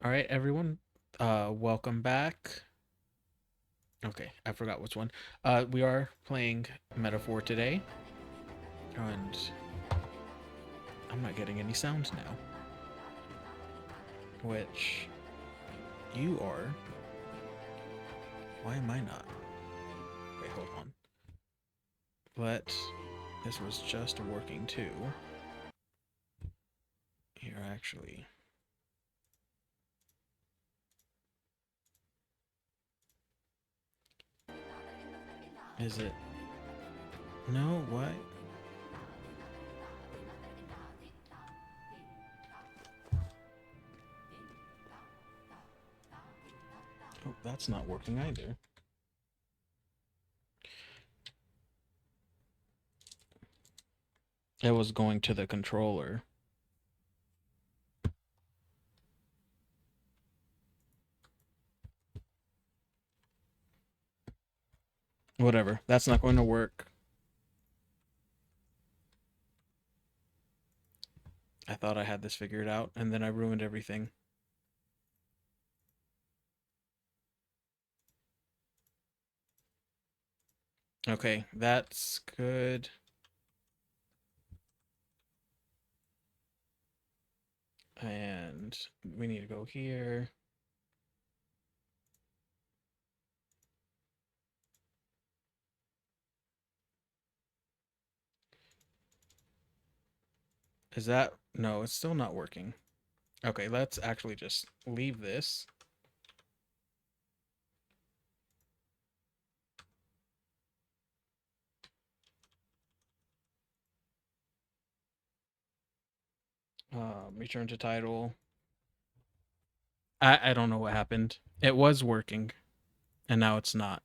All right, everyone. Welcome back. Okay, I forgot which one. We are playing Metaphor today, and I'm not getting any sounds now. Which you are. Why am I not? Wait, hold on. But this was just working too. Here, actually. Is it? No, what? Oh, that's not working either. It was going to the controller. Whatever. That's not going to work. I thought I had this figured out, and then I ruined everything. Okay, that's good. And we need to go here. Is that... No, it's still not working. Okay, let's actually just leave this. Return to title. I don't know what happened. It was working, and now it's not.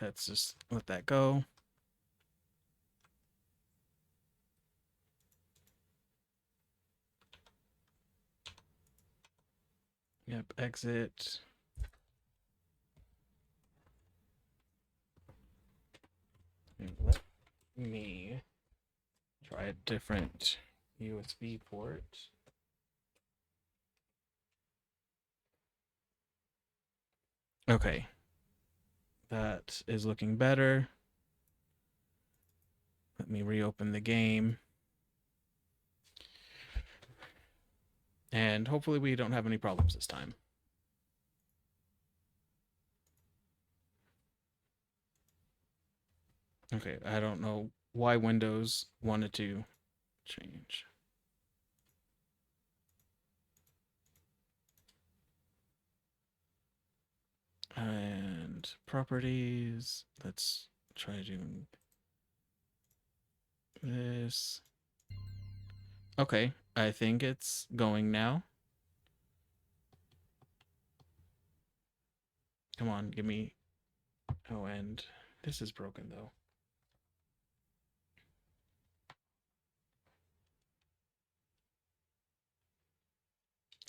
Let's just let that go. Yep, exit. Let me try a different USB port. Okay. That is looking better. Let me reopen the game. And hopefully we don't have any problems this time. Okay, I don't know why Windows wanted to change. And properties, let's try doing this. Okay, I think it's going now. Come on, give me... Oh, and this is broken though.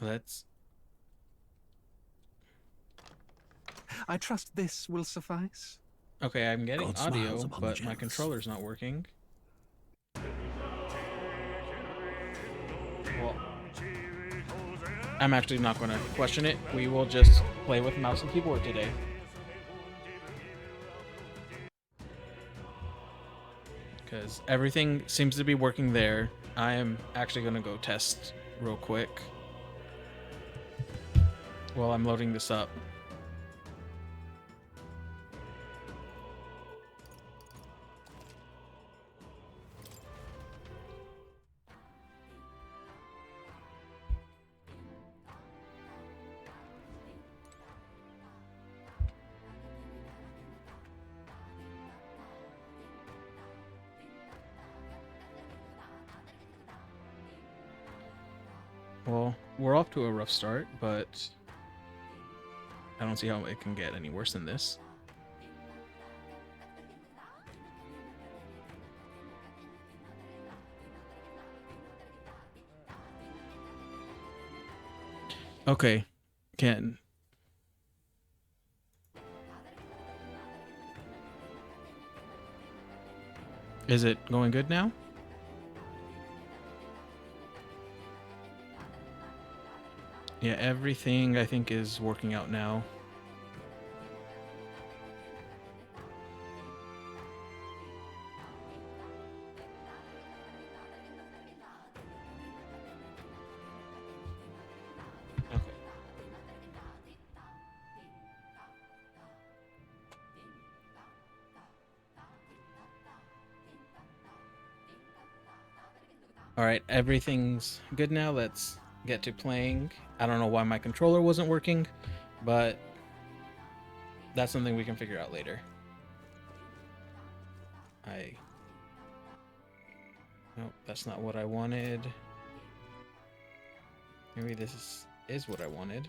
Let's... I trust this will suffice. Okay, I'm getting God smiles audio, upon the but my jealous. controller's not working. Well, I'm actually not going to question it. We will just play with mouse and keyboard today. Because everything seems to be working there. I am actually going to go test real quick while I'm loading this up. Well, we're off to a rough start, but I don't see how it can get any worse than this. Okay, Ken. Is it going good now? Yeah, everything I think is working out now. Okay. All right, everything's good now. Let's get to playing. I don't know why my controller wasn't working, but that's something we can figure out later. Nope, that's not what I wanted. Maybe this is what I wanted.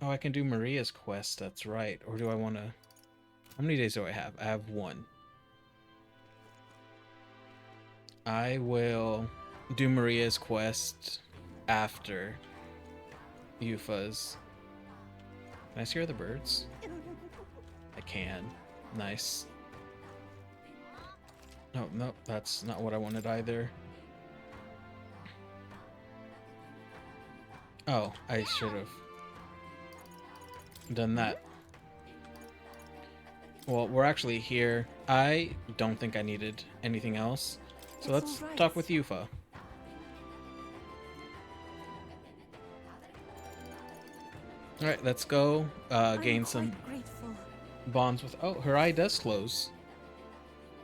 Oh, I can do Maria's quest, that's right. Or do I want to... How many days do I have? I have 1. I will do Maria's quest after Yufa's. Can I see her the birds? I can. Nice. No, nope, that's not what I wanted either. Oh, I should have done that. Well, we're actually here. I don't think I needed anything else. So let's talk with Yufa. Alright, let's go gain some bonds with... Oh, her eye does close.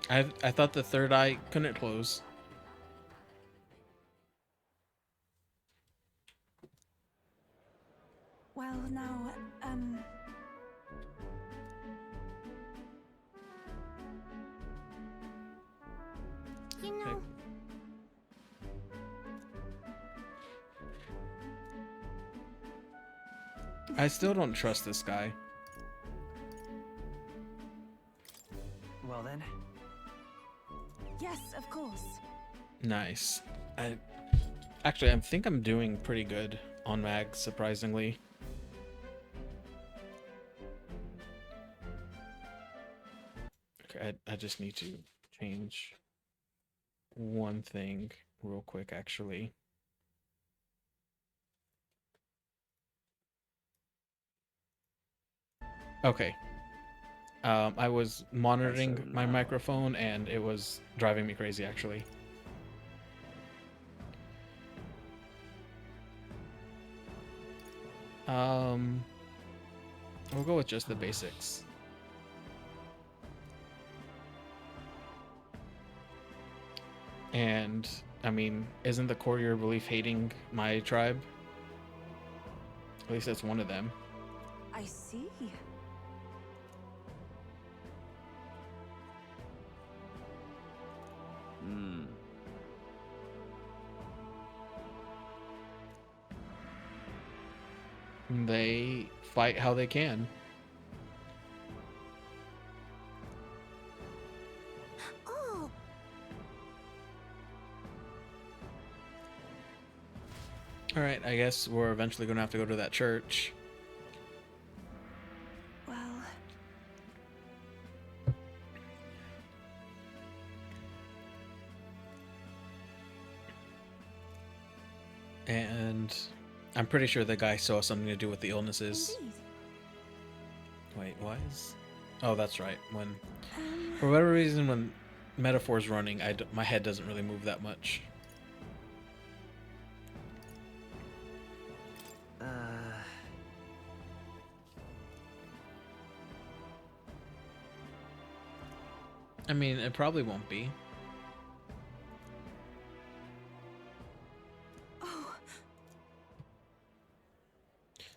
I thought the third eye couldn't close. Well, now, you know... Okay. I still don't trust this guy. Well then. Yes, of course. Nice. Actually, I think I'm doing pretty good on mag, surprisingly. Okay, I just need to change one thing real quick, actually. Okay. I was monitoring my microphone and it was driving me crazy, actually. We'll go with just the basics. And, I mean, isn't the courier belief hating my tribe? At least that's one of them. I see. Hmm. They fight how they can. Oh, Alright, I guess we're eventually going to have to go to that church. well, And I'm pretty sure the guy saw something to do with the illnesses. indeed. Wait, why is... Oh, that's right. When, for whatever reason, when Metaphor's running, my head doesn't really move that much. I mean, it probably won't be. Oh,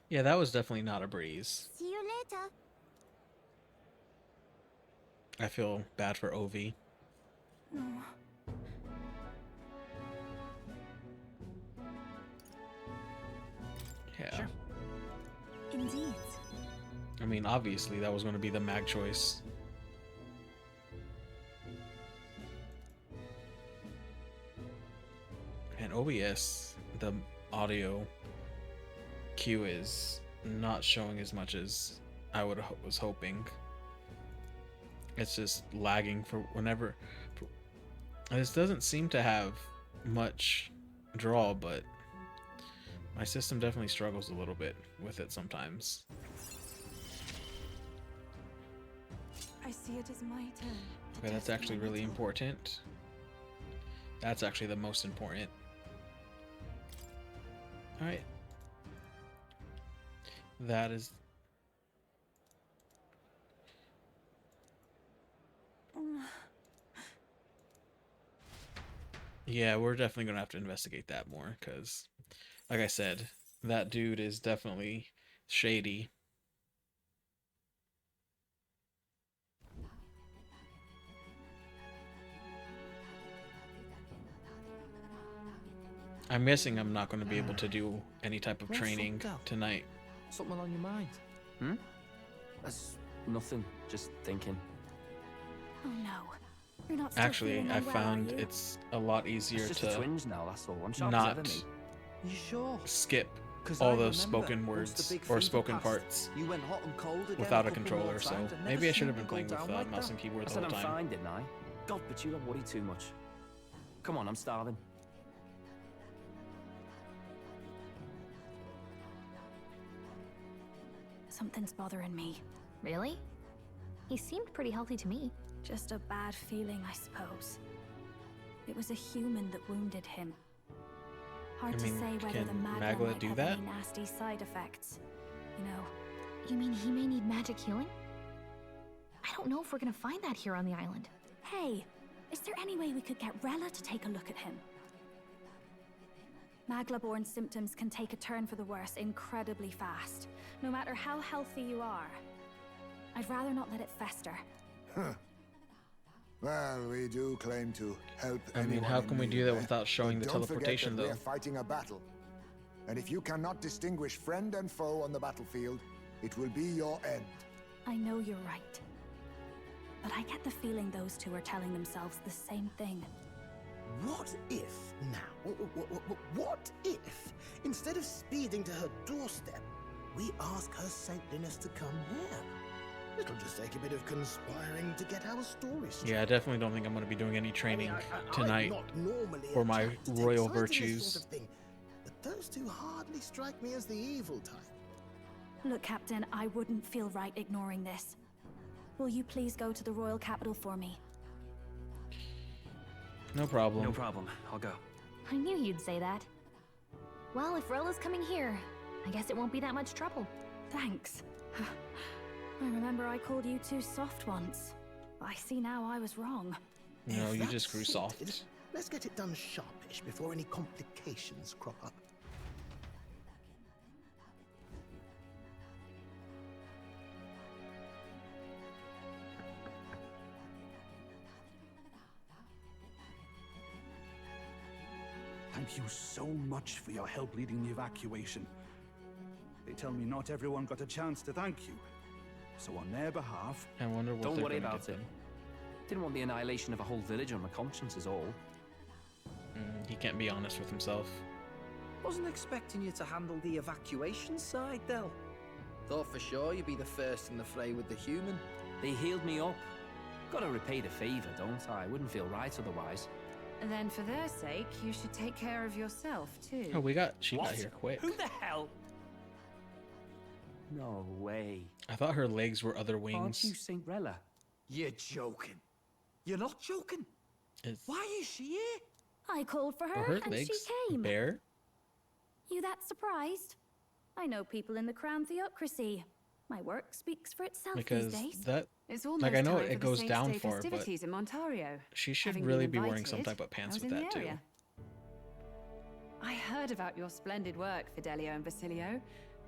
Yeah, that was definitely not a breeze. see you later. I feel bad for Ovi. No. Yeah. Sure. Indeed. I mean, obviously, that was going to be the mag choice. And OBS, the audio queue is not showing as much as I was hoping. It's just lagging for whenever. This doesn't seem to have much draw, but my system definitely struggles a little bit with it sometimes. I see it as my turn. Okay, that's actually really important. That's actually the most important. Alright. That is... Yeah, we're definitely gonna have to investigate that more, because, like I said, that dude is definitely shady. I'm guessing I'm not going to be able to do any type of What's up, training girl? tonight. Something on your mind? That's nothing. Just thinking. Oh no. You're not still Actually, feeling I unwell, found are you? it's a lot easier It's just a to twinge now, that's all. I'm sharp as ever, not mate. You sure? skip 'Cause all I those remember spoken once the words big or fever spoken passed, parts You went hot and cold again without a couple more controller, so times and maybe I never should have seemed been to go playing with down like mouse that. and keyboard I the said whole I'm time. fine, didn't I? God, but you don't worry too much. Come on, I'm starving. Something's bothering me. Really? He seemed pretty healthy to me. Just a bad feeling, I suppose. It was a human that wounded him. Hard I mean, to say whether can the magma Magla might do have that? any nasty side effects. You know, You mean he may need magic healing? I don't know if we're gonna find that here on the island. hey, is there any way we could get Rella to take a look at him? Magla-borne symptoms can take a turn for the worse incredibly fast, no matter how healthy you are. I'd rather not let it fester. Well, we do claim to help I mean, anyone how in can we need, do that eh? without showing But the don't forget teleportation, that though? we're fighting a battle. And if you cannot distinguish friend and foe on the battlefield, it will be your end. I know you're right. But I get the feeling those two are telling themselves the same thing. What if now? What if, instead of speeding to her doorstep, we ask her saintliness to come here? It'll just take a bit of conspiring to get our story straight. Yeah, I definitely don't think I'm going to be doing any training I'm tonight not normally for a my chap to take royal sides in this virtues. sort of thing, but those two hardly strike me as the evil type. Look, Captain, I wouldn't feel right ignoring this. Will you please go to the royal capital for me? No problem. No problem. I'll go. I knew you'd say that. Well, if Rella's coming here, I guess it won't be that much trouble. Thanks. I remember I called you too soft once. I see now I was wrong. No, If you that's just grew sorted, soft. Let's get it done sharpish before any complications crop up. Thank you so much for your help leading the evacuation. They tell me not everyone got a chance to thank you. So on their behalf, I wonder what Don't they're worry gonna about give it. them. Didn't want the annihilation of a whole village on my conscience is all. He can't be honest with himself. Wasn't expecting you to handle the evacuation side, Del. Thought for sure you'd be the first in the fray with the human. They healed me up. Gotta repay the favor, don't I? Wouldn't feel right otherwise. Then for their sake, you should take care of yourself, too. Oh, she got here quick. Who the hell? No way. I thought her legs were other Aren't wings. you Saint Rella? You're joking. You're not joking. It's, Why is she here? I called for are her, her and legs she came. bare? You that surprised? I know people in the Crown Theocracy. My work speaks for itself Because these days. that It's almost Like, I know time it for goes the down Saints' Day far, but festivities in Montario. she should Having really been be wearing some invited, type of pants I was with in that the too. area. I heard about your splendid work, Fidelio and Basilio.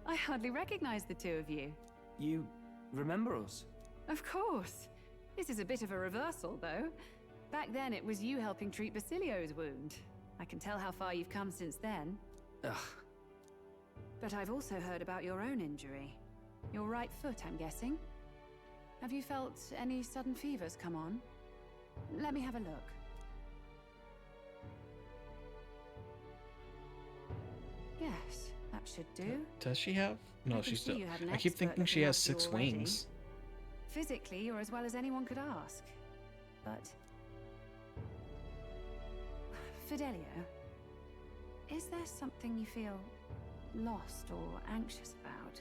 I hardly recognize the two of you. You remember us? Of course. This is a bit of a reversal, though. Back then, it was you helping treat Basilio's wound. I can tell how far you've come since then. Ugh. But I've also heard about your own injury. Your right foot, I'm guessing. Have you felt any sudden fevers come on? Let me have a look. Yes, that should do. Does she have? I No, can she's see still. you had an I keep expert thinking she looking has after you 6 already. wings. Physically, you're as well as anyone could ask. But... Fidelio, is there something you feel lost or anxious about?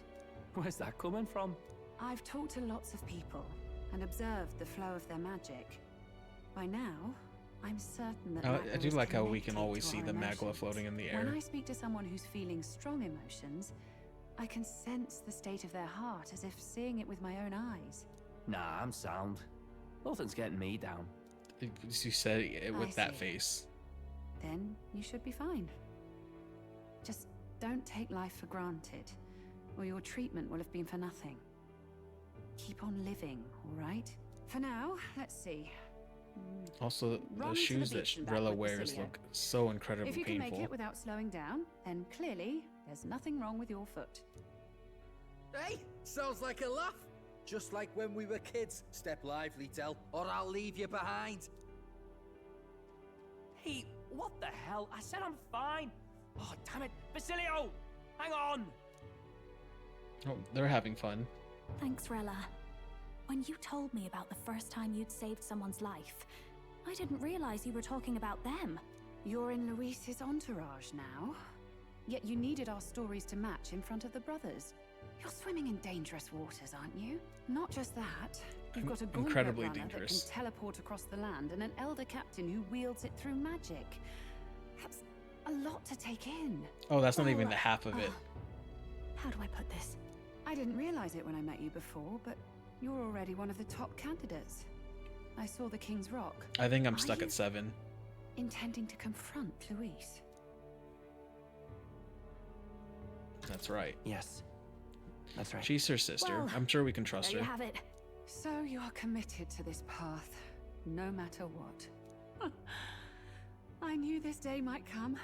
Where's that coming from? I've talked to lots of people and observed the flow of their magic. By now, I'm certain that I do is like how we can connected always to see our the magla emotions. floating in the When air. I speak to someone who's feeling strong emotions, I can sense the state of their heart as if seeing it with my own eyes. Nah, I'm sound. Nothing's getting me down. You said it with that see. face. Then you should be fine. Just don't take life for granted, or your treatment will have been for nothing. Keep on living, all right? For now, let's see. Also, Run the to shoes that beach and back Rella with wears Basilio. look so incredibly If you can painful. make it without slowing down, then clearly there's nothing wrong with your foot. Hey, sounds like a laugh. Just like when we were kids. Step lively, Del, or I'll leave you behind. Hey, what the hell? I said I'm fine. Oh, damn it. Basilio! Hang on! Oh, they're having fun. Thanks, Rella. When you told me about the first time you'd saved someone's life, I didn't realize you were talking about them. You're in Luis's entourage now. Yet you needed our stories to match in front of the brothers. You're swimming in dangerous waters, aren't you? Not just that. You've got a gauntlet Incredibly runner dangerous. that can teleport across the land and an elder captain who wields it through magic. That's a lot to take in. Oh, that's not Well, even the half of it. How do I put this? I didn't realize it when I met you before, but you're already one of the top candidates. I saw the King's Rock. I think I'm Are stuck you at 7. intending to confront Luis? That's right. Yes. That's right. She's her sister. Well, I'm sure we can trust There you her. have it. So you're committed to this path, no matter what. I knew this day might come.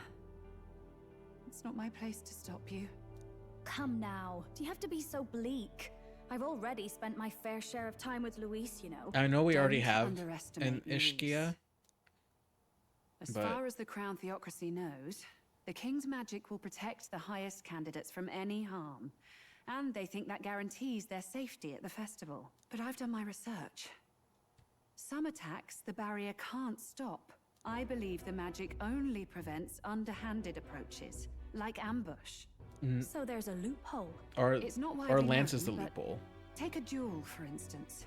It's not my place to stop you. Come now. Do you have to be so bleak? I've already spent my fair share of time with Luis, you know. I know we already Don't have underestimate an Luis. Ishkia. As but- far as the Crown Theocracy knows, the King's magic will protect the highest candidates from any harm. And they think that guarantees their safety at the festival. But I've done my research. Some attacks the barrier can't stop. I believe the magic only prevents underhanded approaches, like ambush. So there's a loophole. Or, It's not or widely Lance is the known, but loophole. take a duel, for instance.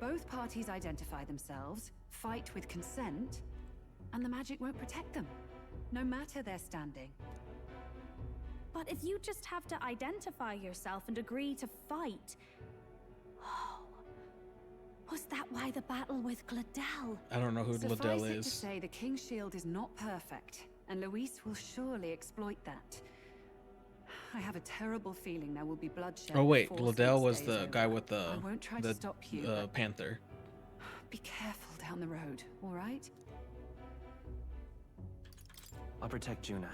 Both parties identify themselves, fight with consent, and the magic won't protect them, no matter their standing. But if you just have to identify yourself and agree to fight... Oh, was that why the battle with Gladel? I don't know who Suffice Liddell it is. to say, the King's Shield is not perfect, and Luis will surely exploit that. I have a terrible feeling there will be bloodshed. Oh wait, before Liddell Six was Days the over. guy with the I won't try to stop you. but panther. be careful down the road, all right? I'll protect Juna.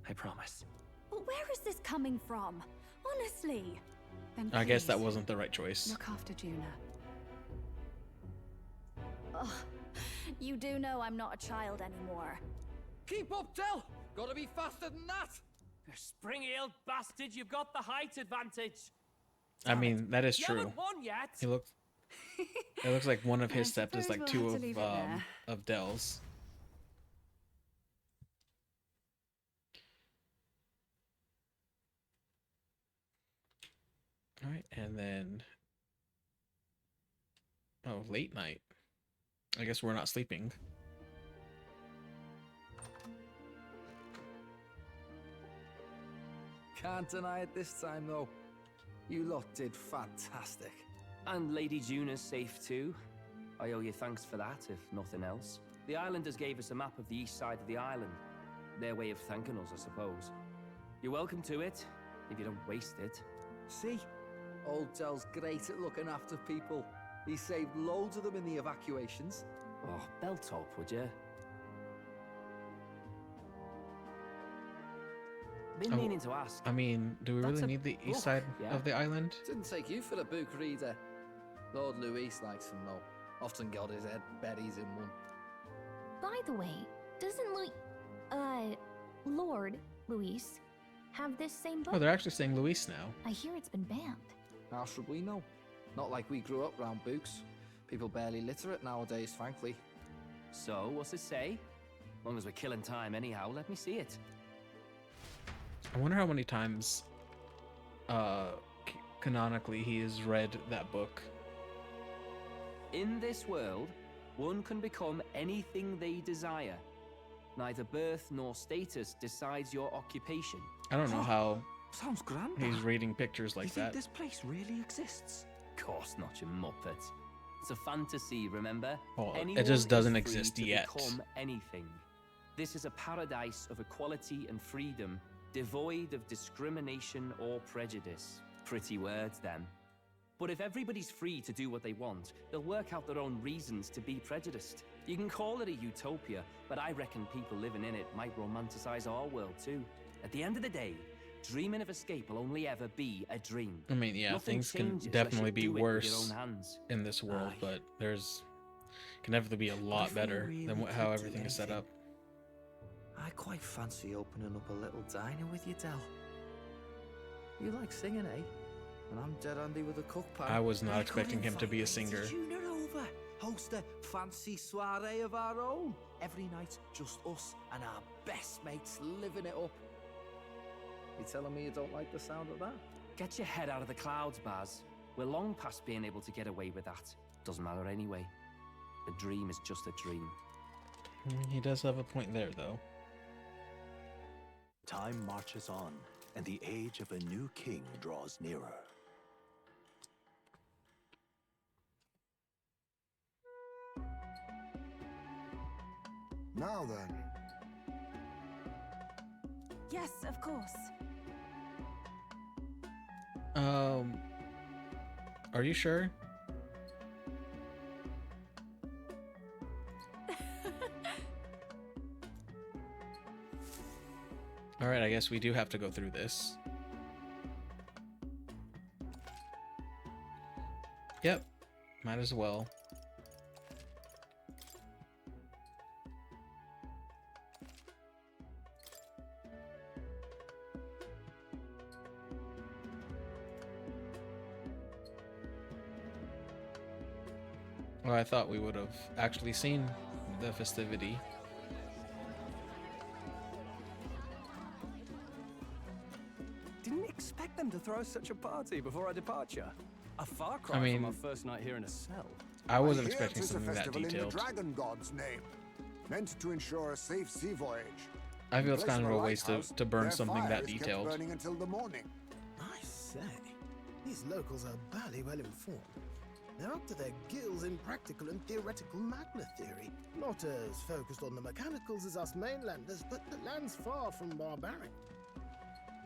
I promise. But where is this coming from? Honestly. Then I guess that please, wasn't the right choice. look after Juna. Ugh. You do know I'm not a child anymore. Keep up, Del! Gotta be faster than that! You spring-heeled bastard, you've got the height advantage. I mean, that is You true. haven't won yet. He looks. It looks like one of his I steps is suppose like we'll 2 have to leave it there. of Dell's. All right, and then late night. I guess we're not sleeping. Can't deny it this time, though. You lot did fantastic. And Lady Juna's safe too. I owe you thanks for that, if nothing else. The islanders gave us a map of the east side of the island. Their way of thanking us, I suppose. You're welcome to it, if you don't waste it. See? Old Del's great at looking after people. He saved loads of them in the evacuations. Oh, belt up, would you? Been Oh, meaning to ask. I mean, do we That's really a need the book, east side yeah. of the island? Didn't take you for a book reader. Lord Luis likes them, though. Often got his head buried in one. By the way, doesn't Lord Luis have this same book? Oh, they're actually saying Luis now. I hear it's been banned. How should we know? Not like we grew up round books. People barely literate nowadays, frankly. So, what's it say? Long as we're killing time anyhow, let me see it. I wonder how many times, canonically, he has read that book. In this world, one can become anything they desire. Neither birth nor status decides your occupation. I don't know how Sounds grand. he's reading pictures Do you like think that. this place really exists? Of course not, you muppet. It's a fantasy, remember? Well, it Anyone just doesn't is free exist to yet. Become anything. This is a paradise of equality and freedom, devoid of discrimination or prejudice. Pretty words, then. But if everybody's free to do what they want, they'll work out their own reasons to be prejudiced. You can call it a utopia, but I reckon people living in it might romanticize our world too. At the end of the day, dreaming of escape will only ever be a dream. I mean, yeah, Nothing things can changes definitely unless be you do it with your worse own hands. in this world, Aye. but can never be a lot if we better really than how could do everything is set anything, up. I quite fancy opening up a little diner with you, Del. You like singing, eh? And I'm dead handy with a cook pan. I was not We expecting could him to be a invite singer. Lady Junior over. Host a fancy soiree of our own. Every night, just us and our best mates living it up. You telling me you don't like the sound of that? Get your head out of the clouds, Baz. We're long past being able to get away with that. Doesn't matter anyway. A dream is just a dream. He does have a point there, though. Time marches on, and the age of a new king draws nearer. Now then, Yes, of course. Are you sure? All right, I guess we do have to go through this. Yep, might as well. Well, I thought we would have actually seen the festivity. Didn't expect them to throw such a party before our departure. A far cry I mean, from our first night here in a cell. I wasn't hear expecting 'tis a something that festival in detailed. the Dragon God's name, meant to ensure a safe sea voyage. I feel In it's place kind of a a waste lighthouse, to burn their something fire that is kept detailed. burning until the morning. I say, these locals are barely well informed. They're up to their gills in practical and theoretical magna theory. Not as focused on the mechanicals as us mainlanders, but the land's far from barbaric.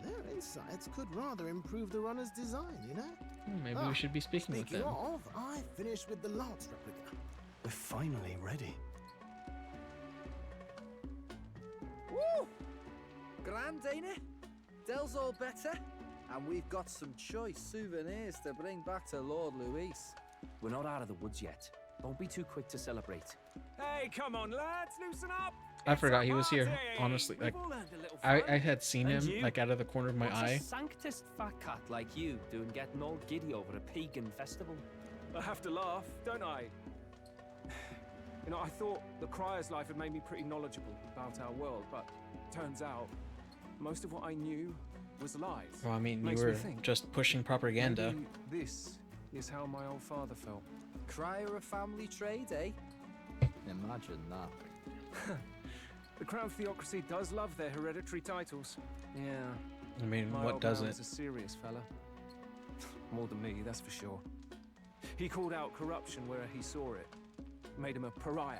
Their insights could rather improve the runner's design, you know? Maybe we should be speaking with Speaking them. of, I finished with the Lance replica. We're finally ready. Woo! Grand, ain't it? Del's all better, and we've got some choice souvenirs to bring back to Lord Luis. We're not out of the woods yet. Don't be too quick to celebrate. Hey, come on, lads, loosen up! I It's forgot a he was here. party! Honestly, We've like, all earned a little I fun. had seen And him you? like out of the corner of my What's eye. a sanctist fat cat like you doing getting all giddy over a pagan festival? I have to laugh, don't I? You know, I thought the Crier's life had made me pretty knowledgeable about our world, but turns out most of what I knew was lies. Well, I mean, you Makes me were think. just pushing propaganda. Maybe this is how my old father felt. Crier a family trade, eh? Imagine that. The Crown Theocracy does love their hereditary titles. Yeah. I mean, My what old man doesn't? was a serious fella. More than me, that's for sure. He called out corruption where he saw it. Made him a pariah.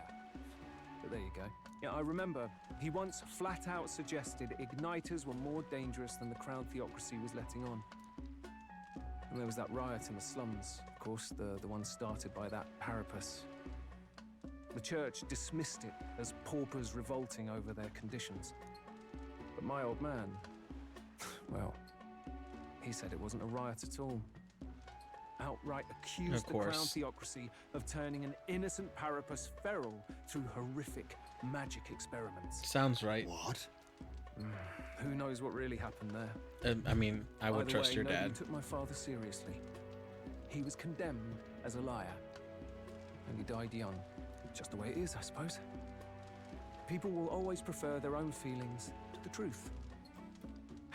But there you go. Yeah, I remember he once flat out suggested igniters were more dangerous than the Crown Theocracy was letting on. And there was that riot in the slums, of course, the one started by that Parapus. The church dismissed it as paupers revolting over their conditions. But my old man, well, he said it wasn't a riot at all. Outright accused the Crown course. Theocracy of turning an innocent Parapus feral through horrific magic experiments. Sounds right. What? Who knows what really happened there? I mean, I would Either trust way, your nobody dad. took my father seriously. He was condemned as a liar. And he died young. Just the way it is, I suppose. People will always prefer their own feelings to the truth.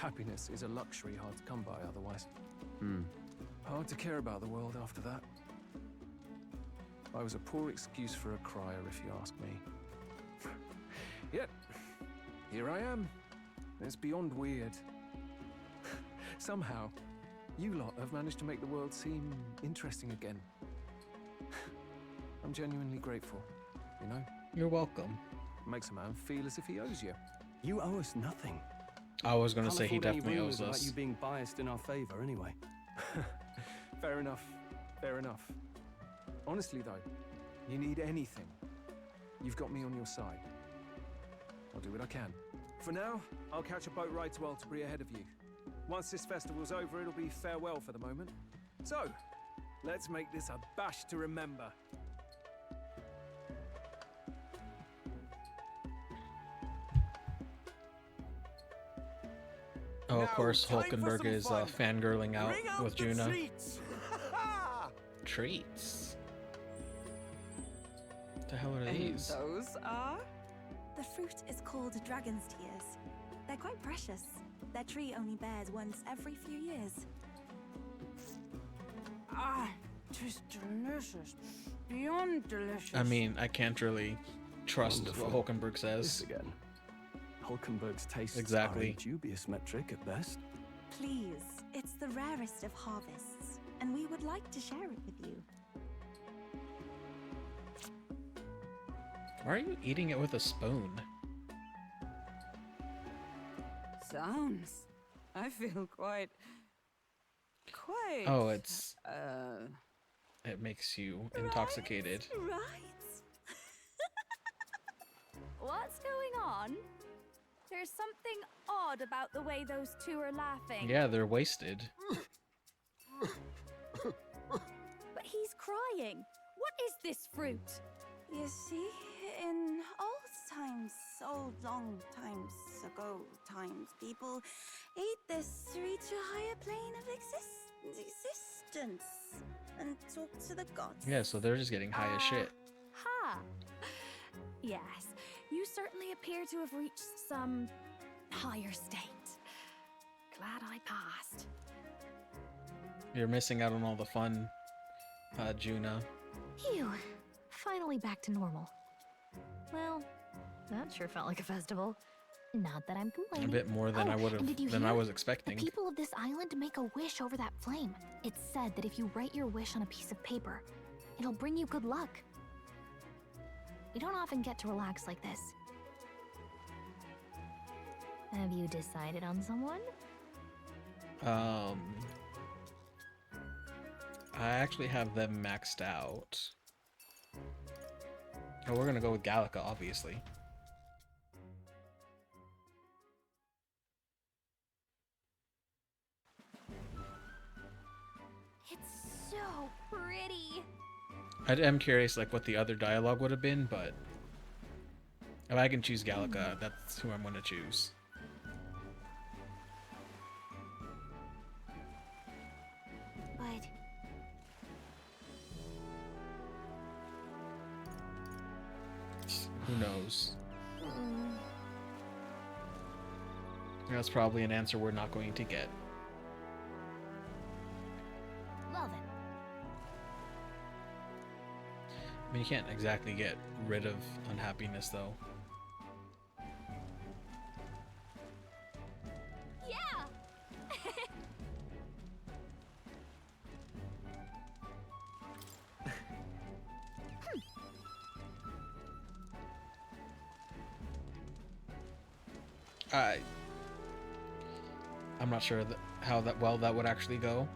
Happiness is a luxury hard to come by otherwise. Hmm. Hard to care about the world after that. I was a poor excuse for a crier, if you ask me. Yet, here I am. It's beyond weird. Somehow, you lot have managed to make the world seem interesting again. I'm genuinely grateful, you know? You're welcome. Makes a man feel as if he owes you. You owe us nothing. I was gonna say he Can't afford any definitely rumours owes about us. you being biased in our favor, anyway. Fair enough. Fair enough. Honestly, though, you need anything, you've got me on your side. I'll do what I can. For now, I'll catch a boat ride to Altabri ahead of you. Once this festival's over, it'll be farewell for the moment. So, let's make this a bash to remember. Oh, of Now, course, time for Hulkenberg some is fun. fangirling out Bring out with the Juna. treats. Treats? What the hell are And these? those are? The fruit is called dragon's tears. They're quite precious. Their tree only bears once every few years. Ah, tis delicious. Beyond delicious. I mean, I can't really trust Wonderful. what Hulkenberg This says. again. Hulkenberg's tastes Exactly. are a dubious metric at best. Please, it's the rarest of harvests, and we would like to share it with you. Why are you eating it with a spoon? Sounds. I feel quite. Oh, it's... Uh. It makes you intoxicated. Right. What's going on? There's something odd about the way those two are laughing. Yeah, they're wasted. But he's crying. What is this fruit? You see, in old long times ago people ate this to reach a higher plane of existence and talk to the gods. Yeah, so they're just getting high as shit. Ha! Yes, you certainly appear to have reached some higher state. Glad I passed. You're missing out on all the fun, Juna. Phew. Finally back to normal. Well, that sure felt like a festival. Not that I'm A complaining. bit more than I would and did you have, than I hear? was expecting. The people of this island make a wish over that flame. It's said that if you write your wish on a piece of paper, it'll bring you good luck. We don't often get to relax like this. Have you decided on someone? I actually have them maxed out. Oh, we're gonna go with Gallica, obviously. It's so pretty. I'm curious, like, what the other dialogue would have been, but if I can choose Gallica, that's who I'm gonna choose. But Who knows? That's probably an answer we're not going to get. Love it. I mean, you can't exactly get rid of unhappiness, though. yeah. I'm not sure how well that would actually go.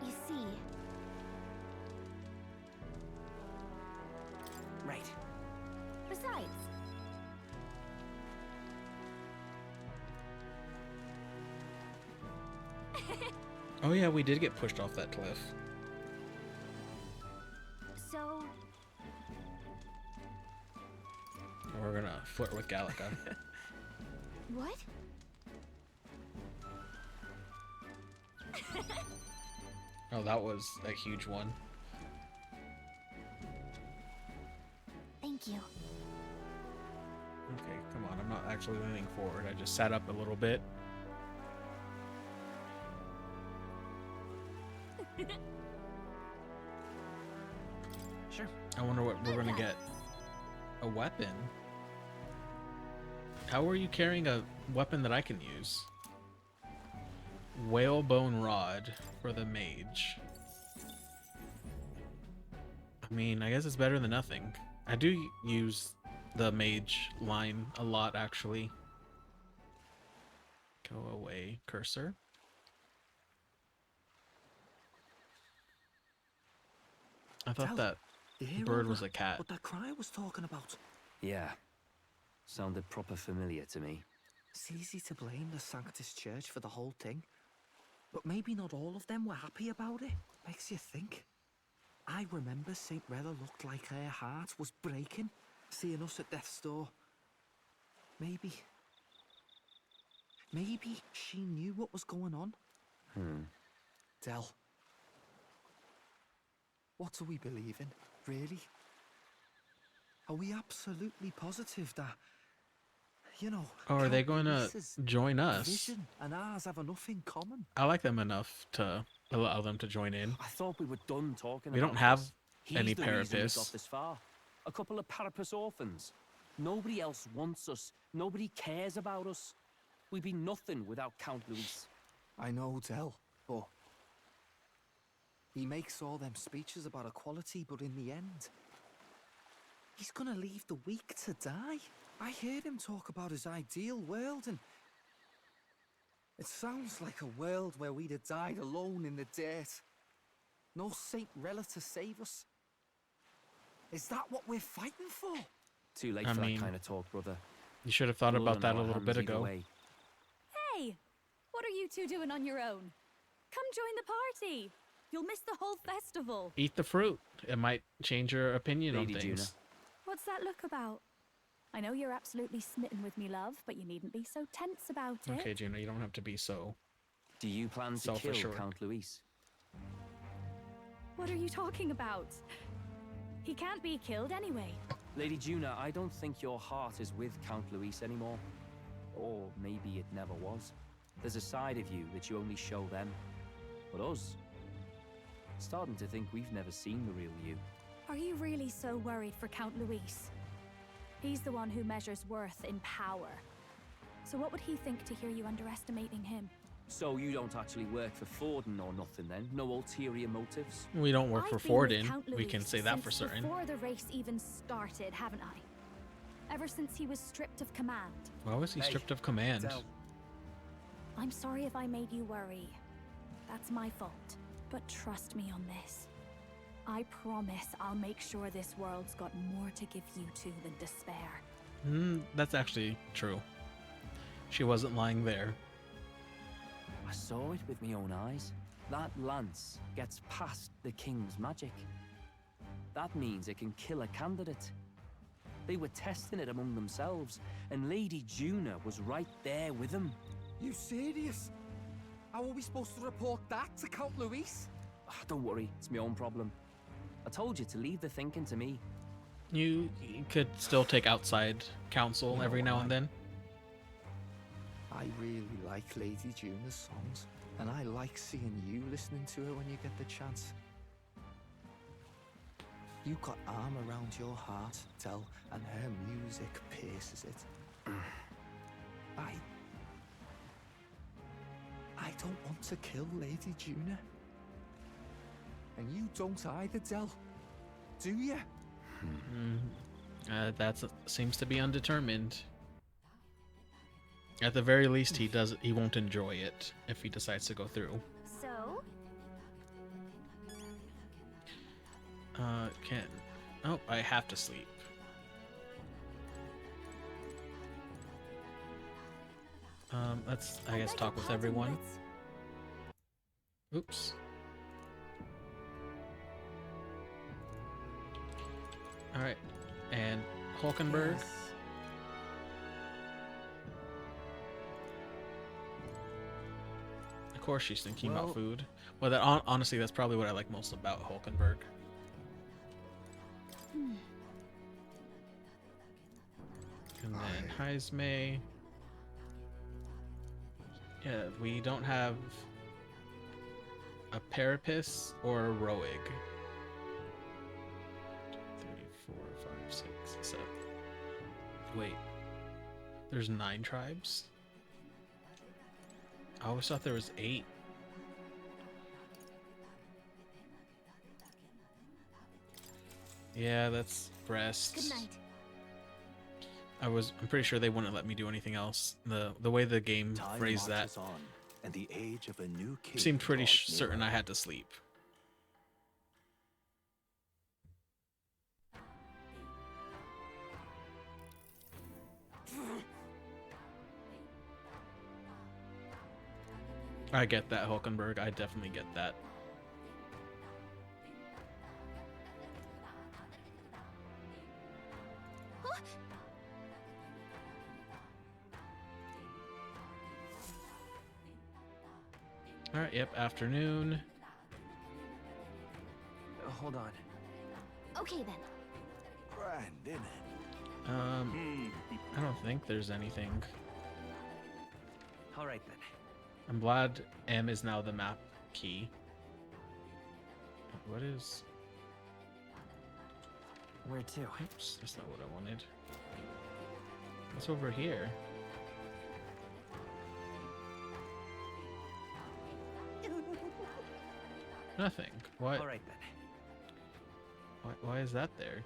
You see, Right. besides, Oh yeah, we did get pushed off that cliff. so We're gonna flirt with Gallica. what? Oh, that was a huge one. Thank you. Okay, come on. I'm not actually leaning forward. I just sat up a little bit. Sure. I wonder what we're gonna get. A weapon? How are you carrying a weapon that I can use? Whalebone rod for the mage. I mean, I guess it's better than nothing. I do use the mage line a lot, actually. Go away, cursor. I thought that bird was a cat. What that cry was talking about. Yeah. Sounded proper familiar to me. It's easy to blame the Sanctus Church for the whole thing. But maybe not all of them were happy about it. Makes you think. I remember St. Rella looked like her heart was breaking, seeing us at death's door. Maybe she knew what was going on. Del, what do we believe in, really? Are we absolutely positive that, you know... Oh, are they going to join us? Vision and ours have enough in common. I like them enough to allow them to join in. I thought we were done talking We about don't have this. any He's the reason we got Parapus. this far. A couple of Parapus orphans. Nobody else wants us. Nobody cares about us. We'd be nothing without Count Luis. I know, Del, but... he makes all them speeches about equality, but in the end... he's gonna leave the weak to die. I heard him talk about his ideal world, and... it sounds like a world where we'd have died alone in the dirt. No Saint Rella to save us. Is that what we're fighting for? Too late I for mean, that kind of talk, brother. You should have thought Blood about on that a our little hands bit either ago. way. Hey, what are you two doing on your own? Come join the party. You'll miss the whole festival. Eat the fruit. It might change your opinion Lady on things. What's that look about? I know you're absolutely smitten with me, love, but you needn't be so tense about it. Okay, Juno, you don't have to be so... Do you plan to kill self-assured. Count Luis? What are you talking about? He can't be killed anyway. Lady Juna, I don't think your heart is with Count Luis anymore. Or maybe it never was. There's a side of you that you only show them. But us, starting to think we've never seen the real you. Are you really so worried for Count Luis? He's the one who measures worth in power. So what would he think to hear you underestimating him? So you don't actually work for Forden or nothing then? No ulterior motives? We don't work for I've been with Forden. Count We can Luis say that for since certain. before the race even started, haven't I? Ever since he was stripped of command. Why was he stripped of command? Del, I'm sorry if I made you worry. That's my fault. But trust me on this. I promise I'll make sure this world's got more to give you two than despair. That's actually true. She wasn't lying there. I saw it with my own eyes. That lance gets past the king's magic. That means it can kill a candidate. They were testing it among themselves, and Lady Juna was right there with them. you serious? How are we supposed to report that to Count Luis? Don't worry, it's my own problem. I told you to leave the thinking to me. You could still take outside counsel every now and then. I really like Lady Juna's songs, and I like seeing you listening to her when you get the chance. You got arm around your heart, Del, and her music pierces it. I don't want to kill Lady Juna. And you don't either, Del. Do you? That seems to be undetermined. At the very least, he won't enjoy it if he decides to go through. So? Oh, I have to sleep. Let's, I guess, talk with everyone. Oops. Alright, and Hulkenberg. Yes. Of course she's thinking Well- about food. Well, that honestly, that's probably what I like most about Hulkenberg. And then Heismay. Yeah, we don't have a Parapus or a Roig. 3, 4, 5, 6, 7. Wait. There's 9 tribes? I always thought there was 8. Yeah, that's breast. Good night. I'm pretty sure they wouldn't let me do anything else. The way the game Time phrased that marches on, and the age of a new king seemed pretty draws certain nearer. I had to sleep. I get that, Hulkenberg. I definitely get that. Alright, yep, afternoon. Hold on. Okay then. Grand, isn't it? I don't think there's anything. All right then. I'm glad M is now the map key. What is... Where to? Oops, that's not what I wanted. What's over here? Nothing. What? All right then. Why is that there?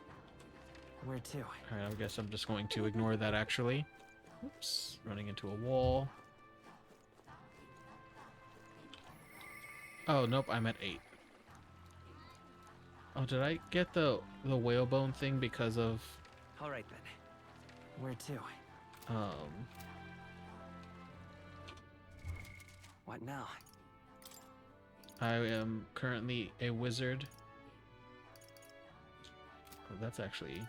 Where to? Alright, I guess I'm just going to ignore that actually. Oops, running into a wall. Oh, nope, I'm at 8. Oh, did I get the whalebone thing because of... All right then. Where to? What now? I am currently a wizard. Oh, that's actually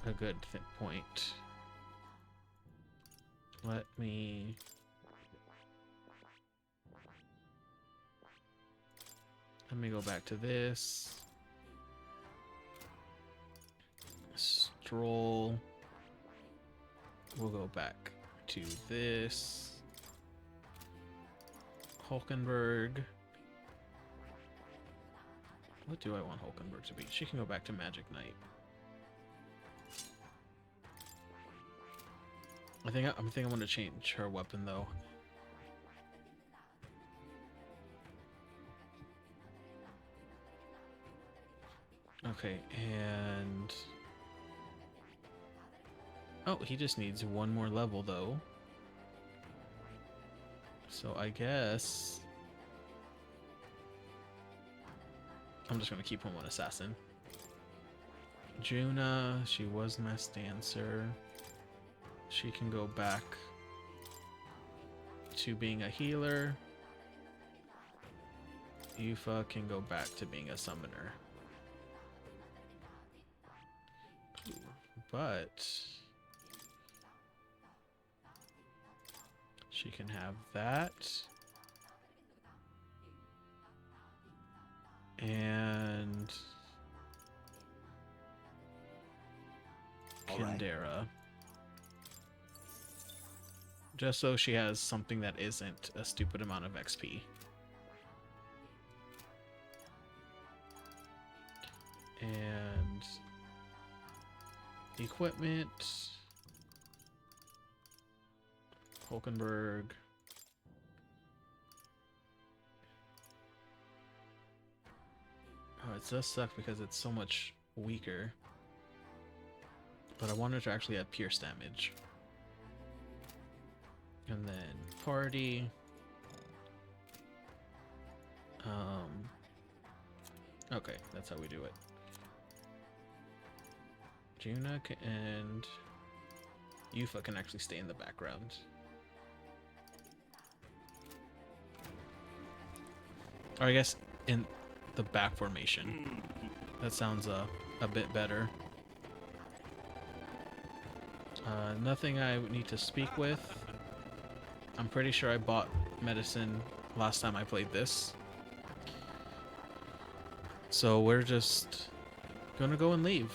a good point. Let me... go back to this. Stroll. We'll go back to this. Hulkenberg. What do I want Hulkenberg to be? She can go back to Magic Knight. I think I'm going to change her weapon though. Okay, and oh, he just needs one more level though. So I guess I'm just gonna keep him on assassin. Juna, she was Mass Dancer. She can go back to being a healer. Yufa can go back to being a summoner. But she can have that. And Kindera. Just so she has something that isn't a stupid amount of XP. And equipment. Hulkenberg. Oh, it does suck because it's so much weaker. But I wanted to actually add pierce damage. And then party. Okay, that's how we do it. Juna and Yufa can actually stay in the background. Or I guess in the back formation. That sounds a bit better. Nothing I need to speak with. I'm pretty sure I bought medicine last time I played this. So we're just gonna go and leave.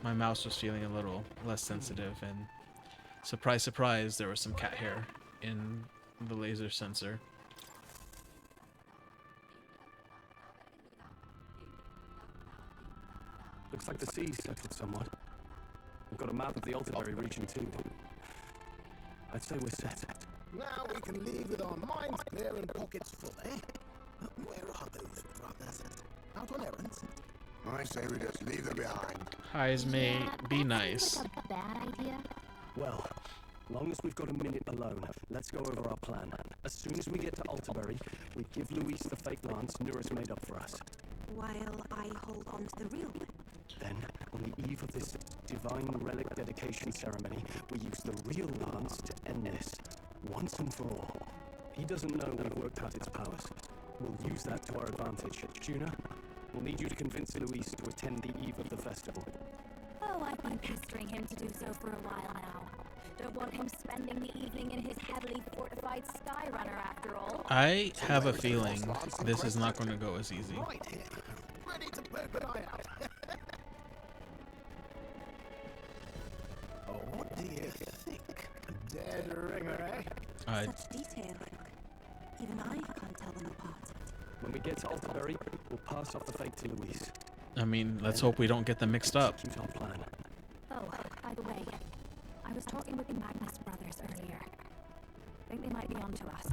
my mouse was feeling a little less sensitive, and surprise, surprise, there was some cat hair in the laser sensor. Looks like the sea's settled somewhat. We've got a map of the Altaberry region too. I'd say we're set. Now we can leave with our minds clear and pockets full, eh? Where are those brothers? Out on errands? I say we just leave them behind. Highs may be nice. Like a bad idea. Well, long as we've got a minute alone, let's go over our plan. As soon as we get to Altaberry, we give Luis the fake lance Nurus made up for us. While I hold on to the real one. Then, on the eve of this divine relic dedication ceremony, we use the real lance to end this, once and for all. He doesn't know we've worked out its powers. We'll use that to our advantage. Juna, we'll need you to convince Luis to attend the eve of the festival. Oh, I've been pestering him to do so for a while now. Don't want him spending the evening in his heavily fortified Skyrunner after all. I have a feeling this is not going to go as easy. Right here. Ready to poke an eye out. Oh, what do you think? Dead ringer, eh? Such detail. Even I can't tell them apart. When we get to Altaberry, we'll pass off the fake to Luis. I mean, let's hope we don't get them mixed up. Execute our plan. Oh, by the way, I was talking with the Magnus brothers earlier. I think they might be onto us.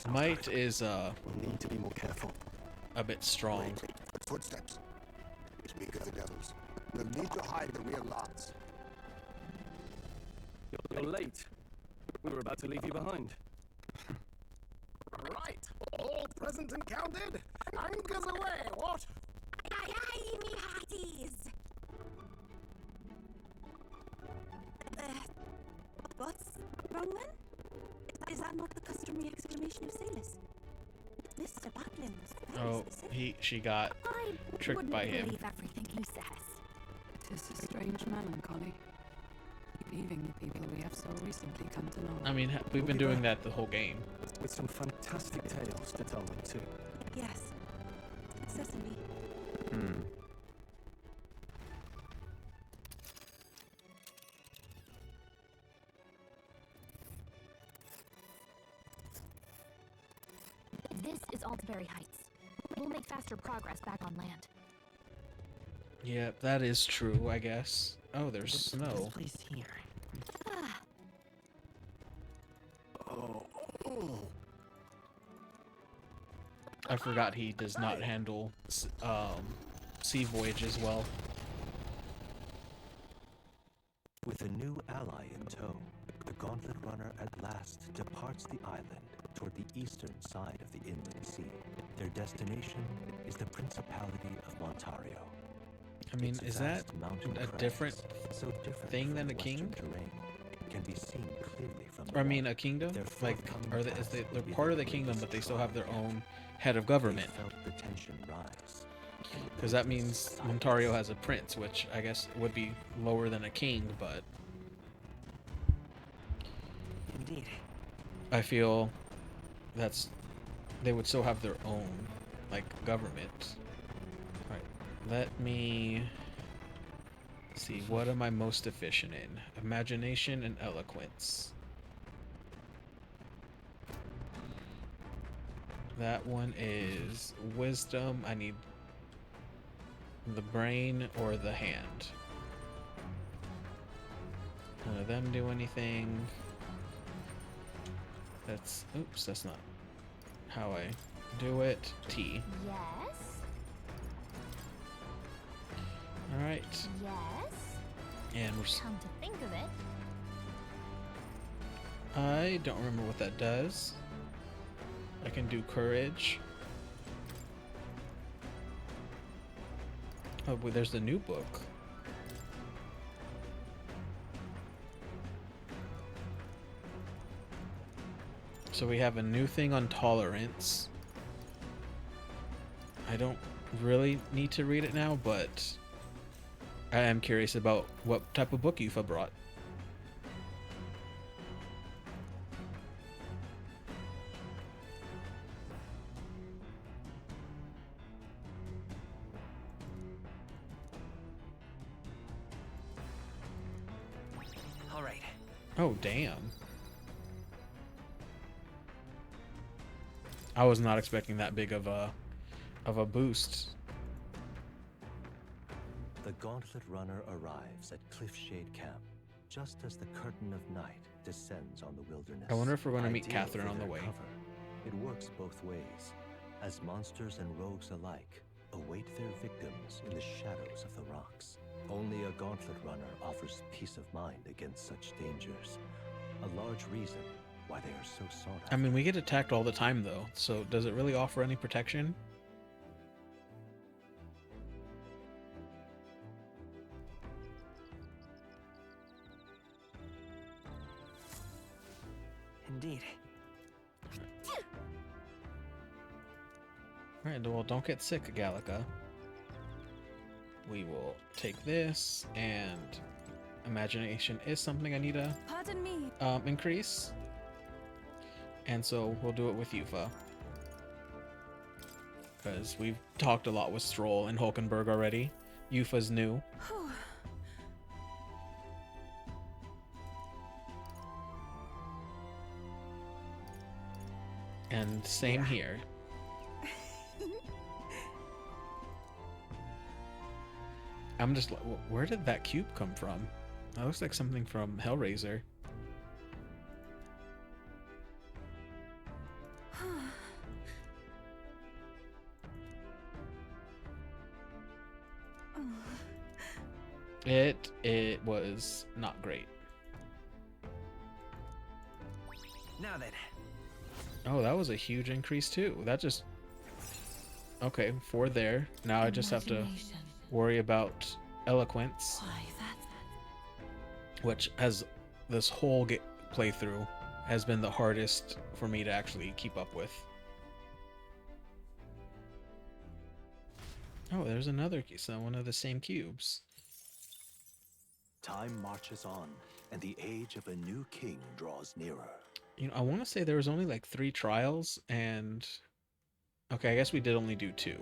Might is We'll need to be more careful. a bit strong. Footsteps. Speak of the devils. We'll need to hide the real lance. You're late. We were about to leave you behind. Right. All present and counted. Anchors away, what? Aye, aye, me hearties! What's wrong then? Is that not the customary exclamation of sailors? Mr. Buckland was very Oh, specific. she got I tricked wouldn't by him. believe everything he says. Tis a strange melancholy. Leaving the people we have so recently come to know. I mean, we've been doing that the whole game. With some fantastic tales to tell them too. Yes, certainly. This is Altaberry Heights. We'll make faster progress back on land. Yeah, that is true, I guess. Oh, there's snow. Place here. Oh. I forgot he does not handle sea voyages well. With a new ally in tow, the Gauntlet Runner at last departs the island toward the eastern side of the inland sea. Their destination is the Principality of Montario. I mean, Its is that vast mountain a crags, different so different thing from than the a king? western terrain, can be seen clearly from the Or I mean, water. a kingdom? Their Like, forthcoming are they? task They're will be part of the the kingdom, but greatest they still have their trial. own head of They government. felt the tension rise. Because that means Montario has a prince, which I guess would be lower than a king, but Indeed. I feel they would still have their own, like, government. Alright, let me see, what am I most efficient in? Imagination and eloquence. That one is wisdom. I need the brain or the hand. None of them do anything. Oops, that's not how I do it. T. Yes. Alright. Yes. And Come to think of it, I don't remember what that does. I can do courage. Oh, well, there's the new book. So we have a new thing on tolerance. I don't really need to read it now, but I am curious about what type of book Yufa brought. All right. Oh, damn. I was not expecting that big of a boost. The Gauntlet Runner arrives at Cliffshade Camp, just as the curtain of night descends on the wilderness. I wonder if we're going to meet Ideal Catherine for on the their way. cover. It works both ways, as monsters and rogues alike await their victims in the shadows of the rocks. Only a Gauntlet Runner offers peace of mind against such dangers, a large reason why they are so sought after. I mean, we get attacked all the time, though, so does it really offer any protection? Indeed. Alright, well, don't get sick, Gallica. We will take this, and imagination is something I need to Pardon me. increase. And so we'll do it with Yufa. Because we've talked a lot with Stroll and Hulkenberg already. Yufa's new. And same here. I'm just like, where did that cube come from? That looks like something from Hellraiser. It was not great. Now then. Oh, that was a huge increase too. That just... Okay, 4 there. Now I just have to worry about eloquence. Which has this whole playthrough has been the hardest for me to actually keep up with. Oh, there's another one of the same cubes. Time marches on, and the age of a new king draws nearer. You know, I want to say there was only like 3 trials, and... Okay, I guess we did only do 2.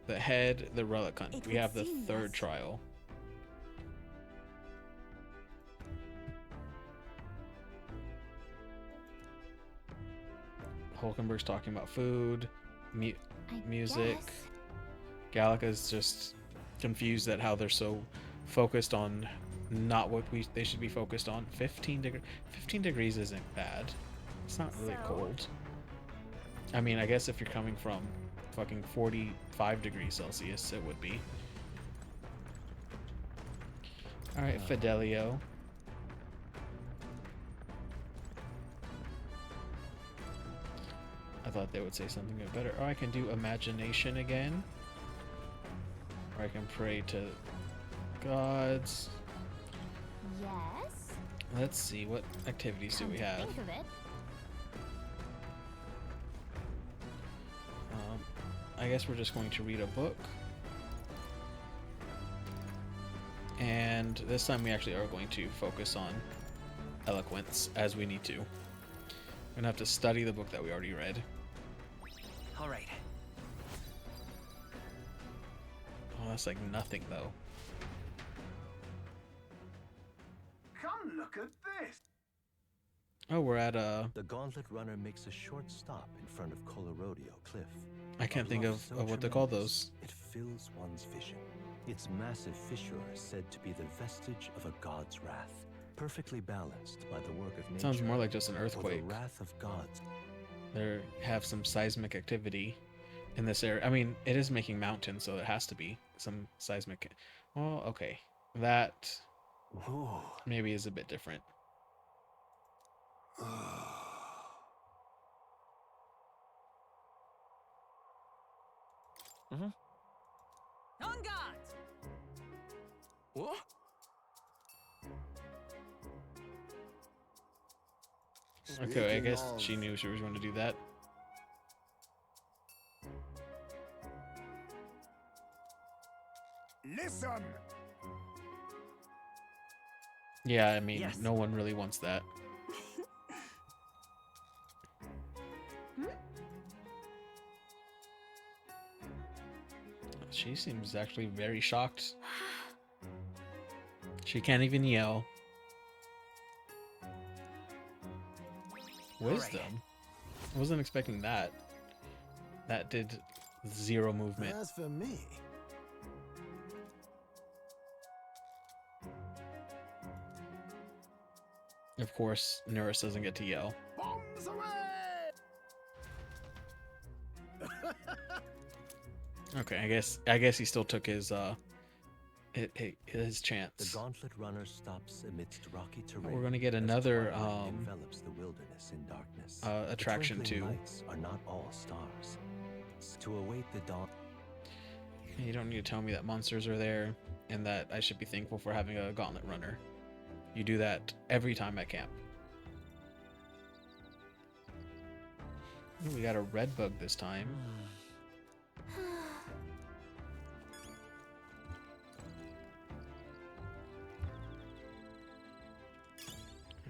The head, the relic hunt. We have the 3rd trial. Hulkenberg's talking about food, music. Gallica's just confused at how they're so focused on not what they should be focused on. 15 degrees isn't bad. It's not really cold. I mean, I guess if you're coming from fucking 45 degrees Celsius, it would be. Alright, Fidelio. I thought they would say something better. Or I can do imagination again. Or I can pray to gods. Yes. Let's see, what activities do we have? Think of it. I guess we're just going to read a book. And this time we actually are going to focus on eloquence, as we need to. We're gonna have to study the book that we already read. All right. Oh, that's like nothing, though. Come look at this. Oh, we're at The Gauntlet Runner makes a short stop in front of Colorodeo Cliff. I can't think of what they call those. It fills one's vision. Its massive fissure is said to be the vestige of a god's wrath, perfectly balanced by the work of nature. Sounds more like just an or earthquake. the wrath of gods. They have some seismic activity in this area. I mean, it is making mountains, so there has to be some seismic. Well, okay, that maybe is a bit different. On guard! What? Okay, I guess Speaking she of- knew she was going to do that. Listen! Yeah, I mean, Yes. no one really wants that. She seems actually very shocked. She can't even yell. Wisdom? I wasn't expecting that. That did 0 movement. As for me, Of course, Nurse doesn't get to yell. bombs away! Okay, I guess he still took his chance. The Gauntlet Runner stops amidst rocky terrain. We're gonna get as another twilight envelops the wilderness in darkness. attraction The twinkling too. lights are not all stars. To await the dawn. You don't need to tell me that monsters are there and that I should be thankful for having a Gauntlet Runner. You do that every time at camp. Ooh, we got a red bug this time.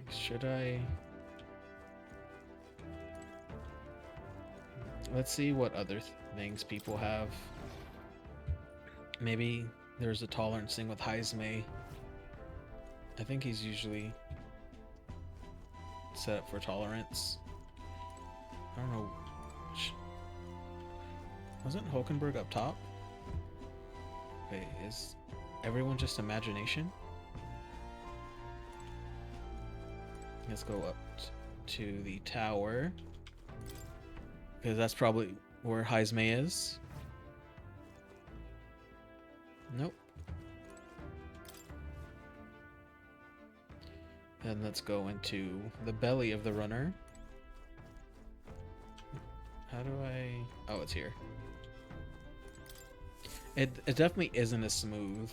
Should I? Let's see what other things people have. Maybe there's a tolerance thing with Heismay. I think he's usually set up for tolerance. I don't know. Wasn't Hulkenberg up top? Wait, is everyone just imagination? Let's go up to the tower. Because that's probably where Heismay is. Nope. Then let's go into the belly of the runner. How do I... Oh, it's here. It definitely isn't as smooth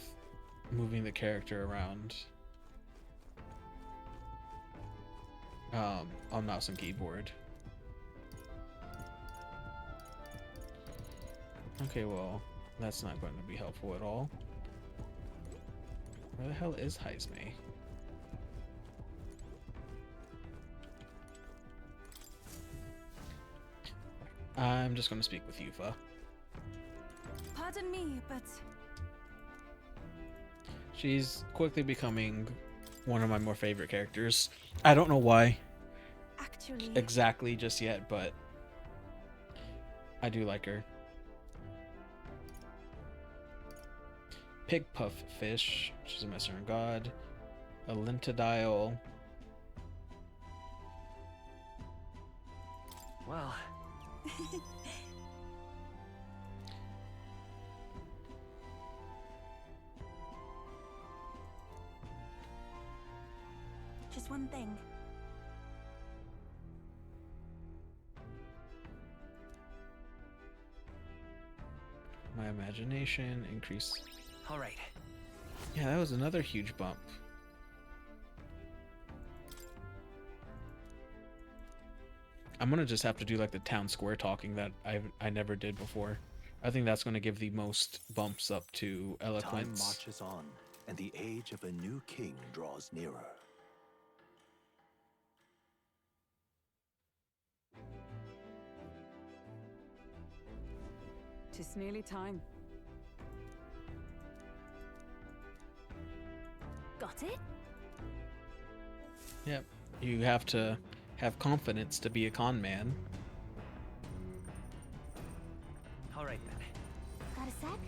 moving the character around on mouse and keyboard. Okay, well, that's not going to be helpful at all. Where the hell is Heismay? I'm just going to speak with Yufa. Pardon me, but She's quickly becoming one of my more favorite characters. I don't know why actually, exactly just yet, but I do like her. Pig Puff Fish, she's a messenger god. A Lintodile. Well, just one thing. My imagination increase. all right. Yeah, that was another huge bump. I'm gonna just have to do like the town square talking that I never did before. I think that's gonna give the most bumps up to Time eloquence. marches on, and the age of a new king draws nearer. Tis nearly time. Got it? Yep. You have to have confidence to be a con man. All right then. Got a sec?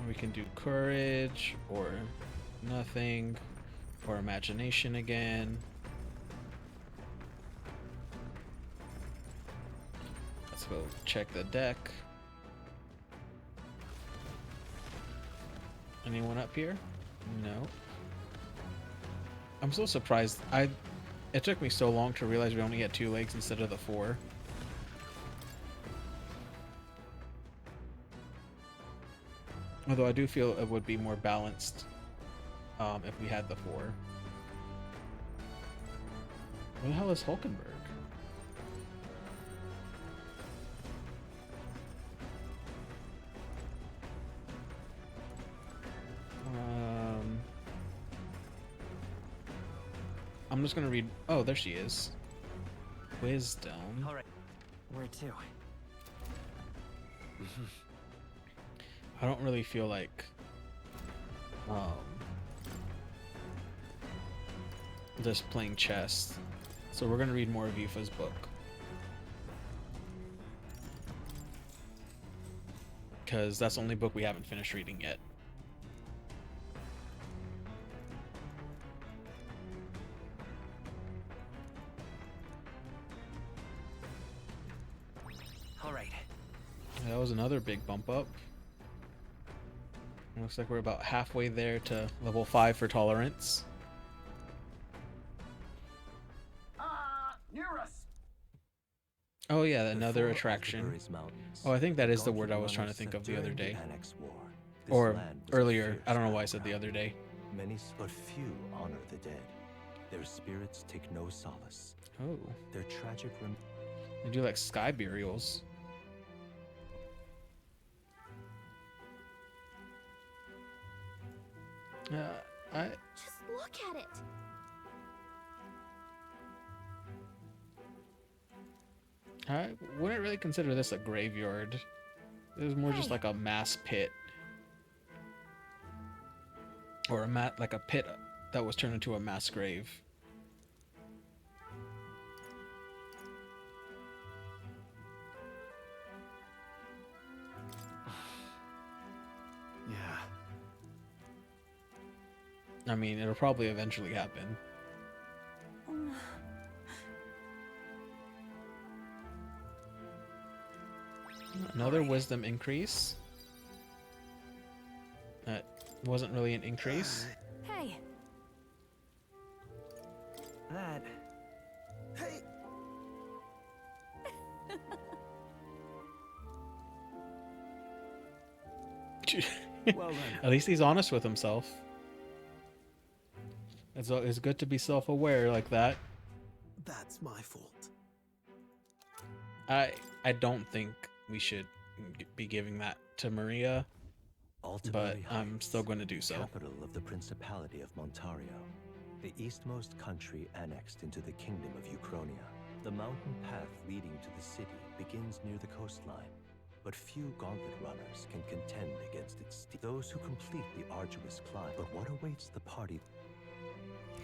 We can do courage or nothing or imagination again. Let's go check the deck. Anyone up here? No. I'm so surprised. It took me so long to realize we only had 2 legs instead of the 4. Although I do feel it would be more balanced if we had the 4. Where the hell is Hulkenberg? I'm just gonna read. Oh, there she is. Wisdom. All right. Where to? I don't really feel like just playing chess. So we're gonna read more of Yufa's book. Because that's the only book we haven't finished reading yet. All right. That was another big bump up. Looks like we're about halfway there to level 5 for tolerance. Near us. Oh yeah, another attraction. Oh, I think that is the word I was trying to think of the other day. Or earlier. I don't know why I said the other day. Many but few honor the dead. Their spirits take no solace. Oh. Their tragic They do like sky burials. Just look at it. I wouldn't really consider this a graveyard. It was more just like a mass pit. Or like a pit that was turned into a mass grave. Yeah. I mean, it'll probably eventually happen. Another wisdom increase. That wasn't really an increase. Hey. That. Hey! Well then. At least he's honest with himself. It's good to be self-aware like that. That's my fault. I don't think we should be giving that to Maria, but I'm still going to do so. Capital of the Principality of Montario, the eastmost country annexed into the Kingdom of Uchronia. The mountain path leading to the city begins near the coastline, but few gauntlet runners can contend against its those who complete the arduous climb. But what awaits the party?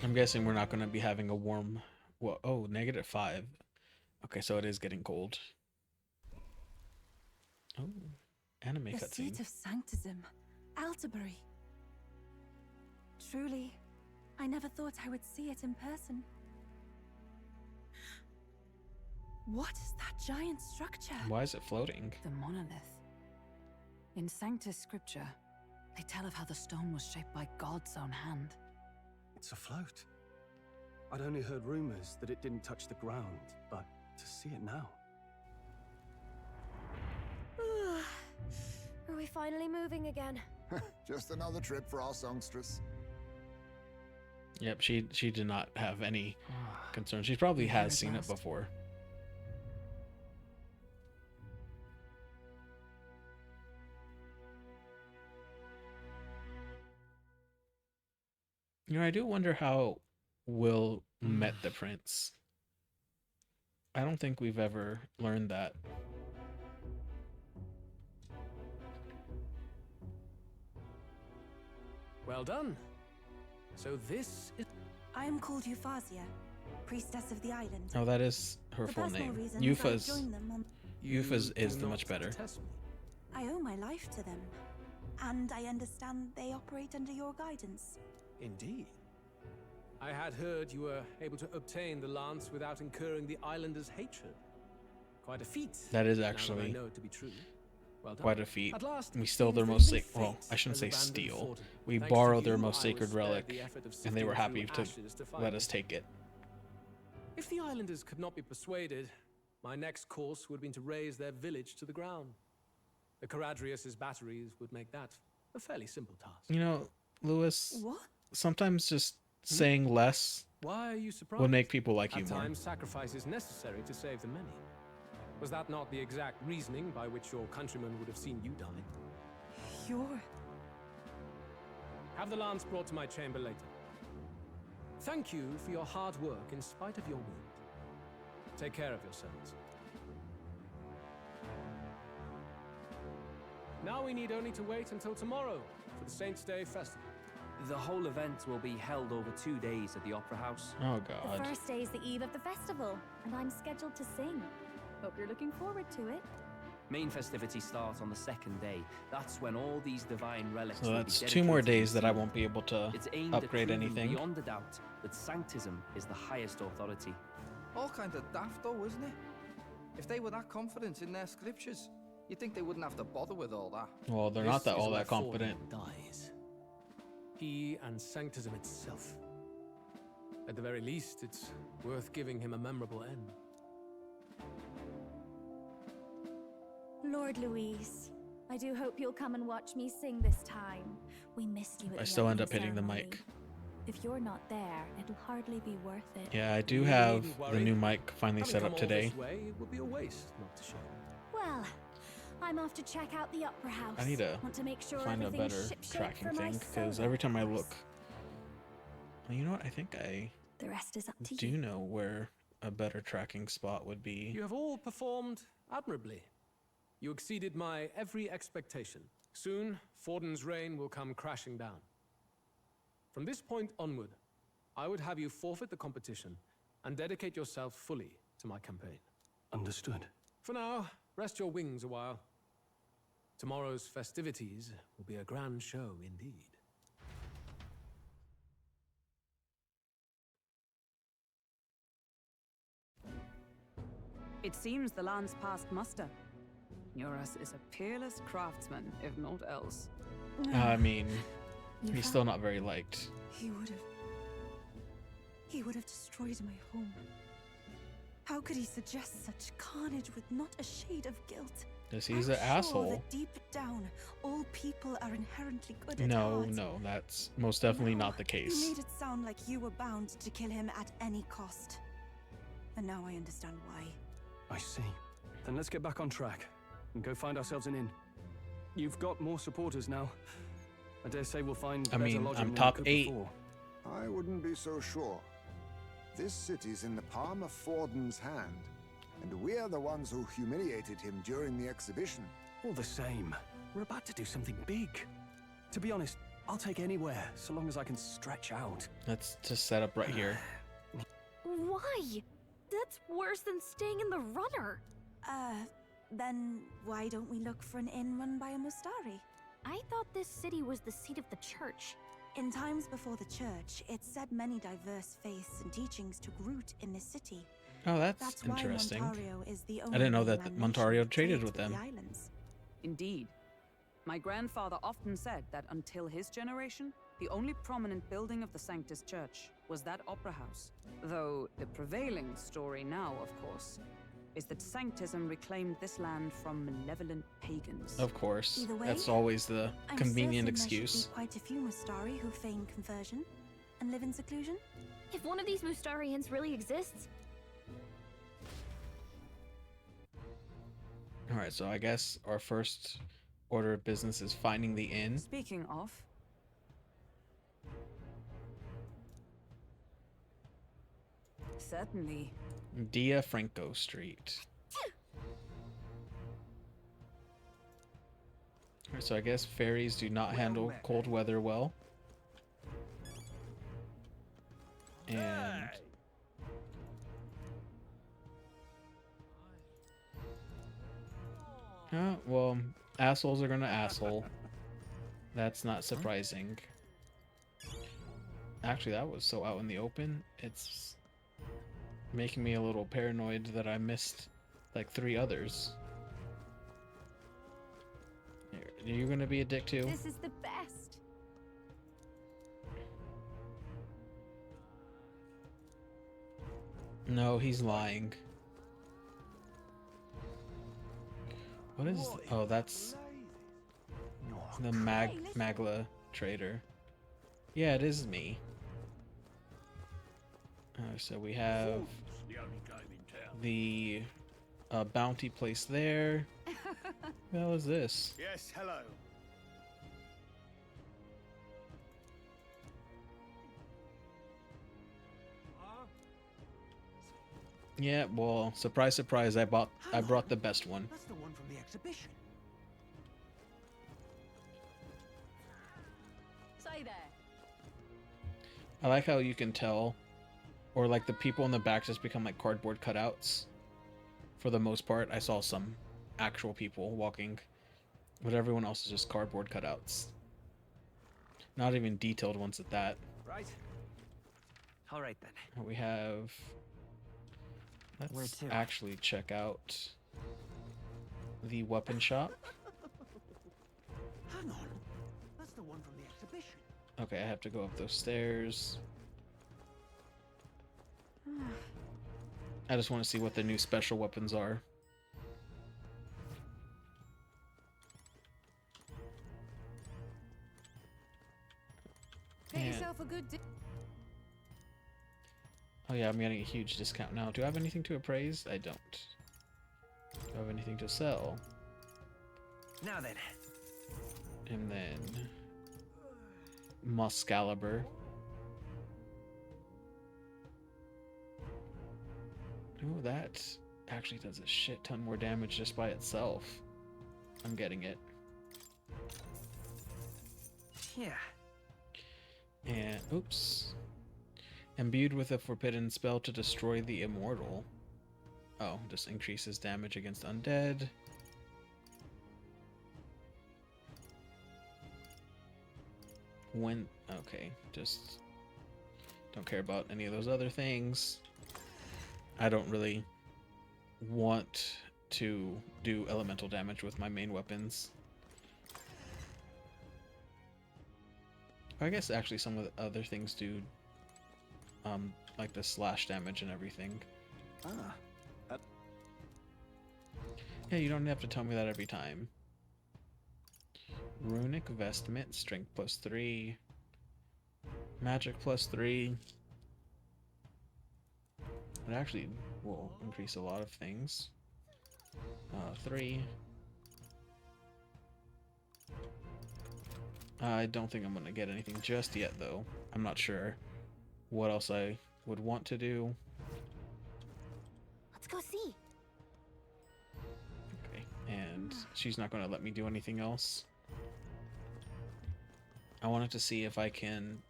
I'm guessing we're not going to be having a warm... Well, oh, -5. Okay, so it is getting cold. Oh, anime The cutscene. seat of sanctism, Altabury. Truly, I never thought I would see it in person. What is that giant structure? Why is it floating? The monolith. In Sanctus Scripture, they tell of how the stone was shaped by God's own hand. It's afloat. I'd only heard rumors that it didn't touch the ground, but to see it now. Are we finally moving again? Just another trip for our songstress. Yep, she did not have any concern. She probably has seen it before. You know, I do wonder how Will met the prince. I don't think we've ever learned that. Well done. So this is... I am called Euphrasia, priestess of the island. Oh, that is her The full personal name. reason is I Yufa's joined them on... is the much better. I owe my life to them, and I understand they operate under your guidance. Indeed. I had heard you were able to obtain the lance without incurring the islanders' hatred. Quite a feat. That is now that I actually know it to be true. Well done. quite a feat. At last, We stole it their is most even well, fate I shouldn't say has abandoned steal. Fortin. We Thanks to borrowed their you, most I sacred was spared relic, the effort of and they were sifting happy through to ashes find let it. us take it. If the islanders could not be persuaded, my next course would have been to raise their village to the ground. The Caradrius's batteries would make that a fairly simple task. You know, Lewis, What? sometimes just saying less Why are you surprised? would make people like you At more. times, sacrifice is necessary to save the many. Was that not the exact reasoning by which your countrymen would have seen you die? You're... Have the lance brought to my chamber later. Thank you for your hard work in spite of your wound. Take care of yourselves. Now we need only to wait until tomorrow for the Saints' Day festival. The whole event will be held over 2 days at the Opera House. Oh The god. first day is the eve of the festival, and I'm scheduled to sing. Hope you're looking forward to it. Main festivities start on the second day. That's when all these divine relics So will that's be 2 more dedicated days to that I you. won't be able to It's aimed upgrade at proving anything. beyond a doubt that sanctism is the highest authority. All kind of daft though, isn't it? If they were that confident in their scriptures, you'd think they wouldn't have to bother with all that. Well, they're not that all that confident. Dies. He and sanctism itself. At the very least, it's worth giving him a memorable end. Lord Louise, I do hope you'll come and watch me sing this time. We missed you at I the still end opening up hitting the ceremony. mic. If you're not there, it'll hardly be worth it. Yeah, I do You have needn't the worry. new mic finally Having set come up all today. this way, it would be a waste not to show. Well, I'm off to check out the opera house. I need to Want to make sure find a everything's better shipshape tracking for my thing because solo, every time I of course. look, well, you know what? I think I The rest is up to do you. know where a better tracking spot would be. You have all performed admirably. You exceeded my every expectation. Soon, Forden's reign will come crashing down. From this point onward, I would have you forfeit the competition and dedicate yourself fully to my campaign. Understood. For now, rest your wings a while. Tomorrow's festivities will be a grand show indeed. It seems the land's passed muster. Eurus is a peerless craftsman, if not else. I mean, You he's have- still not very liked. He would have destroyed my home. How could he suggest such carnage with not a shade of guilt? Yes, he's I'm an sure asshole. that deep down, all people are inherently good at No, heart. no, that's most definitely No, not the You case. made it sound like you were bound to kill him at any cost. And now I understand why. I see. Then let's get back on track and go find ourselves an inn. You've got more supporters now. I dare say we'll find I better mean, lodging I'm than we top could 8. before. I wouldn't be so sure. This city's in the palm of Forden's hand, and we're the ones who humiliated him during the exhibition. All the same, we're about to do something big. To be honest, I'll take anywhere, so long as I can stretch out. Let's just set up right here. Why? That's worse than staying in the runner. Then why don't we look for an inn run by a Mustari? I thought this city was the seat of the church. In times before the church, it said many diverse faiths and teachings took root in this city. Oh, that's why interesting. Montario is the I only didn't know that mainland Montario nation to traded trade with them. the islands. Indeed. My grandfather often said that until his generation, the only prominent building of the Sanctus Church was that opera house. Though the prevailing story now, of course, is that Sanctism reclaimed this land from malevolent pagans. Of course. Either way, That's always the I'm convenient certain there excuse. should be quite a few Mustari who feign conversion and live in seclusion. If one of these Mustarians really exists, Alright, so I guess our first order of business is finding the inn. Speaking of, certainly. Dia Franco Street. Alright, so I guess fairies do not handle cold weather well. And well, assholes are gonna asshole. That's not surprising. Actually, that was so out in the open. It's making me a little paranoid that I missed like 3 others. Are you gonna be a dick too? This is the best. No, he's lying. What is? Oh, that's the Magla trader. Yeah, it is me. So we have the bounty place there. What the hell is this? Yes, hello. Yeah, well, surprise, surprise! I brought the best one. That's the one from the exhibition. Say there. I like how you can tell, or like the people in the back just become like cardboard cutouts. For the most part, I saw some actual people walking, but everyone else is just cardboard cutouts. Not even detailed ones at that. Right. All right then. We have. Where Let's to? actually check out the weapon shop. Hang on. That's the one from the exhibition. Okay, I have to go up those stairs. I just want to see what the new special weapons are. Get And- yourself a good Oh yeah, I'm getting a huge discount now. Do I have anything to appraise? I don't. Do I have anything to sell? Now then. And then Muscalibur. Oh, that actually does a shit ton more damage just by itself. I'm getting it. Yeah. And oops. Imbued with a forbidden spell to destroy the immortal. Oh, just increases damage against undead. When okay, just don't care about any of those other things. I don't really want to do elemental damage with my main weapons. I guess actually some of the other things do like the slash damage and everything. Yeah, you don't have to tell me that every time. Runic Vestment, Strength +3. Magic +3. It actually will increase a lot of things. 3. I don't think I'm going to get anything just yet, though. I'm not sure what else I would want to do. Let's go see. Okay, and she's not going to let me do anything else. I wanted to see if I can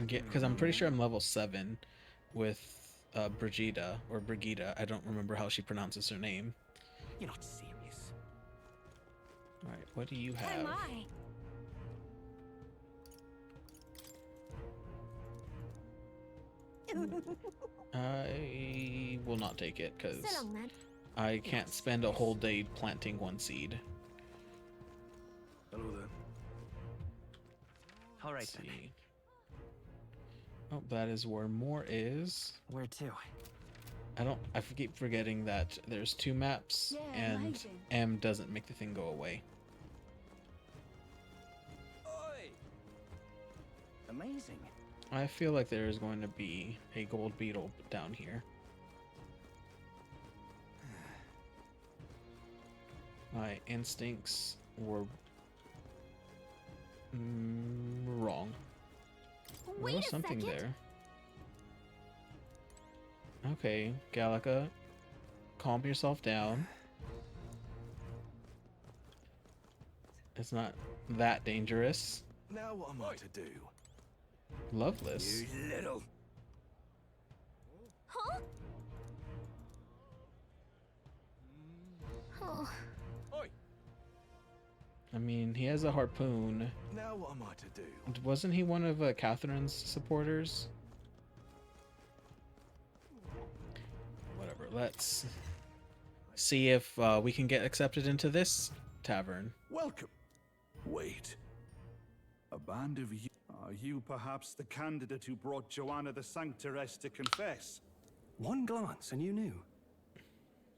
get, because I'm pretty sure I'm level 7 with Brigida, or Brigida. I don't remember how she pronounces her name. You're not serious. Alright, what do you Oh have? my. I will not take it, because Sit on that. I can't spend a whole day planting one seed. Hello there. All right Let's then. see. Oh, that is where more is. Where to? I keep forgetting that there's 2 maps, Yeah, and amazing. M doesn't make the thing go away. Oi! Amazing. I feel like there is going to be a gold beetle down here. My instincts were wrong. There Wait was a something second. there. Okay, Gallica, calm yourself down. It's not that dangerous. Now what am I to do? Loveless. You little... Huh? Oh. I mean, he has a harpoon. Now what am I to do? Wasn't he one of Catherine's supporters? Whatever, let's see if we can get accepted into this tavern. Welcome. Wait. A band of you. Are you perhaps the candidate who brought Joanna the Sanctoress to confess? One glance and you knew.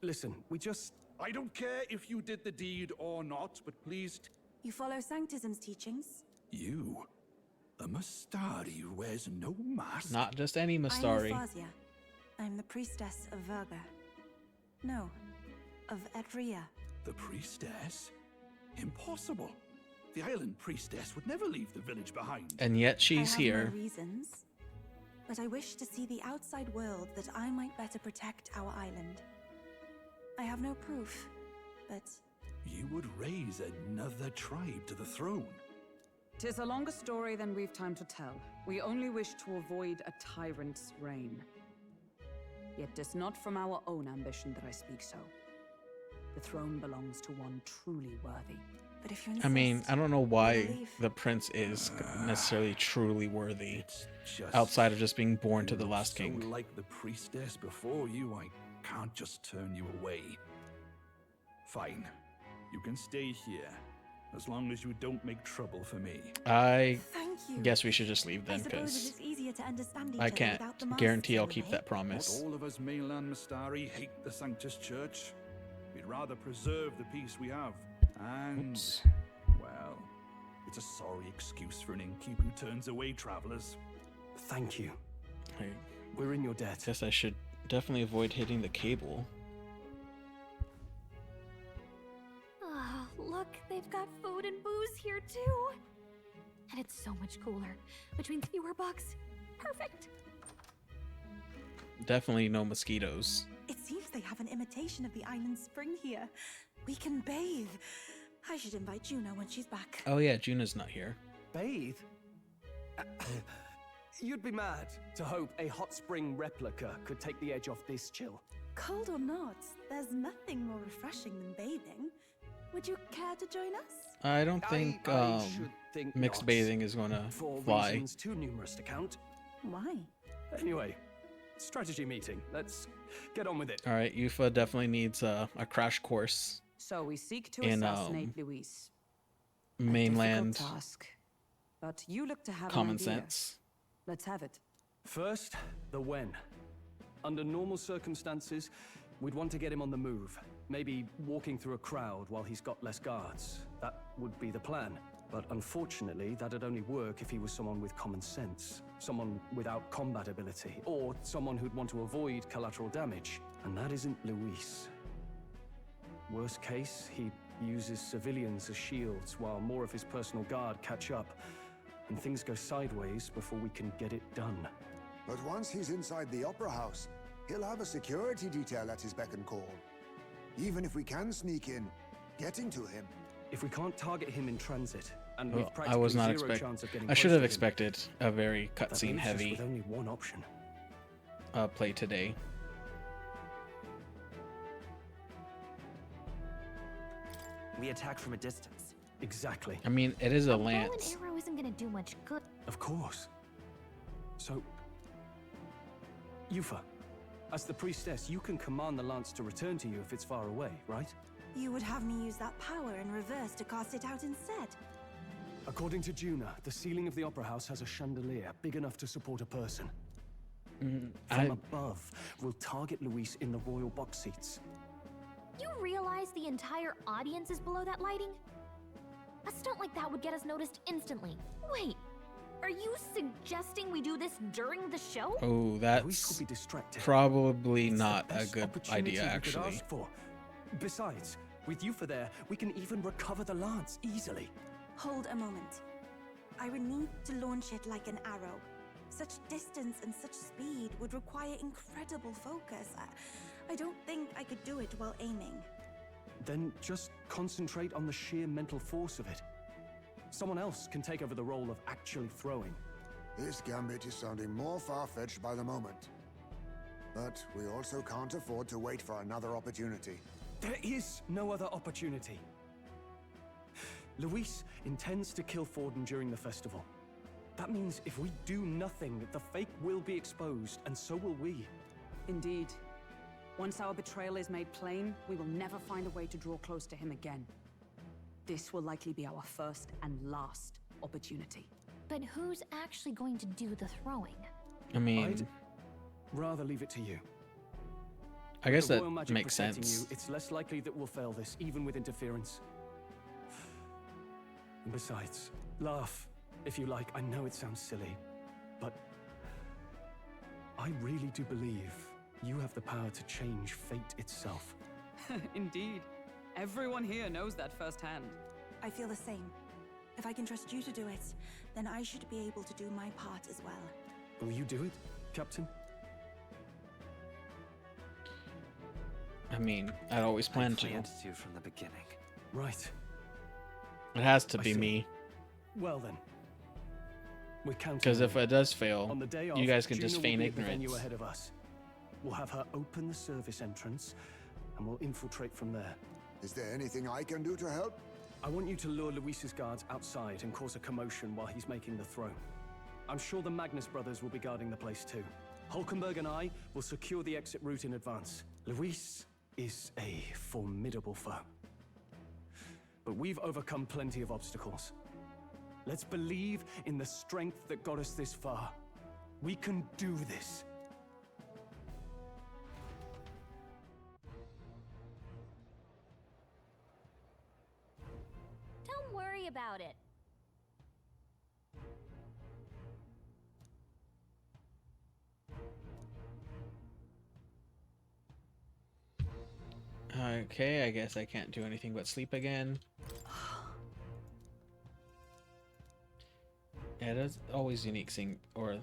Listen, we just... I don't care if you did the deed or not, but please... You follow Sanctism's teachings? You? A Mastari who wears no mask? Not just any I'm Mastari. ReFantazio. I'm the priestess of Verga. No, of Edria. The priestess? Impossible. The island priestess would never leave the village behind. And yet she's I have here. No reasons, but I wish to see the outside world that I might better protect our island. I have no proof, but You would raise another tribe to the throne. 'Tis a longer story than we've time to tell. We only wish to avoid a tyrant's reign. Yet 'tis not from our own ambition that I speak so. The throne belongs to one truly worthy. But if you I mean, insist, I don't know we'll why leave. the prince is necessarily truly worthy, It's just outside of just being born to you the look last so king. like the priestess before you, I can't just turn you away. Fine, you can stay here, as long as you don't make trouble for me. I Thank you. guess we should just leave I then, suppose because it is easier to understand each I other can't without the guarantee I'll masks keep over that it. promise. Not all of us mainland Mistari hate the Sanctus Church. We'd rather preserve the peace we have. And, Oops. well, it's a sorry excuse for an innkeeper who turns away travelers. Thank you. I We're in your debt. guess I should definitely avoid hitting the cable. Ah, look, they've got food and booze here too. And it's so much cooler, which means fewer bugs. Perfect. Definitely no mosquitoes. It seems they have an imitation of the island spring here. We can bathe. I should invite Juno when she's back. Oh yeah, Juna's not here. Bathe? You'd be mad to hope a hot spring replica could take the edge off this chill. Cold or not, there's nothing more refreshing than bathing. Would you care to join us? I don't think I should think mixed not, bathing is gonna for fly. reasons too numerous to count. Why? Anyway, strategy meeting. Let's get on with it. All right, Yufa definitely needs a crash course So we seek to in assassinate Luis. A mainland difficult task, but you look to have common an idea. sense. Let's have it. First, the when. Under normal circumstances, we'd want to get him on the move. Maybe walking through a crowd while he's got less guards. That would be the plan. But unfortunately, that'd only work if he was someone with common sense. Someone without combat ability. Or someone who'd want to avoid collateral damage. And that isn't Luis. Worst case, he uses civilians as shields while more of his personal guard catch up. And things go sideways before we can get it done. But once he's inside the Opera House, he'll have a security detail at his beck and call. Even if we can sneak in, getting to him. If we can't target him in transit, and Well, we've I practically was not zero expect. chance of getting I should close have to him, expected a very that cutscene leaves us heavy with only one option. play today. We attack from a distance. Exactly. I mean, it is a Bow and lance. arrow isn't gonna do much good. Of course. So, Yufa, as the priestess, you can command the lance to return to you if it's far away, right? You would have me use that power in reverse to cast it out instead. According to Juna, the ceiling of the Opera House has a chandelier big enough to support a person. From above, we'll target Luis in the royal box seats. You realize the entire audience is below that lighting? A stunt like that would get us noticed instantly. Wait, are you suggesting we do this during the show? Oh, Luis could that's be distracted. probably It's the not a best good opportunity idea, we could actually. ask for. Besides, with Yufa there, we can even recover the lance easily. Hold a moment. I would need to launch it like an arrow. Such distance and such speed would require incredible focus. I don't think I could do it while aiming. Then just concentrate on the sheer mental force of it. Someone else can take over the role of actually throwing. This gambit is sounding more far-fetched by the moment. But we also can't afford to wait for another opportunity. There is no other opportunity. Luis intends to kill Forden during the festival. That means if we do nothing, the fake will be exposed, and so will we. Indeed. Once our betrayal is made plain, we will never find a way to draw close to him again. This will likely be our first and last opportunity. But who's actually going to do the throwing? I mean, I'd rather leave it to you. I guess With the that royal magic makes protecting sense. You, it's less likely that we'll fail this, even with interference. And besides, laugh if you like. I know it sounds silly, but I really do believe you have the power to change fate itself. Indeed. Everyone here knows that firsthand. I feel the same. If I can trust you to do it, then I should be able to do my part as well. Will you do it, Captain? I mean, I'd always planned to. to from the beginning. Right. It has to I be see. me. Well then. We're counting Because if on it does fail, on the day you of, guys can Juno just will feign be at the venue ignorance. ahead of us. We'll have her open the service entrance, and we'll infiltrate from there. Is there anything I can do to help? I want you to lure Luis's guards outside and cause a commotion while he's making the throw. I'm sure the Magnus brothers will be guarding the place too. Hulkenberg and I will secure the exit route in advance. Luis is a formidable foe. But we've overcome plenty of obstacles. Let's believe in the strength that got us this far. We can do this. Don't worry about it. Okay, I guess I can't do anything but sleep again. Yeah, it is always unique seeing, or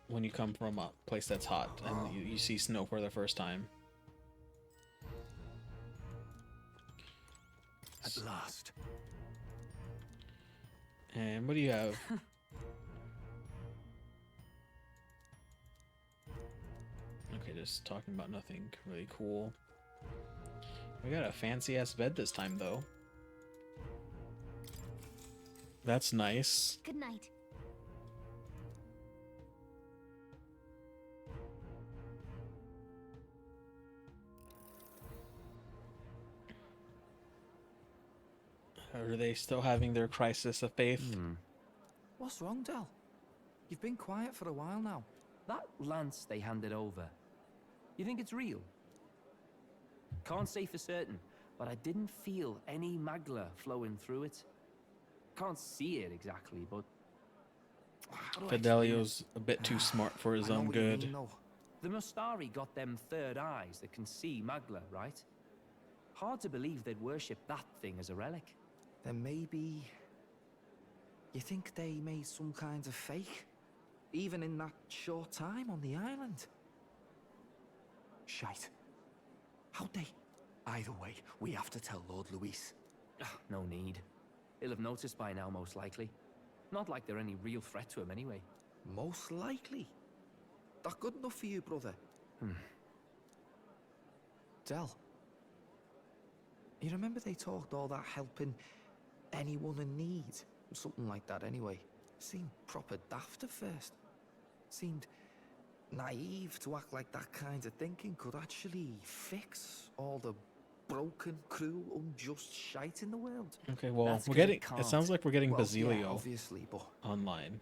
when you come from a place that's hot and you see snow for the first time. At last. And what do you have? Okay, just talking about nothing really cool. We got a fancy ass bed this time though. That's nice. Good night. Are they still having their crisis of faith? What's wrong, Del? You've been quiet for a while now. That lance they handed over, you think it's real? Can't say for certain, but I didn't feel any magla flowing through it. Can't see it exactly, but... Fidelio's a bit too smart for his own good. The Mustari got them third eyes that can see magla, right? Hard to believe they'd worship that thing as a relic. Then maybe... You think they made some kind of fake? Even in that short time on the island? Shite. How'd they? Either way, we have to tell Lord Luis. No need. He'll have noticed by now, most likely. Not like they're any real threat to him anyway. Most likely? That good enough for you, brother? Del. You remember they talked all that helping anyone in need? Something like that anyway. Seemed proper daft at first. Seemed naive to act like that kind of thinking could actually fix all the broken, cruel, unjust shite in the world. Okay, well, we're getting... It sounds like we're getting Basilio yeah, obviously, but online.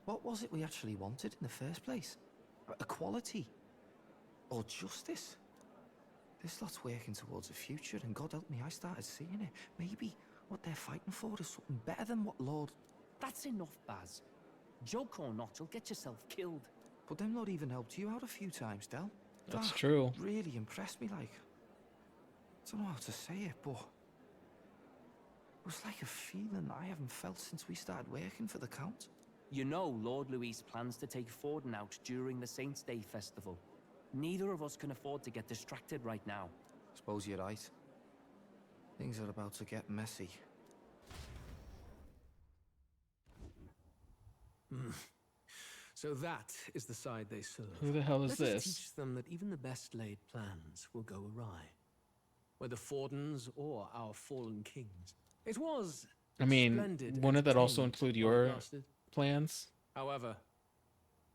what was it we actually wanted in the first place? Equality? Or justice? This lot's working towards a future, and God help me, I started seeing it. Maybe what they're fighting for is something better than what Lord... That's enough, Baz. Joke or not, you'll get yourself killed. But them not even helped you out a few times, Del. That's That true. really impressed me, like... I don't know how to say it, but... It was like a feeling I haven't felt since we started working for the Count. You know Lord Luis plans to take Forden out during the Saints' Day festival. Neither of us can afford to get distracted right now. Suppose you're right. Things are about to get messy. So that is the side they serve. Who the hell is Let us this? teach them that even the best laid plans will go awry. Whether Fordens or our fallen kings. It was I mean, splendid wouldn't that also entertainment include while it your lasted. plans? However,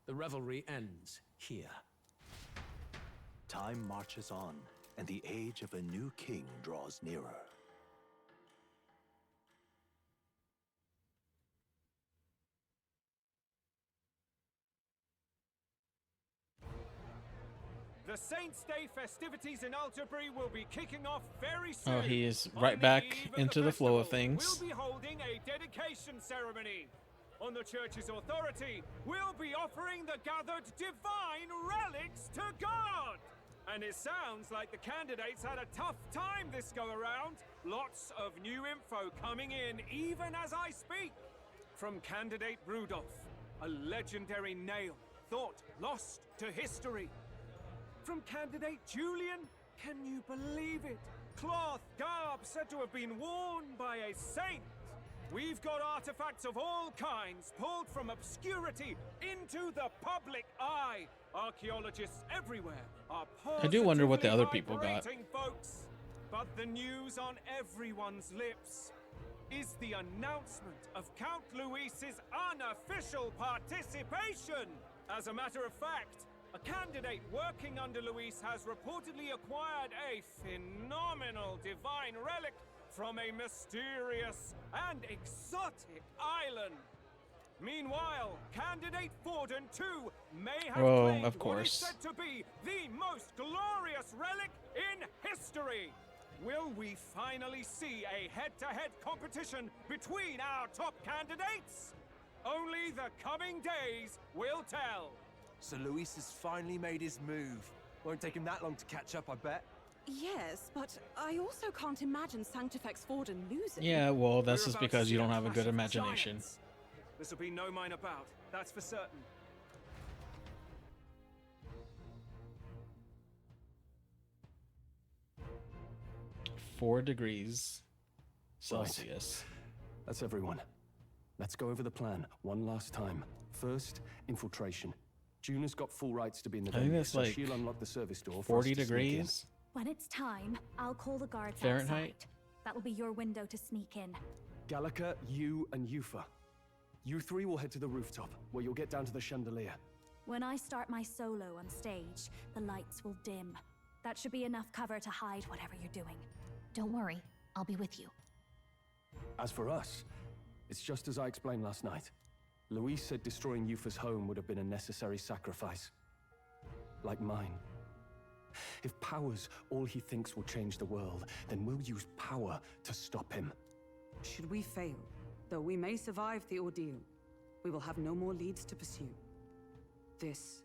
the revelry ends here. Time marches on, and the age of a new king draws nearer. The Saints' Day festivities in Alderbury will be kicking off very soon. Oh, he is On right the back eve of into the flow of things. We'll be holding a dedication ceremony. On the church's authority, we'll be offering the gathered divine relics to God. And it sounds like the candidates had a tough time this go around. Lots of new info coming in even as I speak. From candidate Rudolph, a legendary nail thought lost to history. From candidate Julian, can you believe it? Cloth garb said to have been worn by a saint. We've got artifacts of all kinds pulled from obscurity into the public eye. Archaeologists everywhere are I do wonder what the positively other people got. vibrating, folks. But the news on everyone's lips is the announcement of Count Luis's unofficial participation. As a matter of fact, a candidate working under Luis has reportedly acquired a phenomenal divine relic from a mysterious and exotic island. Meanwhile, candidate Forden too may have claimed of what is course. said to be the most glorious relic in history. Will we finally see a head-to-head competition between our top candidates? Only the coming days will tell. So Luis has finally made his move. Won't take him that long to catch up, I bet. Yes, but I also can't imagine Sanctifex Forden losing. Yeah, well, that's We're just about to because see you a don't have a clash good of imagination. giants. This'll be no minor bout, that's for certain. Four degrees Celsius. That's everyone. Let's go over the plan one last time. First, infiltration. Juna's got full rights to be in the I think venue, that's so like she'll unlock the service door for us 40 to sneak in. degrees. When it's time, I'll call the guards Fahrenheit? outside. That'll be your window to sneak in. Gallica, you, and Yufa. You three will head to the rooftop, where you'll get down to the chandelier. When I start my solo on stage, the lights will dim. That should be enough cover to hide whatever you're doing. Don't worry, I'll be with you. As for us, it's just as I explained last night. Luis said destroying Yufa's home would have been a necessary sacrifice. Like mine. If power's all he thinks will change the world, then we'll use power to stop him. Should we fail, though we may survive the ordeal, we will have no more leads to pursue. This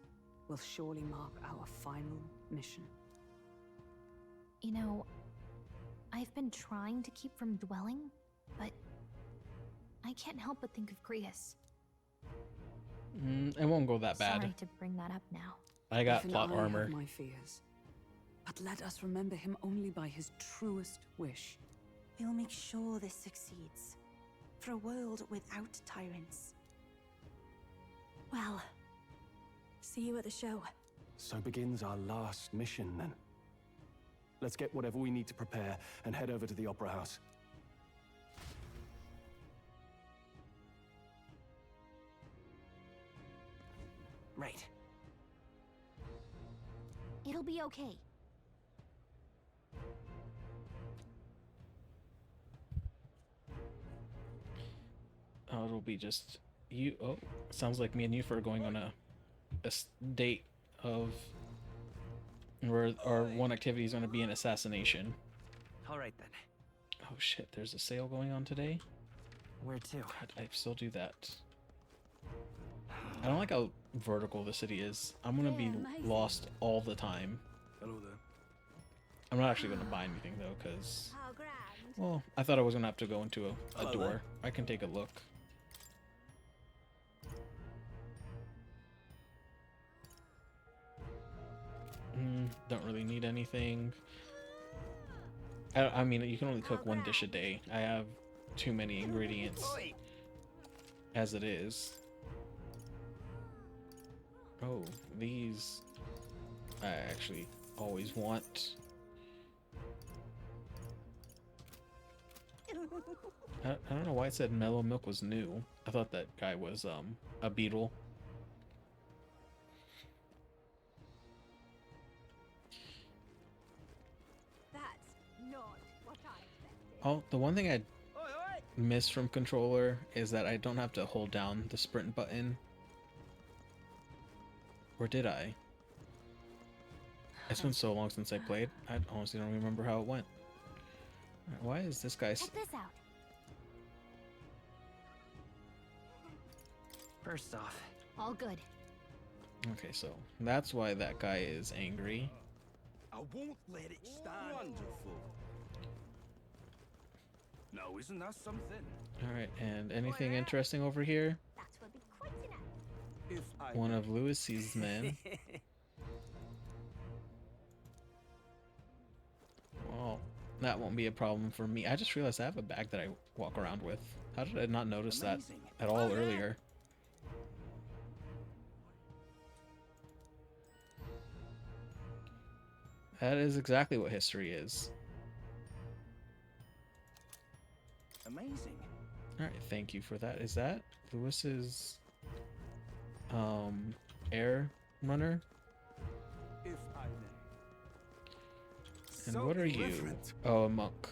will surely mark our final mission. You know, I've been trying to keep from dwelling, but I can't help but think of Creus. It won't go that bad. Sorry to bring that up now. I got Even plot I have armor. my fears. But let us remember him only by his truest wish. We'll make sure this succeeds. For a world without tyrants. Well, see you at the show. So begins our last mission, then. Let's get whatever we need to prepare and head over to the Opera House. Right. It'll be okay. Oh, it'll be just you. Oh, sounds like me and you are going on a date of where our one activity is going to be an assassination. All right then. Oh shit! There's a sale going on today. Where to? God, I still do that. I don't like how vertical the city is. I'm gonna be lost all the time. Hello there. I'm not actually gonna buy anything though, cause well, I thought I was gonna have to go into a Hello door. there. I can take a look. Don't really need anything. I mean, you can only cook one dish a day. I have too many ingredients as it is. Oh, these I actually always want. I don't know why it said mellow milk was new. I thought that guy was a beetle. That's not what I expected. Oh, the one thing I miss from controller is that I don't have to hold down the sprint button. Or did I? It's been so long since I played. I honestly don't remember how it went. Why is this guy? Check this out. First off, All good. Okay, so that's why that guy is angry. I won't let it stand. Wonderful. Now, isn't that something? All right, and anything interesting over here? That will be quite enough. If I One of Lewis's men. Well, that won't be a problem for me. I just realized I have a bag that I walk around with. How did I not notice Amazing. that at all earlier? That is exactly what history is. Amazing. All right, thank you for that. Is that Lewis's air runner? If I may. And So what are you? different. Oh, a monk.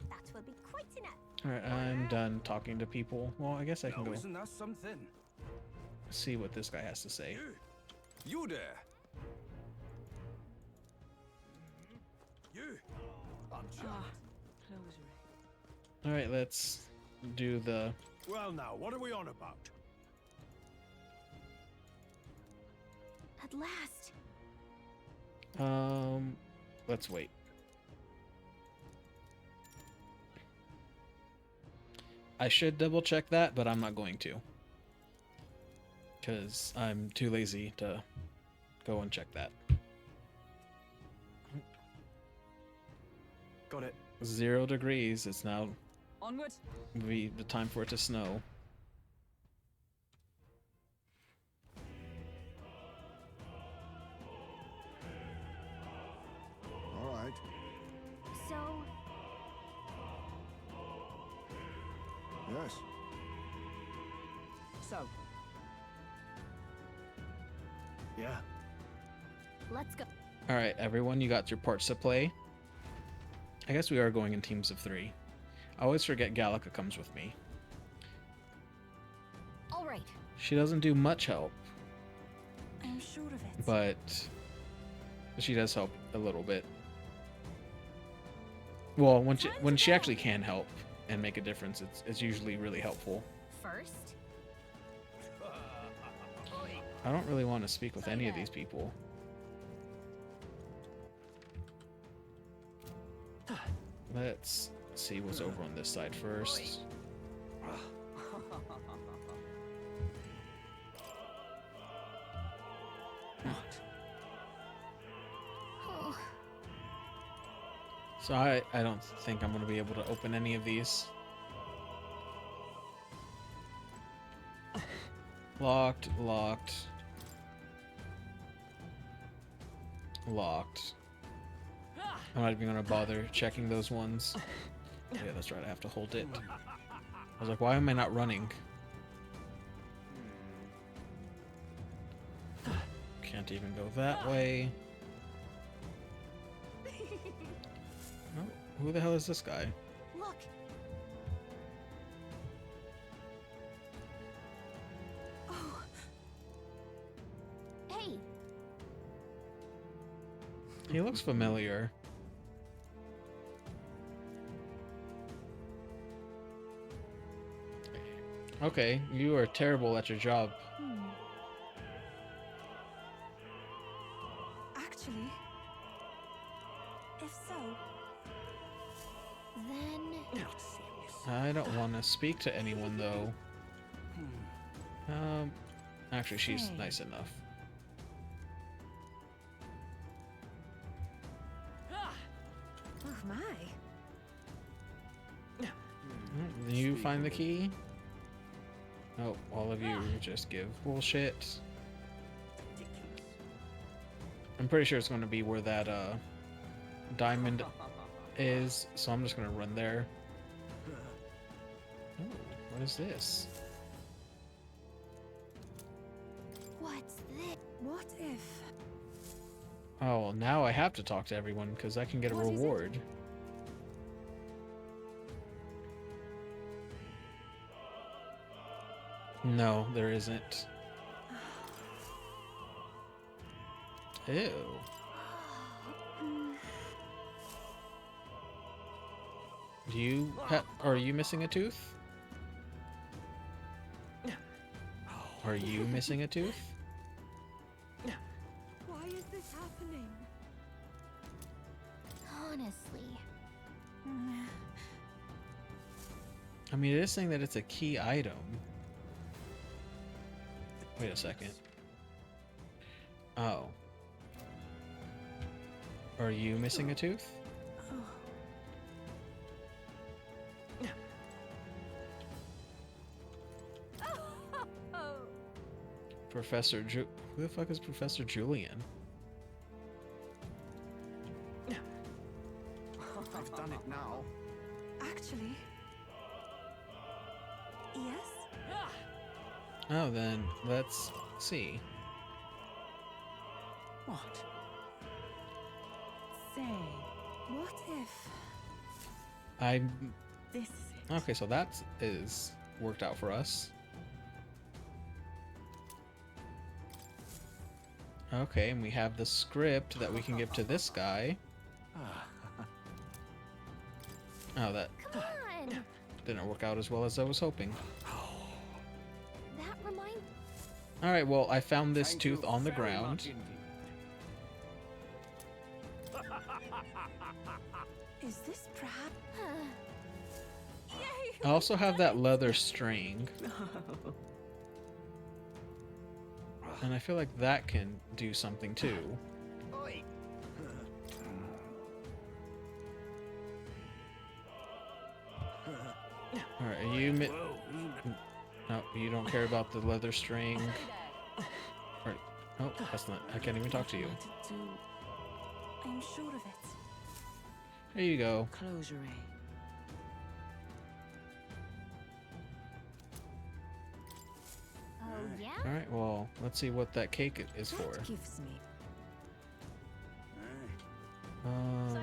That will be quite enough. All right, I'm done talking to people. Well, I guess I can Oh, go isn't that something? see what this guy has to say. You there. You. I'm Ah, Charles. All right, let's do the. Well, now, what are we on about? At last. Let's wait. I should double check that, but I'm not going to. Because I'm too lazy to go and check that. Got it. 0 degrees. It's now onward. be the time for it to snow. All right. So, Yes. So, Yeah. let's go. All right, everyone, you got your parts to play. I guess we are going in teams of 3. I always forget Gallica comes with me. All right. She doesn't do much help, I'm sure of it. but she does help a little bit. Well, when she actually can help and make a difference, it's usually really helpful. First. I don't really want to speak with any of these people. Let's see what's over on this side first. So I don't think I'm going to be able to open any of these. Locked, locked. Locked. I'm not even going to bother checking those ones. Yeah, that's right, I have to hold it. I was like, why am I not running? Can't even go that way. Oh, who the hell is this guy? Look. Oh, Hey. He looks familiar. Okay, you are terrible at your job. actually, if so, Then. I don't want to speak to anyone though. Actually, she's Hey. nice enough. Oh my. Then you find the key? Oh, all of you just give bullshit. I'm pretty sure it's going to be where that diamond is, so I'm just going to run there. Oh, what is this? What's this? what if? Oh, well, now I have to talk to everyone because I can get a What is it? reward. No, there isn't. Ew. Do you are you missing a tooth? Are you missing a tooth? why is this happening? Honestly. I mean, it is saying that it's a key item. Wait a second. Oh. Are you missing a tooth? Professor Who the fuck is Professor Julian? I've done it now. Actually, yes. Oh, then let's see. What? Say, what if I. this is it? Okay, so that is worked out for us. Okay, and we have the script that we can give to this guy. Oh, that Come on! didn't work out as well as I was hoping. That reminds... Alright, well, I found this tooth on the ground. Is this perhaps? I also have that leather string. And I feel like that can do something too. Alright, are you no, you don't care about the leather string. Alright. Oh, that's not. I can't even talk to you. I'm sure of it. Here you go. Closure. Oh, yeah? Alright, well, let's see what that cake is for. That gives me. Um,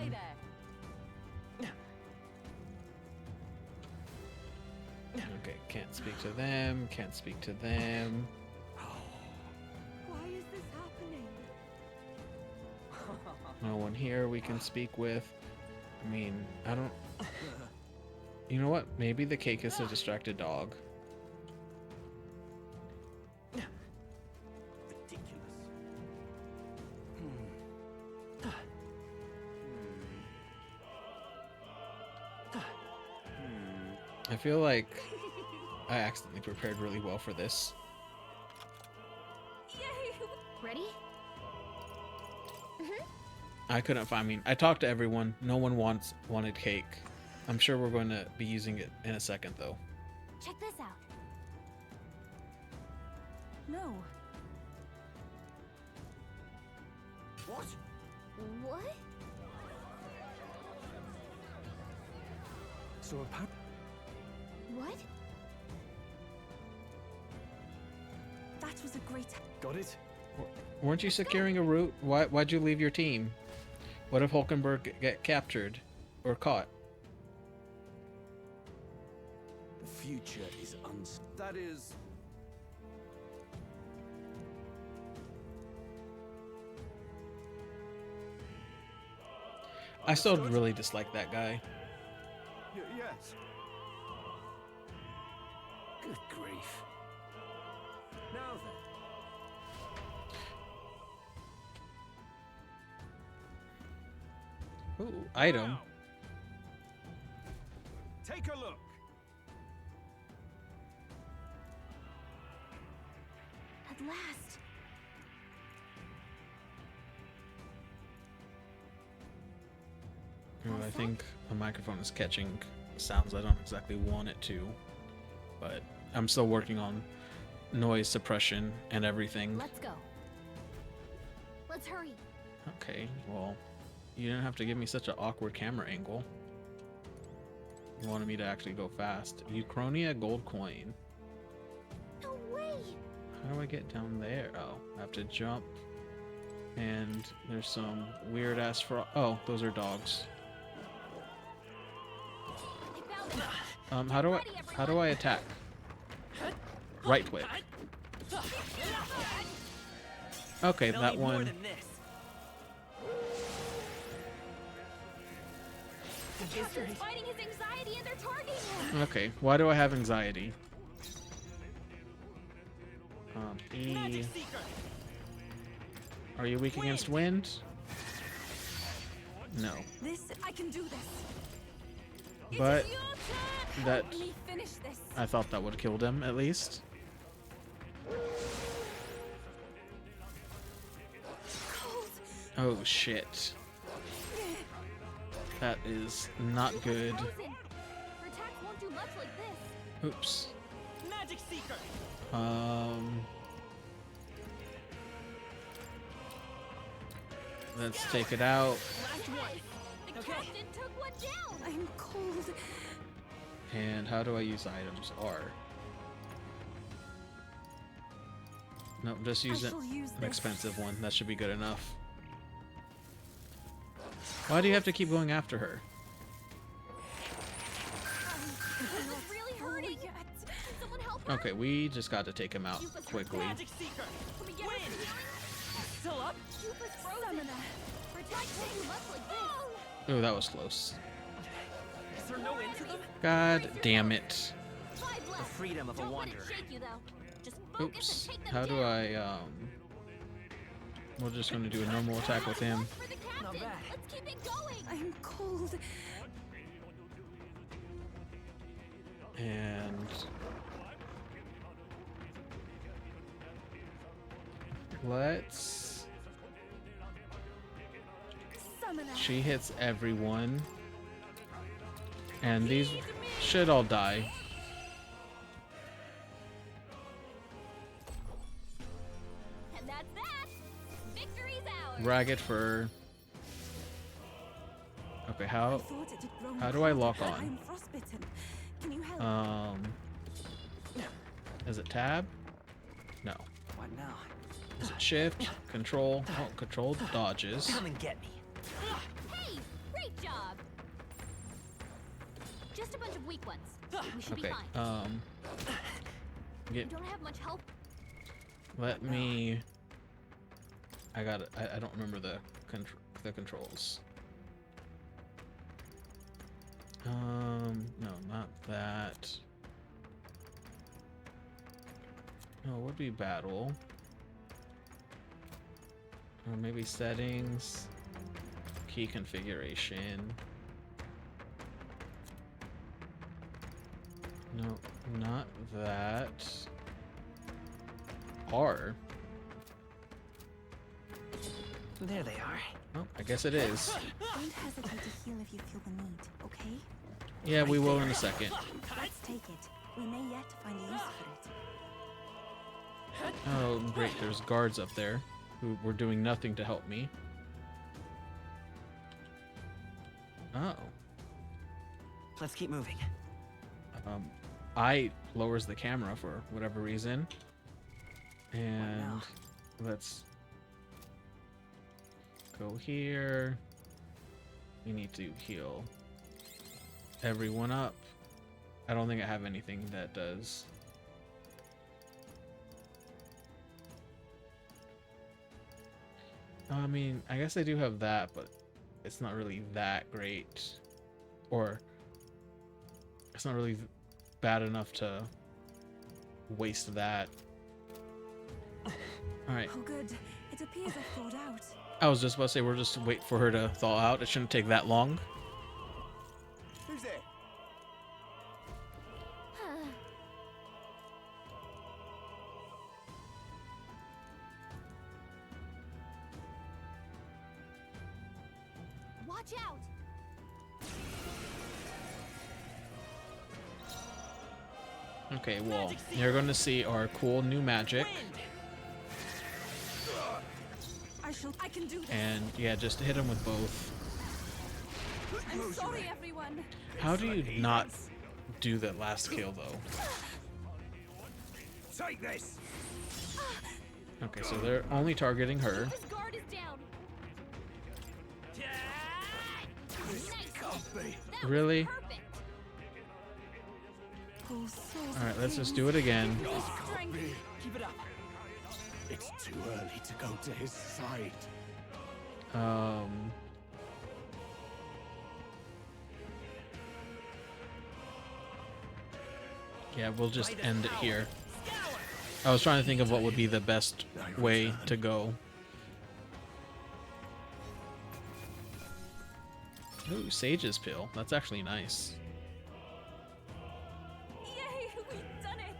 okay, can't speak to them, can't speak to them. Why is this happening? No one here we can speak with. I mean, I don't... You know what? Maybe the cake is a distracted dog. I feel like I accidentally prepared really well for this. Ready? I couldn't find. I mean, I talked to everyone. No one wanted cake. I'm sure we're going to be using it in a second, though. Check this out. No. What? What? So apparently. What? That was a great. Got it? Weren't you securing a route? Why'd you leave your team? What if Hulkenberg get captured or caught? The future is That is... I still really dislike that guy. Yes. Good grief. Now then. Ooh, item. Wow. Take a look. At last. Well, I think the microphone is catching sounds I don't exactly want it to, but I'm still working on noise suppression and everything. Let's go. Let's hurry. Okay, well, you didn't have to give me such an awkward camera angle. You wanted me to actually go fast. Uchronia gold coin. No way. How do I get down there? Oh, I have to jump. And there's some weird ass oh, those are dogs. How do I attack? Right click. Okay, that one. Captain's fighting his anxiety and they're targeting him. Okay, why do I have anxiety? E. Are you weak against wind? No. I can do this. But that Let me finish this. I thought that would have killed him at least. Cold. Oh shit. That is not good. Her attacks won't do much like this. Oops. Magic Seeker. Let's take it out. Last one. The captain took one down. I'm cold. And how do I use items? R. No, just use shall use an this. expensive one. That should be good enough. Why do you have to keep going after her? This is really hurting. Can someone help her? Okay, we just got to take him out quickly. Magic Seeker. Can we get her some healing? Still up? Cupid's frozen. Her attacks won't do much like this. Oh, that was close. Is there no end to them? God damn it. Five The left. freedom of a Don't let it wanderer. shake you, though. Just focus Oops. and take them How down. do I, We're just gonna do a normal attack with him. For the captain. Let's keep it going. I'm cold. And let's. Summoner. She hits everyone. And these should all die. And that's that. Victory's ours. Ragged Fur. Okay, how do I lock on? I'm frostbitten. Can you help? Is it tab? No. What now? Is it shift? Control? Oh, control dodges. Come and get me. Hey, great job. Just a bunch of weak ones. We should Okay, be fine. We get, don't have much help. let me, I don't remember the controls. No, not that. No, it would be battle. Or maybe settings, key configuration. No, not that. R. There they are. Oh, I guess it is. Don't hesitate to heal if you feel the need, okay? Yeah, we will in a second. Let's take it. We may yet find use for it. Oh, great. There's guards up there who were doing nothing to help me. Oh. Let's keep moving. I lowers the camera for whatever reason. And let's go here. We need to heal everyone up. I don't think I have anything that does. I mean, I guess I do have that, but it's not really that great. Or it's not really bad enough to waste that. Alright. Oh, good. It appears I've thawed out. I was just about to say, we'll just wait for her to thaw out. It shouldn't take that long. Who's there? Watch out. Okay, well, you're going to see our cool new magic. I can do this. And yeah, just hit him with both. I'm sorry, everyone. How do you not do that last kill, though? Take this. Okay, so they're only targeting her. His guard is down. Really? Pull souls Alright, let's just do it again. Keep it up. It's too early to go to his side. Yeah, we'll just end it here. I was trying to think of what would be the best way to go. Ooh, Sage's Pill. That's actually nice. Yay, we've done it.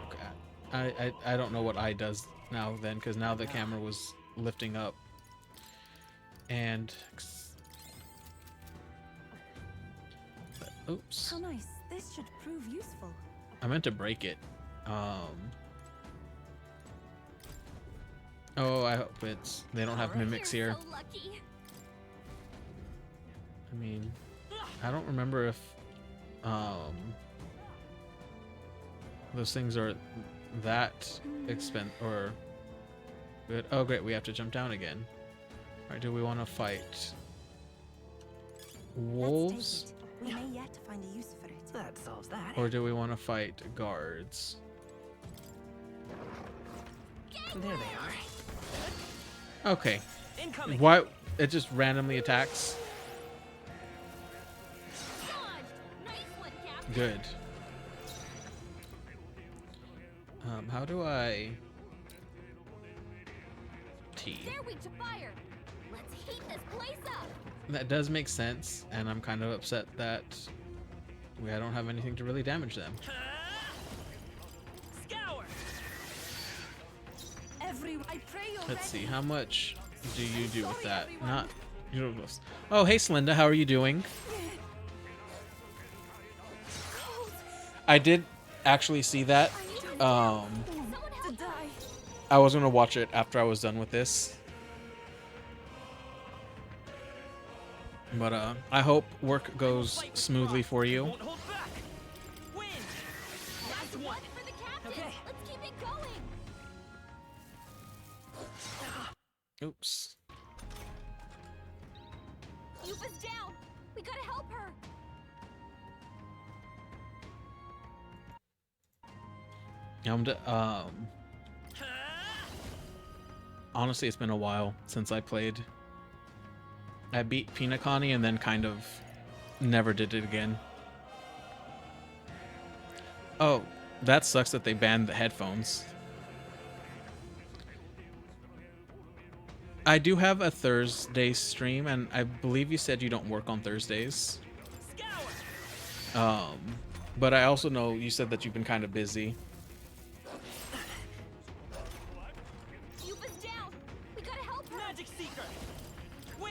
Okay. I don't know what I does now then, because now the camera was lifting up. And oops. How nice. This should prove useful. I meant to break it. Oh, I hope they don't have mimics here. So lucky. I mean, I don't remember if those things are that or good. Oh great, we have to jump down again. Alright, do we want to fight wolves? We may yet find a use for it. That solves that. Or do we want to fight guards? There they are. Okay. Incoming. Why it just randomly attacks? Good. How do I T? They're weak to fire. Let's heat this place up. That does make sense, and I'm kind of upset that I don't have anything to really damage them. Scour. I pray you're Let's ready. see, how much do you do with that? Not you. Oh, hey, Slinda, how are you doing? I did actually see that. I was gonna watch it after I was done with this. But I hope work goes smoothly for you. Oops. Yuba's down. We gotta help her. Honestly, it's been a while since I played. I beat Pinakani and then kind of never did it again. Oh, that sucks that they banned the headphones. I do have a Thursday stream, and I believe you said you don't work on Thursdays. But I also know you said that you've been kind of busy. Yuba's down. We gotta help her. Magic Seeker. Win.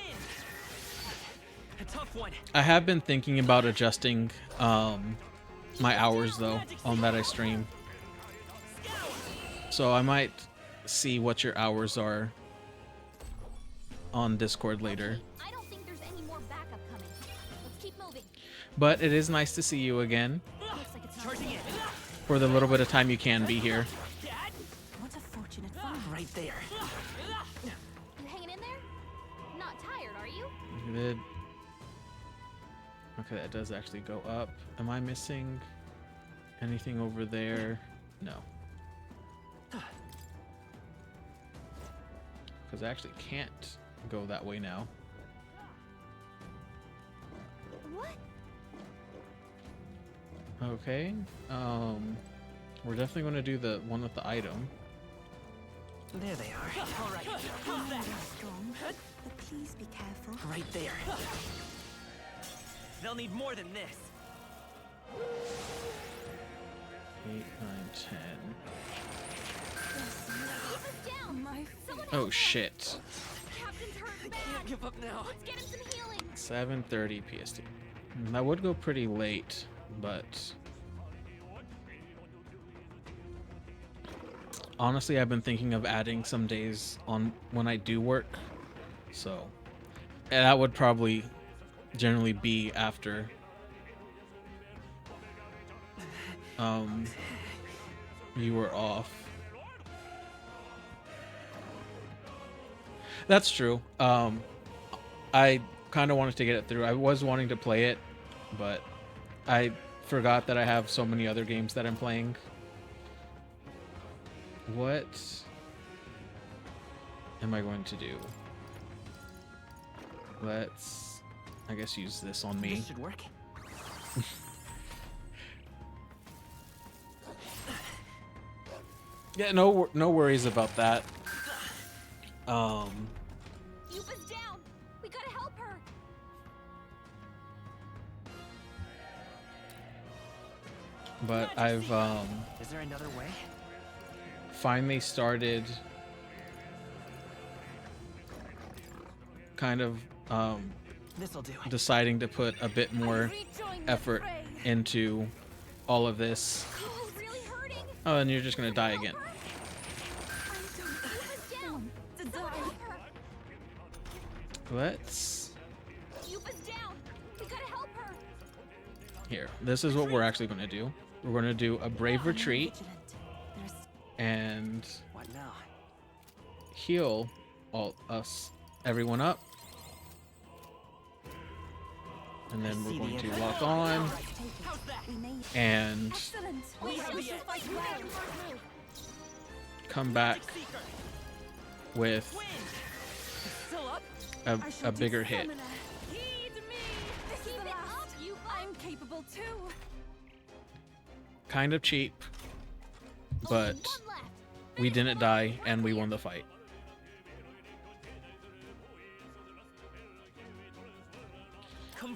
A tough one. I have been thinking about adjusting my hours though on that I stream. So I might see what your hours are on Discord later. I don't think there's any more backup coming. Let's keep moving. But it is nice to see you again Looks like it's charging in. for the little bit of time you can be here. What a fortunate find. Right there. You hanging in there? Not tired, are you? You did. Okay, that does actually go up. Am I missing anything over there? No. Because I actually can't go that way now. What? Okay. We're definitely going to do the one with the item. There they are. All right. Strong, but please be careful. Right there. They'll need more than this. 8, 9, 10. My Oh shit. Captain's hurt I bad. can't give up now. Let's get him some healing. 7:30 PST. That would go pretty late, but honestly, I've been thinking of adding some days on when I do work, so and that would probably generally be after you were off. That's true. I kind of wanted to get it through. I was wanting to play it, but I forgot that I have so many other games that I'm playing. What am I going to do? Let's, I guess, use this on me. This should work. Yeah, no worries about that. Yuba's down. We gotta help her. But I've Is there another way? finally started kind of This'll do it. deciding to put a bit more effort into all of this. Oh, and you're just gonna die again. Let's... Here, this is what we're actually gonna do. We're gonna do a brave retreat and What now? heal everyone up. And then we're going to lock on and come back with a bigger hit. I'm capable too. Kind of cheap, but we didn't die and we won the fight.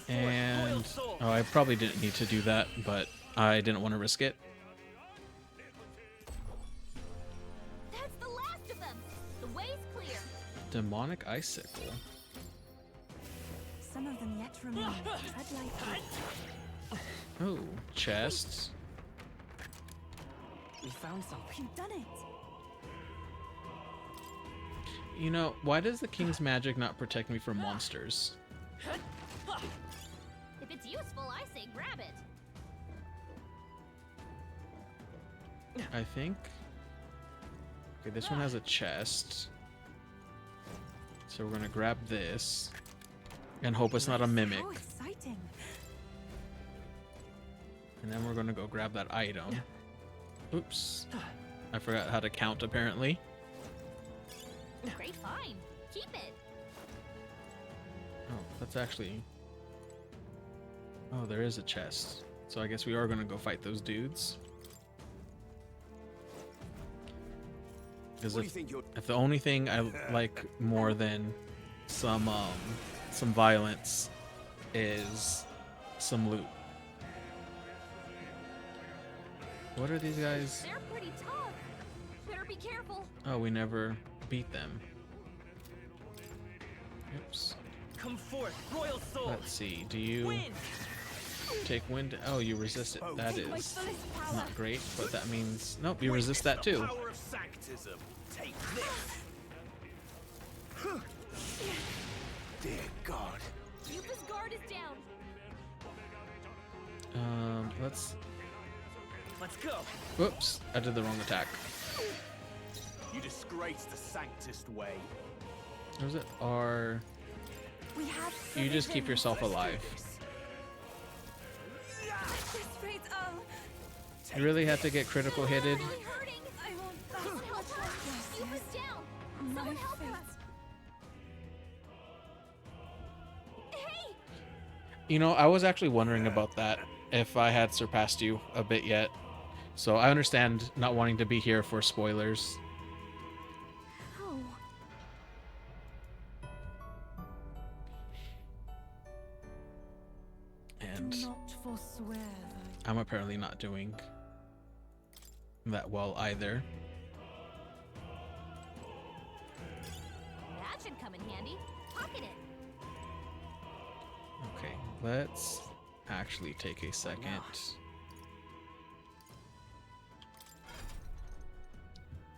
And oh, I probably didn't need to do that, but I didn't want to risk it. That's the last of them. The way's clear. Demonic icicle. Some of them yet remain. Tread lightly. Oh, chests. We found something. You've done it. You know, why does the king's magic not protect me from monsters? If it's useful, I say grab it. I think. Okay, this one has a chest. So we're gonna grab this and hope it's not a mimic. How exciting. And then we're gonna go grab that item. Oops. I forgot how to count apparently. Great find. Keep it. Oh, that's actually... Oh, there is a chest. So I guess we are gonna go fight those dudes. Because if the only thing I like more than some violence is some loot. What are these guys? They're pretty tough. Better be careful. Oh, we never beat them. Oops. Come forth, royal soul. Let's see. Do you Wind. take wind? Oh, you resist it. That is not great, but that means nope. You resist that too. Power of sanctism. Take this. Dear God. Yupa's guard is down. Let's go. Whoops, I did the wrong attack. You disgrace the sanctist way. What was it? R. We have You just keep yourself alive. At this rate, You really have to get critical hitted. I won't Help her. Yupa's down. Someone help her. Hey! You know, I was actually wondering about that, if I had surpassed you a bit yet. So I understand not wanting to be here for spoilers. Oh. And Do not forswear thy I'm apparently not doing that well either. That should come in handy. Pocket it. Okay, let's actually take a second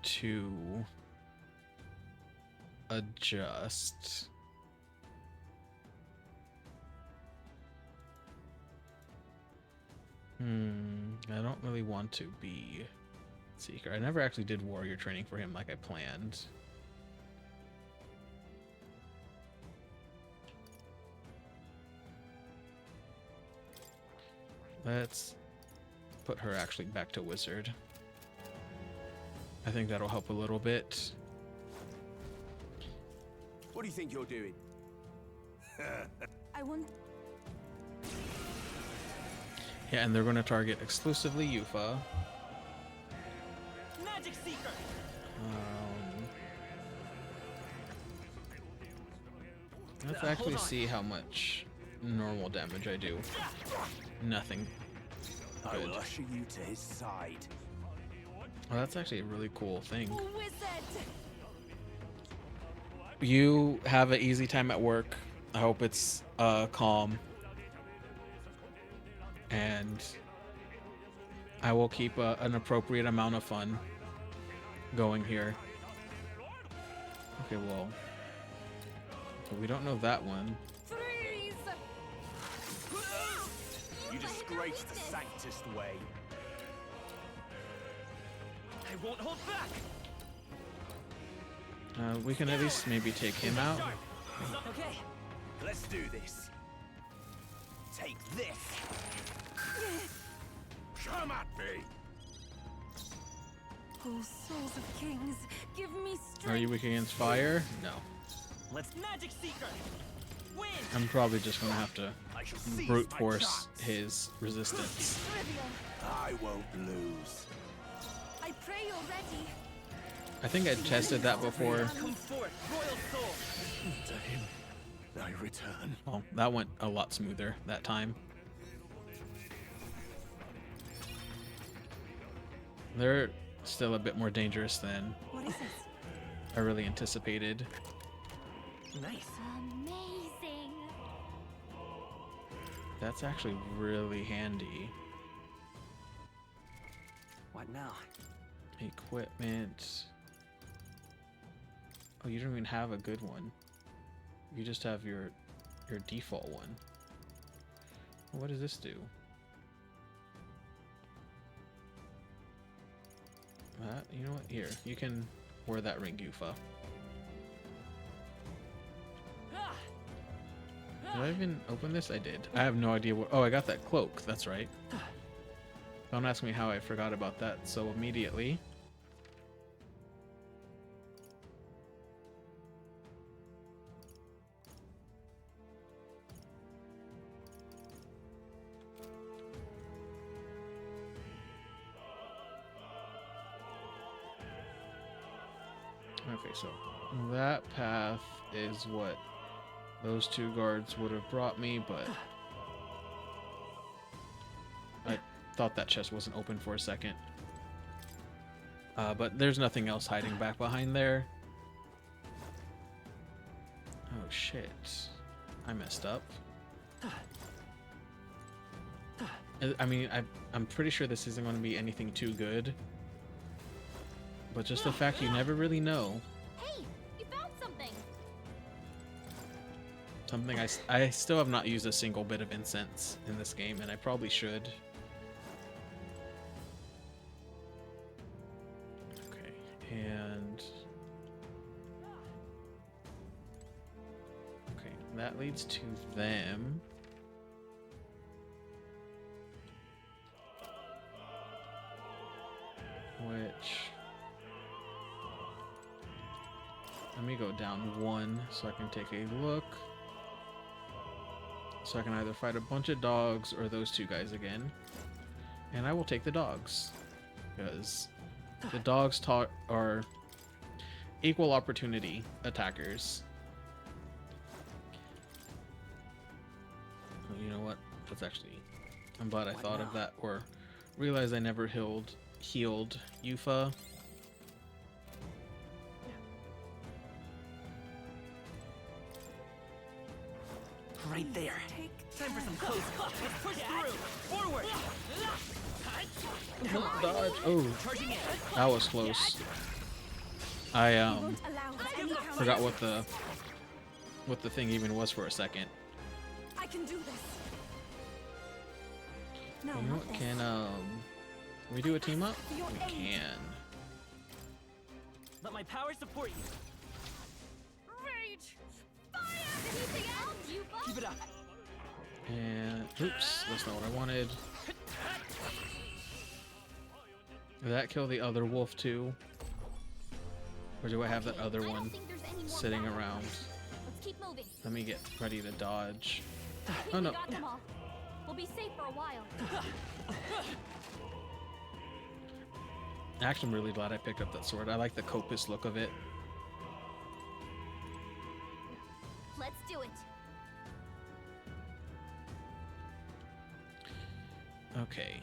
to adjust. I don't really want to be Seeker. I never actually did warrior training for him like I planned. Let's put her actually back to wizard. I think that'll help a little bit. What do you think you're doing? I want Yeah, and they're going to target exclusively Yufa. Magic Seeker. Let's actually see how much normal damage I do. Nothing. I Good. will usher you to his side. Well, that's actually a really cool thing. wizard. You have an easy time at work. I hope it's calm. And I will keep an appropriate amount of fun going here. Okay, well, we don't know that one. Freeze! You disgrace the Sanctist way. I won't hold back. We can at least maybe take him out. Okay, let's do this. Take this. Come at me. Oh, souls of kings, give me strength. Are you weak against fire? No. Let's Magic Seeker. Win. I'm probably just gonna have to brute force his resistance. I won't lose. I pray you're ready. I think I tested that before. Come forth, Royal Soul. To him, I return. Well, that went a lot smoother that time. They're still a bit more dangerous than What is it? I really anticipated. Nice. Amazing. That's actually really handy. What now? Equipment. Oh, you don't even have a good one. You just have your default one. What does this do? You know what? Here, you can wear that ring, Yufa. Did I even open this? I did. I have no idea what... Oh, I got that cloak. That's right. Don't ask me how I forgot about that so immediately. Okay, so that path is what those two guards would have brought me, but I thought that chest wasn't open for a second. But there's nothing else hiding back behind there. Oh shit. I messed up. I mean, I'm pretty sure this isn't going to be anything too good. But just the fact you never really know. Hey, you found something. Something I still have not used a single bit of incense in this game, and I probably should. Okay, and... Okay, that leads to them. Which... Let me go down one so I can take a look. So I can either fight a bunch of dogs or those two guys again. And I will take the dogs. Because the dogs are equal opportunity attackers. Oh, you know what? That's actually... I'm glad I thought of that, or realized I never healed Yufa. Right there. Time for some close calls. Let's push through. Forward. Come on. Dodge. Oh, that was close. I forgot what the thing even was for a second. I can do this. No, You know what? Can we do a team up? We can. Let my power support you. Rage! Fire! Anything else, you Keep it up. And oops, that's not what I wanted. Did that kill the other wolf too? Or do I have that other one sitting around? Let's keep moving. Let me get ready to dodge. I think Oh no. we got them all. We'll be safe for a while. Actually, I'm really glad I picked up that sword. I like the Copus look of it. Let's do it. Okay.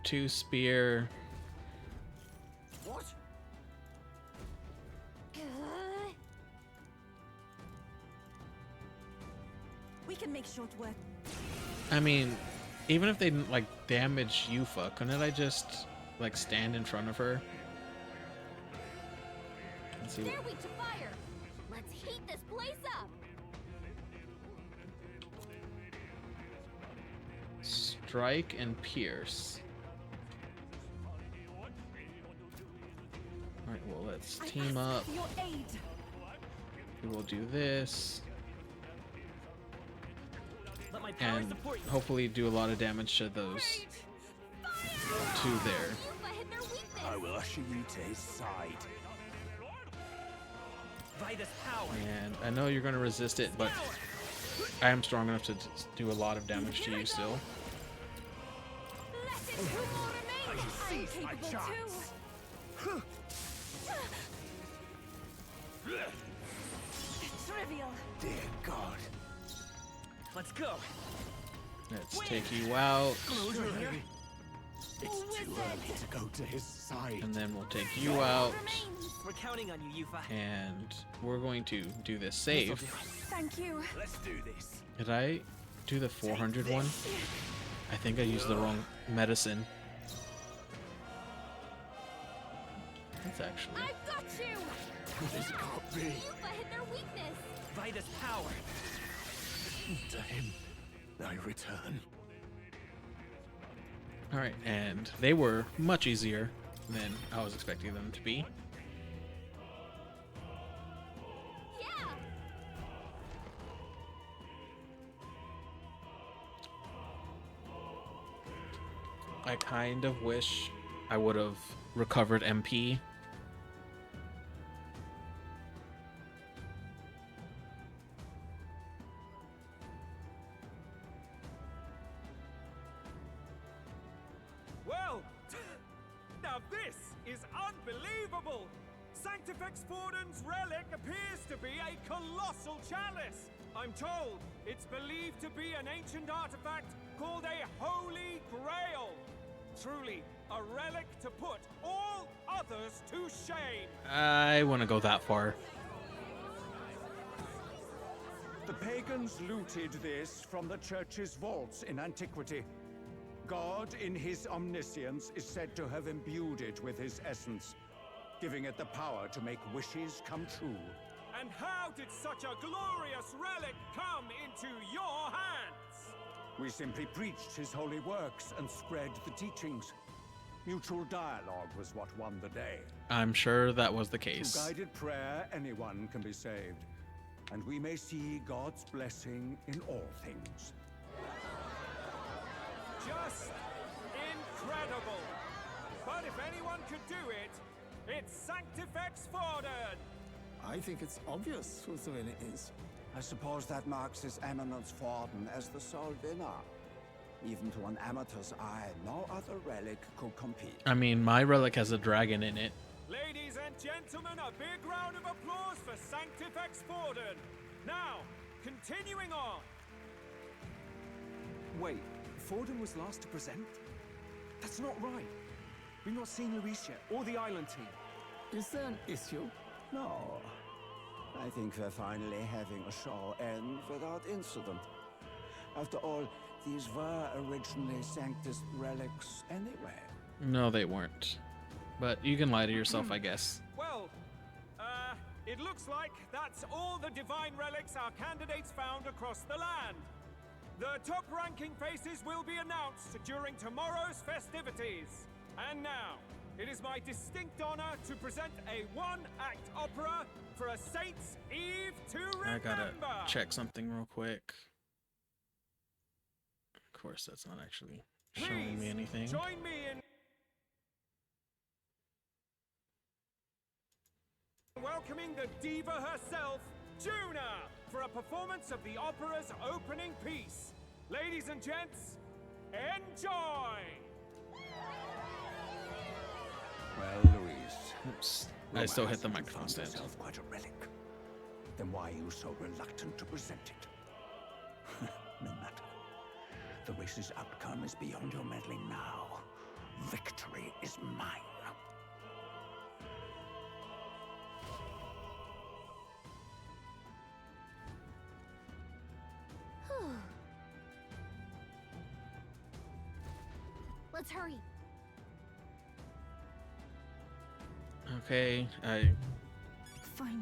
2 spear. What? We can make short work. I mean, even if they didn't like damage Yufa, couldn't I just like stand in front of her? Let's see. They're weak to fire. Let's heat this place up. Strike and pierce. Alright, well, let's team up. Your aid. We will do this. Let my power And support you. hopefully do a lot of damage to those two there. Yufa hit their weakness. I will usher you to his side. Vitus power. And I know you're going to resist it, but I am strong enough to do a lot of damage to you still. I seize my chance. Trivial. Dear God. Let's go. Let's take you out. It's too early to go to his side. And then we'll take you out. We're counting on you, Yufa. And we're going to do this save. Thank you. Let's do this. Did I do the 400 one? I think I used the wrong medicine. That's actually... I've got you. This can't be. Yufa hit their weakness. Vitus power. To him, I return. Alright, and they were much easier than I was expecting them to be. Yeah. I kind of wish I would have recovered MP. Well, now this is unbelievable! Sanctifex Forden's relic appears to be a colossal chalice. I'm told it's believed to be an ancient artifact called a Holy Grail. Truly, a relic to put all others to shame. I want to go that far. The pagans looted this from the church's vaults in antiquity. God, in his omniscience, is said to have imbued it with his essence, giving it the power to make wishes come true. And how did such a glorious relic come into your hands? We simply preached his holy works and spread the teachings. Mutual dialogue was what won the day. I'm sure that was the Through case. guided prayer, anyone can be saved. And we may see God's blessing in all things. Just incredible. But if anyone could do it, it's Sanctifex Forden. I think it's obvious who the winner is. I suppose that marks His Eminence Forden as the sole winner. Even to an amateur's eye, no other relic could compete. I mean, my relic has a dragon in it. Ladies and gentlemen, a big round of applause for Sanctifex Forden. Now, continuing on. Wait, Forden was last to present? That's not right. We've not seen Luis yet, or the island team. Is there an issue? No. I think we're finally having a show end without incident. After all, these were originally Sanctus relics anyway. No, they weren't. But you can lie to yourself, I guess. Well, it looks like that's all the divine relics our candidates found across the land. The top-ranking faces will be announced during tomorrow's festivities. And now, it is my distinct honor to present a one-act opera for a Saints' Eve to remember. I gotta check something real quick. Of course, that's not actually showing me anything. Join me in welcoming the diva herself, Juna, for a performance of the opera's opening piece. Ladies and gents, enjoy! Well, Luis. Oops. I still hit the microphone stand. Yourself quite a relic. Then why are you so reluctant to present it? No matter. The race's outcome is beyond your meddling now. Victory is mine. Let's hurry. Okay, Finally.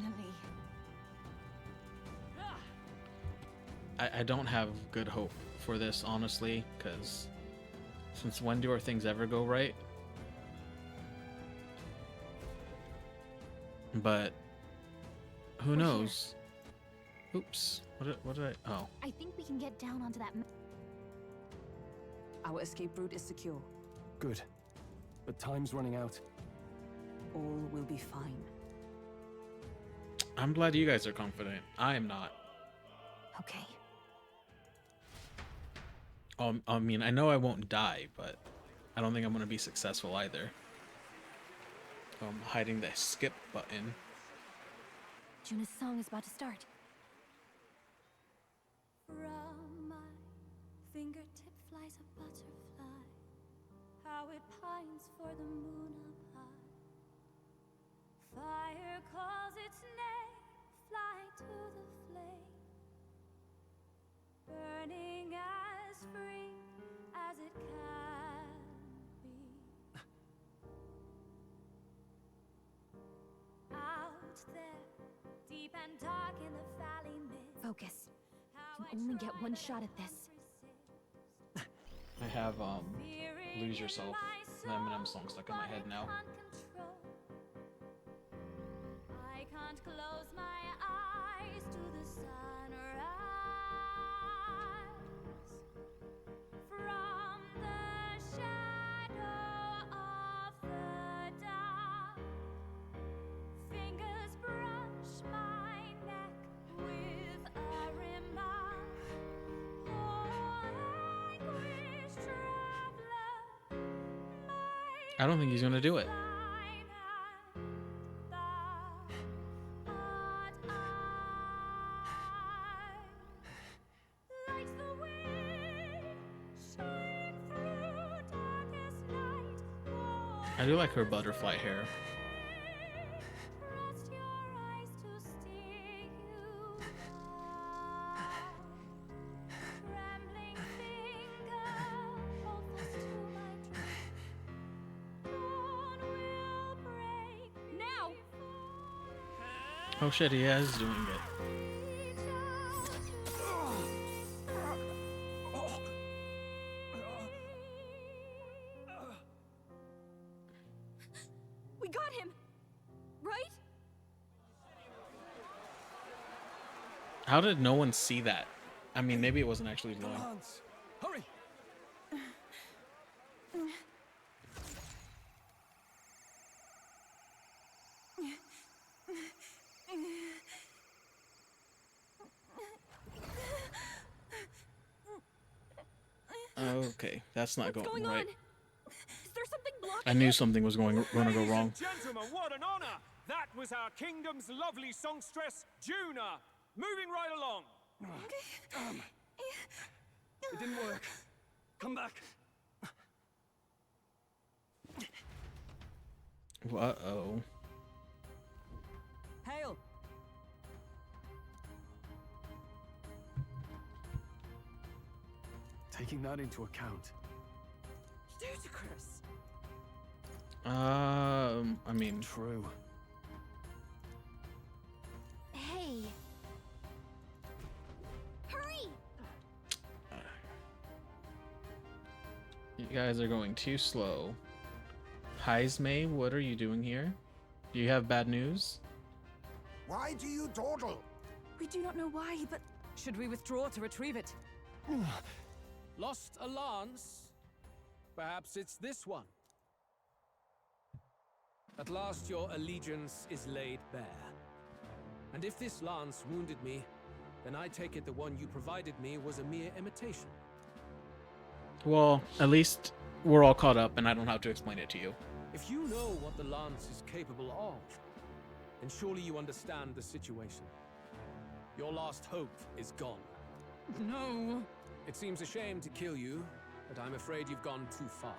I don't have good hope for this, honestly, because since when do our things ever go right? But who knows? Oops. What did I? Oh. I think we can get down onto that. Our escape route is secure. Good. But time's running out. All will be fine. I'm glad you guys are confident. I am not. Okay. I mean, I know I won't die, but I don't think I'm gonna be successful either. I'm hiding the skip button. Juna's song is about to start. From my fingertip flies a butterfly, how it pines for the moon up high. Fire calls its name, fly to the flame, burning as free as it can be. Out there, deep and dark in the valley mid. Focus. You can only get one shot at this. I have Lose Yourself, the Eminem song stuck in my head now. I can't close my eyes to the sunrise. From the shadow of the dark, fingers brush my neck with a remark. Oh, anguish traveler, I don't think he's gonna do it. like the wind, shine through darkest night. Oh, I do like her butterfly hair. trust your eyes to steer you by. Trembling finger holds us to my dream. Dawn will break now. Oh shit, he is doing it. We got him! Right? How did no one see that? I mean, maybe it wasn't actually long. Lance, hurry! Okay, that's not What's going going right. on? Is there something blocking I knew something was gonna go Ladies wrong. and gentlemen, what an honor! That was our kingdom's lovely songstress, Juna. Moving right along. It didn't work. Come back. Uh-oh. Hail! Taking that into account. ludicrous? I mean, True. Hey. Hurry! you guys are going too slow. Heismay, what are you doing here? Do you have bad news? Why do you dawdle? We do not know why, but Should we withdraw to retrieve it? Lost a lance? Perhaps it's this one. At last your allegiance is laid bare. And if this lance wounded me, then I take it the one you provided me was a mere imitation. Well, at least we're all caught up and I don't have to explain it to you. If you know what the lance is capable of, then surely you understand the situation. Your last hope is gone. no. It seems a shame to kill you, but I'm afraid you've gone too far.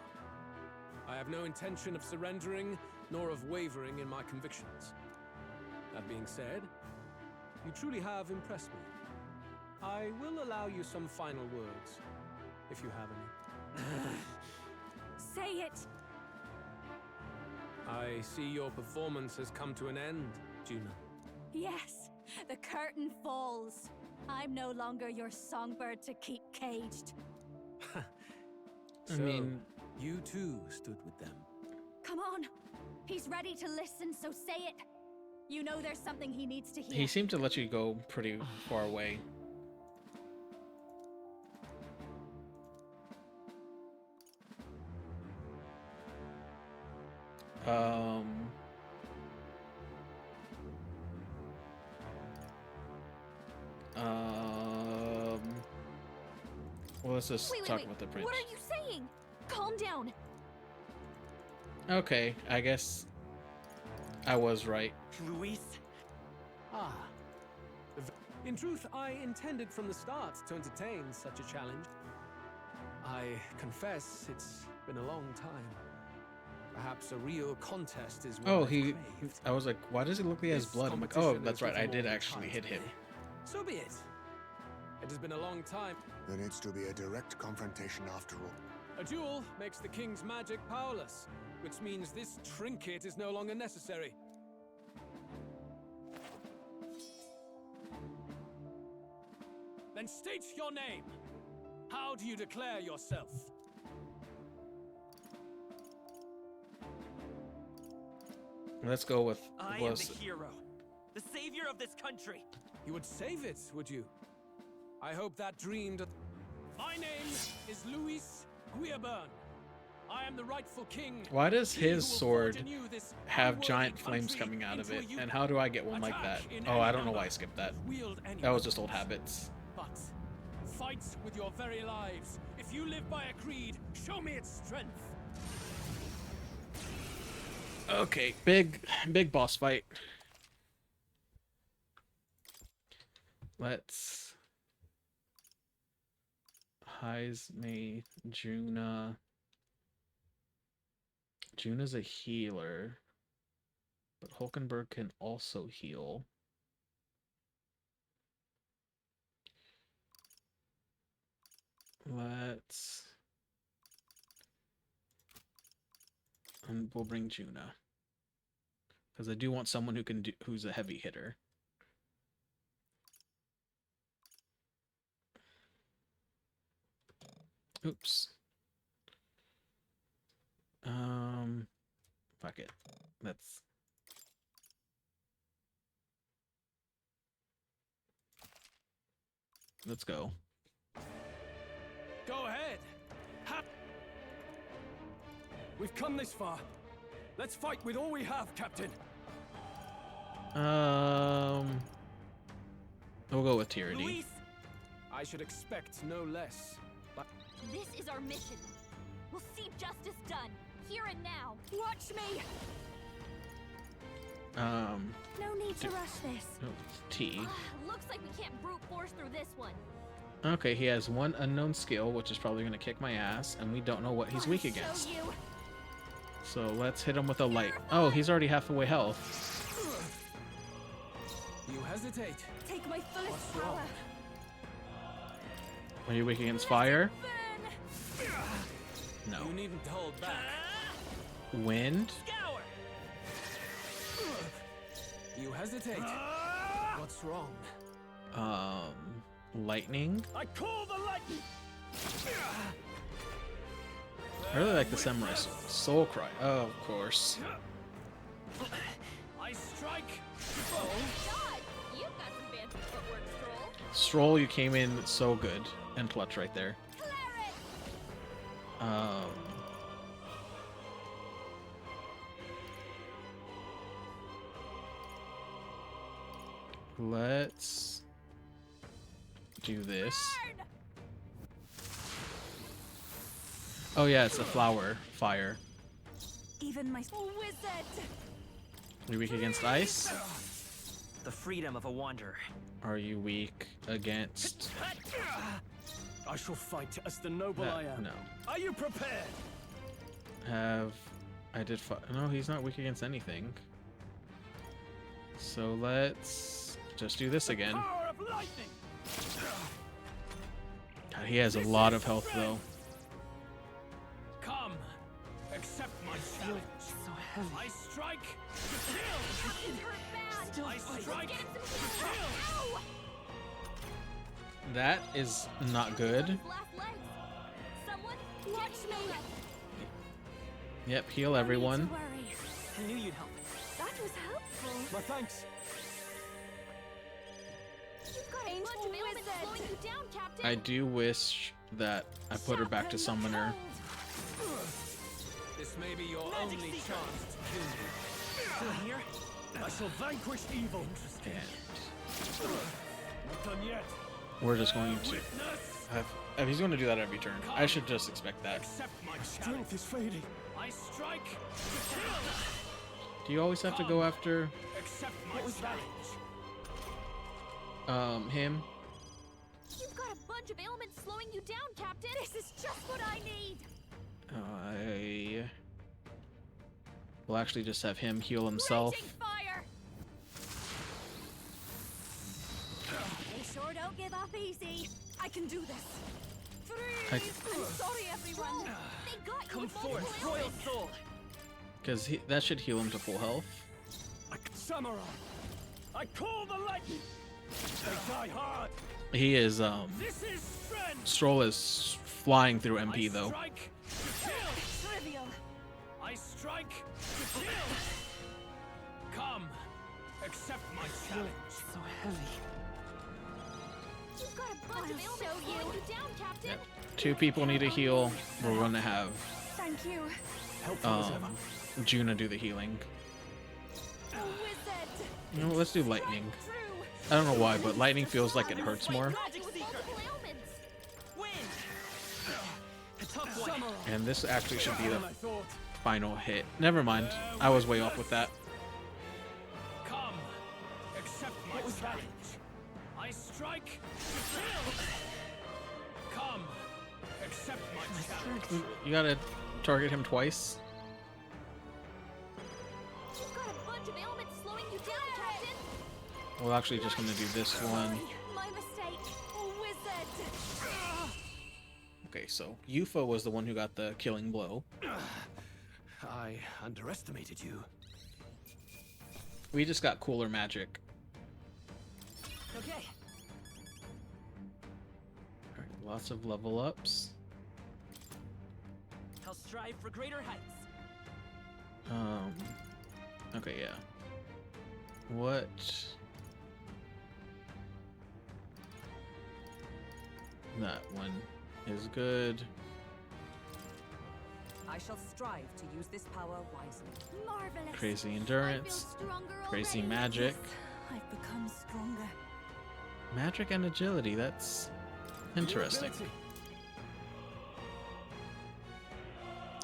I have no intention of surrendering, nor of wavering in my convictions. That being said, you truly have impressed me. I will allow you some final words, if you have any. Say it! I see your performance has come to an end, Juna. Yes, the curtain falls. I'm no longer your songbird to keep caged. So, you too stood with them. Come on. He's ready to listen, so say it. You know there's something he needs to hear. He seemed to let you go pretty far away. Well, let's just talk about the prince. What are you saying? Calm down. Okay, I guess I was right. Luis? Ah. In truth, I intended from the start to entertain such a challenge. I confess it's been a long time. Perhaps a real contest is what Oh, I've craved. I was like, why does he look like he has blood? I'm like, oh, that's right, I did actually hit him. So be it. It has been a long time. There needs to be a direct confrontation after all. A duel makes the king's magic powerless, which means this trinket is no longer necessary. Then state your name. How do you declare yourself? Let's go with I am the hero, the savior of this country. You would save it, would you? I hope that dreamed. My name is Luis Guiaburn. I am the rightful king. Why does his sword have giant flames coming out of it? And how do I get one like that? Oh, I don't know why I skipped that. That was just old habits. But fight with your very lives. If you live by a creed, show me its strength. Okay, big boss fight. Let's Heisme Juna. Juna's a healer, but Hulkenberg can also heal. And we'll bring Juna, because I do want someone who's a heavy hitter. Oops. Fuck it. Let's go. Go ahead. We've come this far. Let's fight with all we have, Captain. We'll go with Tyranny. Luis! I should expect no less. But This is our mission. We'll see justice done, here and now. Watch me! No need to rush this. T. Looks like we can't brute force through this one. Okay, he has one unknown skill, which is probably going to kick my ass, and we don't know what he's weak against. So let's hit him with a light. Oh, he's already halfway health. you hesitate. Take my fullest power. Are you weak against fire? No. You needn't hold back. Wind? You hesitate. What's wrong? Lightning? I call the lightning. I really like the Samurai's Soul Cry. Oh, of course. I strike. Oh God, you've got some fancy footwork, Stroll. Stroll, you came in so good. And clutch right there. Let's do this. Oh yeah, it's a flower fire. Even my wizard. Are you weak against ice? The freedom of a wanderer. Are you weak against? I shall fight as the noble I am. No. Are you prepared? No, he's not weak against anything. So let's just do this again. Power of lightning. God, he has a lot of health though. Come. Accept my challenge. So heavy. I strike to kill. Captain hurt bad. Still I strike Get him to some healing. kill. Ow! That is not good. Last legs. Someone watch me. Yep, heal everyone. I knew you'd help. That was helpful. My thanks. You've got a bunch of ailments slowing you down, Captain. I do wish that I put her back to summoner. This may be your only chance to kill me. Still here? I shall vanquish evil. Not done yet. We're just going to... If he's going to do that every turn, I should just expect that. Accept my strength is fading. I strike to kill. Do you always have to go after Accept my challenge. him? You've got a bunch of ailments slowing you down, Captain. This is just what I need. I will actually just have him heal himself. Raging fire. They sure don't give up easy. I can do this. I- I'm sorry, everyone. They got you Come with forth, multiple royal ailments. soul. Because that should heal him to full health. Samurai, I call the lightning. They die hard. He is, This is strength. Stroll is flying through MP though. Strike to kill. Trivial. I strike to kill. Come, accept my challenge. So heavy. You've got a bunch of ailments slowing you down, Captain. Yep. 2 people need a heal. We're going to have Thank you. Juna do the healing. A wizard. You know, let's do lightning. I don't know why, but lightning feels like it hurts more. Got you with multiple ailments. Win. A tough one. And this actually should be the final hit. Never mind. I was way off with that. Come, accept my challenge. I strike to kill. Come, accept my challenge. You gotta target him twice. You've got a bunch of ailments slowing you down, Captain. We're actually just gonna do this one. My mistake. A wizard. Okay, so Yufa was the one who got the killing blow. I underestimated you. We just got cooler magic. Okay. Alright, lots of level ups. I'll strive for greater heights. Okay, yeah. What? That one is good. I shall strive to use this power wisely. Marvelous. Crazy endurance. Crazy magic. I've become stronger. Magic and agility, that's interesting.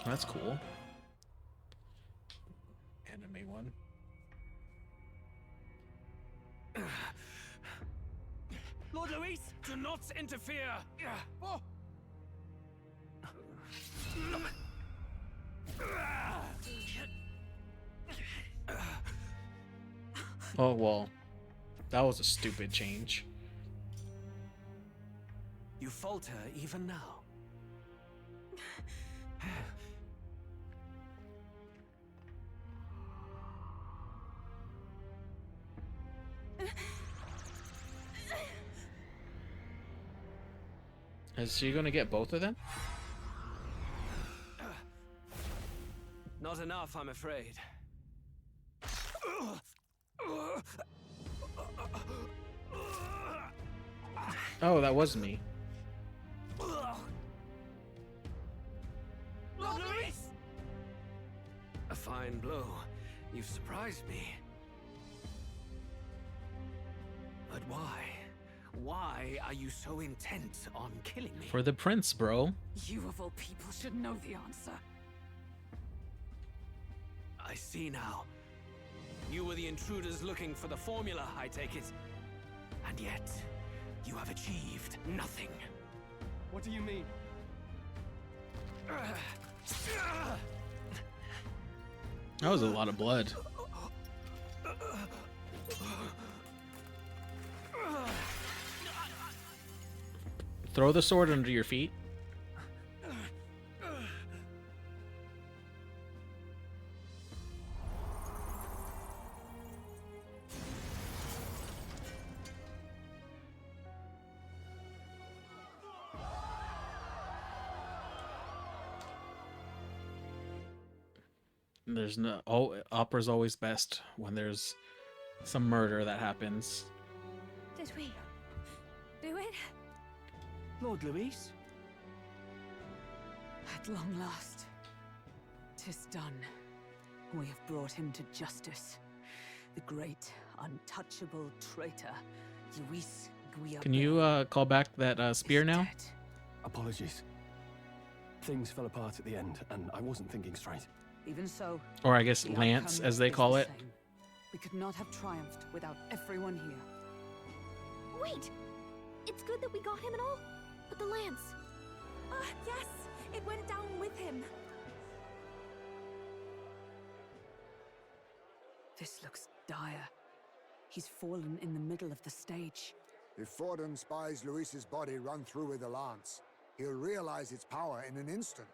That's cool. Anime one. Lord Luis, do not interfere. Oh. Oh, well. That was a stupid change. You falter even now. Is she gonna get both of them? Not enough, I'm afraid. Oh, that was me. Lord Luis! A fine blow. You've surprised me. But why? Why are you so intent on killing me? For the prince, bro. You of all people should know the answer. I see now. You were the intruders looking for the formula, I take it. And yet, you have achieved nothing. What do you mean? That was a lot of blood. Throw the sword under your feet. There's no. Oh, opera's always best when there's some murder that happens. Did we do it? Lord Luis? At long last, 'tis done. We have brought him to justice. The great, untouchable traitor, Luis Guillaume. Can you call back that spear now? Apologies. Things fell apart at the end, and I wasn't thinking straight. Even so, Or I guess the lance, outcome as they is call the it. same. We could not have triumphed without everyone here. Wait! It's good that we got him and all, but the lance. Yes, it went down with him. This looks dire. He's fallen in the middle of the stage. If Forden spies Luis's body run through with a lance, he'll realize its power in an instant.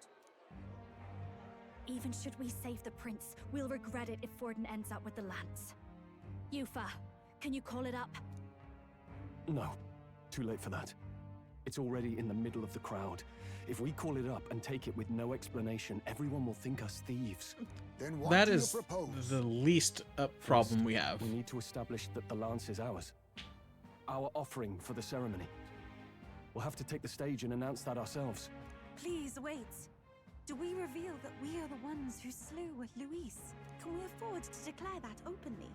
Even should we save the prince, we'll regret it if Forden ends up with the lance. Yufa, can you call it up? No, too late for that. It's already in the middle of the crowd. If we call it up and take it with no explanation, everyone will think us thieves. Then That is the least problem we have. We need to establish that the lance is ours. Our offering for the ceremony. We'll have to take the stage and announce that ourselves. Please wait. Do we reveal that we are the ones who slew Luis? Can we afford to declare that openly?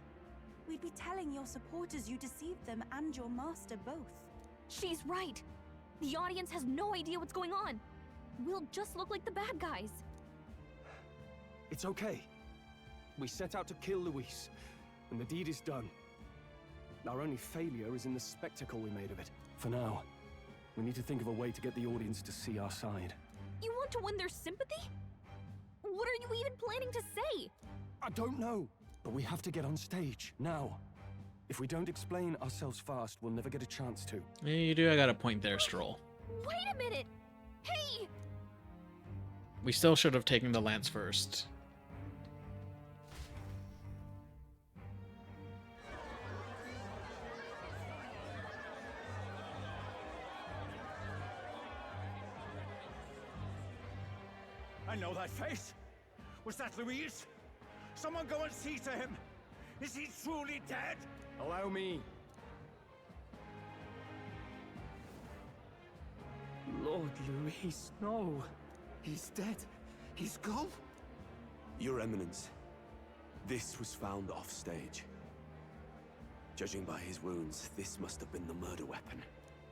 We'd be telling your supporters you deceived them and your master both. She's right. The audience has no idea what's going on. We'll just look like the bad guys. It's okay. We set out to kill Luis, and the deed is done. Our only failure is in the spectacle we made of it. For now, we need to think of a way to get the audience to see our side. You want to win their sympathy? What are you even planning to say? I don't know, but we have to get on stage, now. If we don't explain ourselves fast, we'll never get a chance to. Yeah, you do. I got a point there, Stroll. Wait a minute! Hey! We still should have taken the lance first. I know that face. Was that Luis? Someone go and see to him. Is he truly dead? Allow me. Lord Luis, no. He's dead. He's gone. Your Eminence, this was found off stage. Judging by his wounds, this must have been the murder weapon.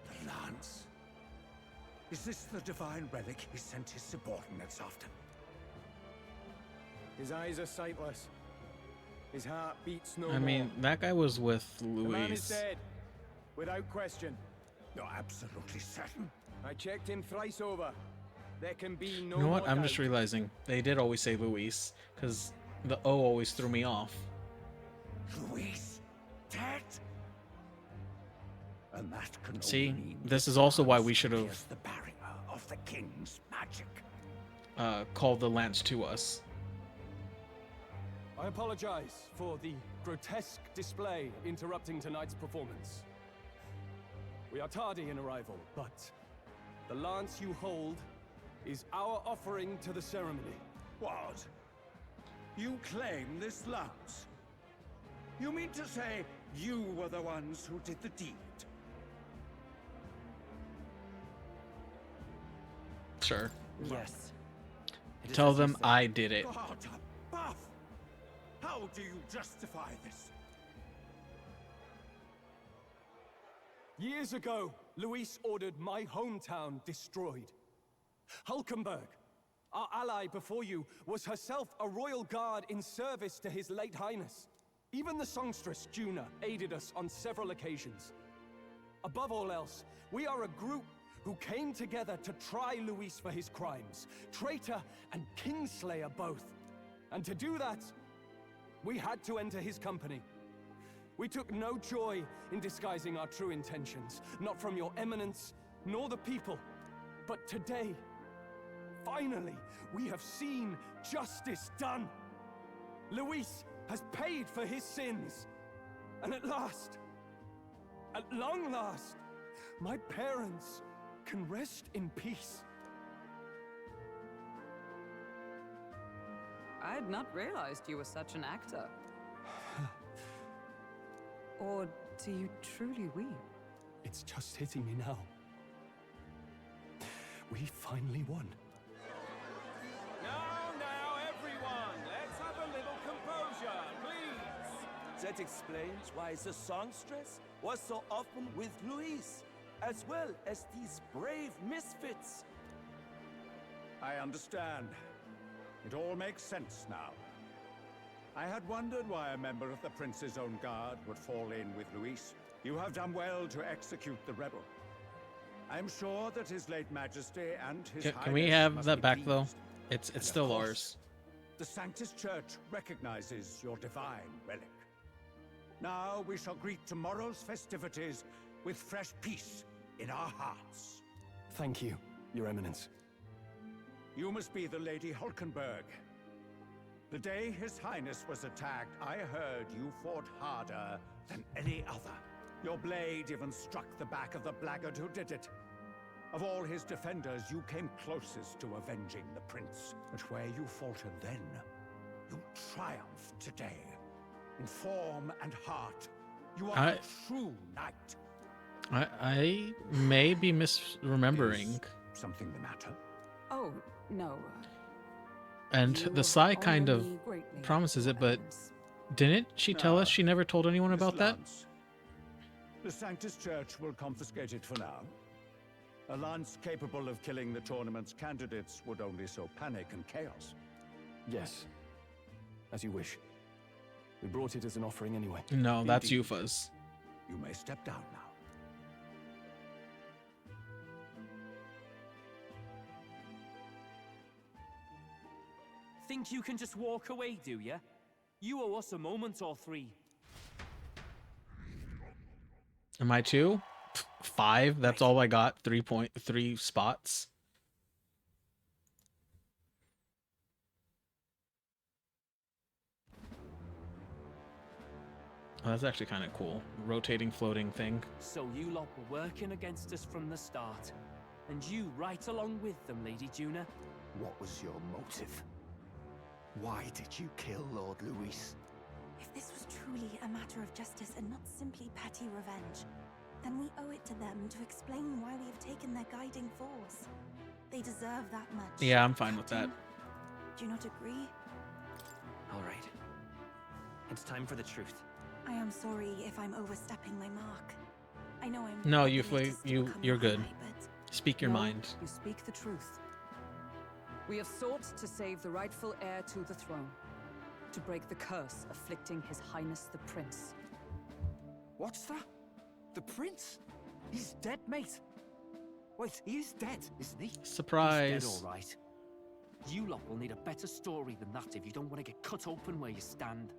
The lance. Is this the divine relic he sent his subordinates after? His eyes are sightless. His heart beats no more. I mean, that guy was with The man is Luis. dead, without question. You're absolutely certain? I checked him thrice over. There can be no You know what? more I'm just doubt. realizing they did always say Luis, because the O always threw me off. Luis? Dead? And that can See, only mean this is also why we should have pierce the barrier of the king's magic. called the lance to us. I apologize for the grotesque display interrupting tonight's performance. We are tardy in arrival, but the lance you hold is our offering to the ceremony. What? You claim this lance? You mean to say you were the ones who did the deed? Sure. Yes. Tell them I did it. God above! How do you justify this? Years ago, Luis ordered my hometown destroyed. Hulkenberg, our ally before you, was herself a royal guard in service to his late highness. Even the songstress, Juna, aided us on several occasions. Above all else, we are a group who came together to try Luis for his crimes, traitor and kingslayer both. And to do that, we had to enter his company. We took no joy in disguising our true intentions, not from your eminence, nor the people. But today, finally, we have seen justice done. Luis has paid for his sins. And at last, at long last, my parents can rest in peace. I had not realized you were such an actor. Or do you truly weep? It's just hitting me now. We finally won. Now, everyone, let's have a little composure, please. That explains why the songstress was so often with Luis, as well as these brave misfits. I understand. It all makes sense now. I had wondered why a member of the Prince's own guard would fall in with Luis. You have done well to execute the rebel. I'm sure that His late Majesty and His Highness Can we have must that be back though? pleased. It's And of still course, ours. The Sanctus Church recognizes your divine relic. Now we shall greet tomorrow's festivities with fresh peace in our hearts. Thank you, Your Eminence. You must be the Lady Hulkenberg. The day His Highness was attacked, I heard you fought harder than any other. Your blade even struck the back of the blackguard who did it. Of all his defenders, you came closest to avenging the prince. But where you faltered then, you triumph today. In form and heart, you are a true knight. I may be misremembering. Is something the matter? Oh, no. And the sigh kind of promises it, but didn't she tell us she never told anyone about that? The Sanctus Church will confiscate it for now. A lance capable of killing the tournament's candidates would only sow panic and chaos. Yes. As you wish. We brought it as an offering anyway. No, that's Yufa's. You may step down now. Think you can just walk away, do ya? You owe us a moment or three. Am I 2? 5? That's all I got. 3.3 spots. Oh, that's actually kind of cool. Rotating, floating thing. So you lot were working against us from the start. And you right along with them, Lady Juna. What was your motive? Why did you kill Lord Luis? If this was truly a matter of justice and not simply petty revenge, then we owe it to them to explain why we have taken their guiding force. They deserve that much. Yeah, I'm fine with that. Do you not agree? All right. It's time for the truth. I am sorry if I'm overstepping my mark. I know I'm... No, regulated to become you're good. ally, but Speak your No, mind. You speak the truth. We have sought to save the rightful heir to the throne, to break the curse afflicting His Highness the Prince. What's that? The prince? He's dead, mate. Wait, he is dead, isn't he? Surprise. He's dead, all right. You lot will need a better story than that if you don't want to get cut open where you stand.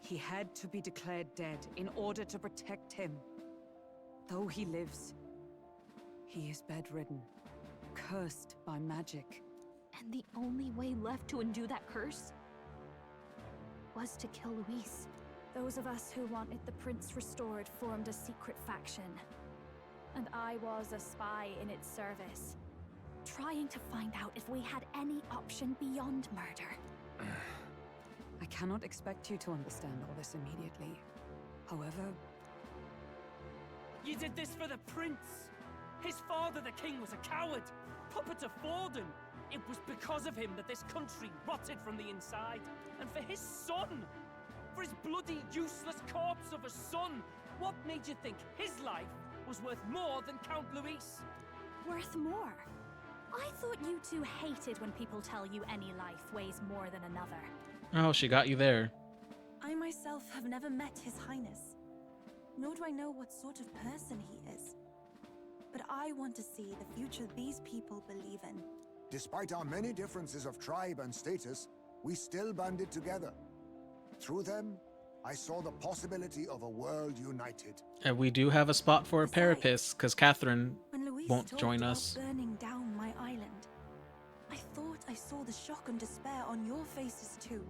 He had to be declared dead in order to protect him. Though he lives, he is bedridden, cursed by magic. And the only way left to undo that curse was to kill Luis. Those of us who wanted the prince restored formed a secret faction. And I was a spy in its service, trying to find out if we had any option beyond murder. I cannot expect you to understand all this immediately. However... You did this for the prince! His father, the king, was a coward! Puppet of Forden! It was because of him that this country rotted from the inside! And for his son! For his bloody, useless corpse of a son! What made you think his life was worth more than Count Luis? Worth more? I thought you two hated when people tell you any life weighs more than another. Oh, she got you there. I myself have never met His Highness, nor do I know what sort of person he is. But I want to see the future these people believe in. Despite our many differences of tribe and status, we still banded together. Through them, I saw the possibility of a world united. And we do have a spot for a parapist, because Catherine When Luis won't talked join about us. burning down my island, I thought I saw the shock and despair on your faces too.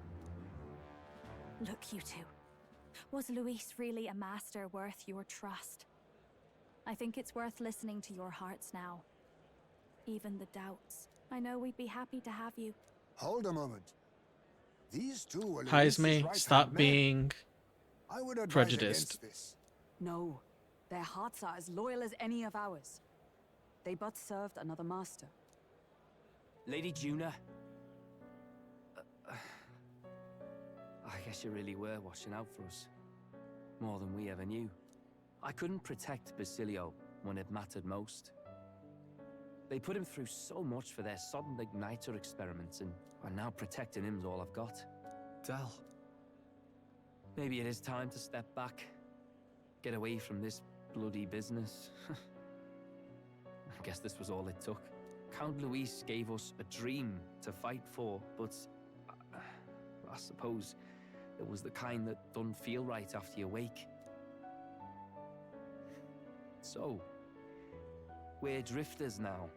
Look, you two. Was Luis really a master worth your trust? I think it's worth listening to your hearts now. Even the doubts. I know we'd be happy to have you. Hold a moment. These two were Luis's Heisme, right-hand stop men. being I would advise prejudiced. against this. No, their hearts are as loyal as any of ours. They but served another master. Lady Juna. I guess you really were watching out for us. More than we ever knew. I couldn't protect Basilio when it mattered most. They put him through so much for their sudden igniter experiments, and now protecting him's all I've got. Del. Maybe it is time to step back. Get away from this bloody business. I guess this was all it took. Count Luis gave us a dream to fight for, but I suppose it was the kind that don't feel right after you wake. So, we're drifters now.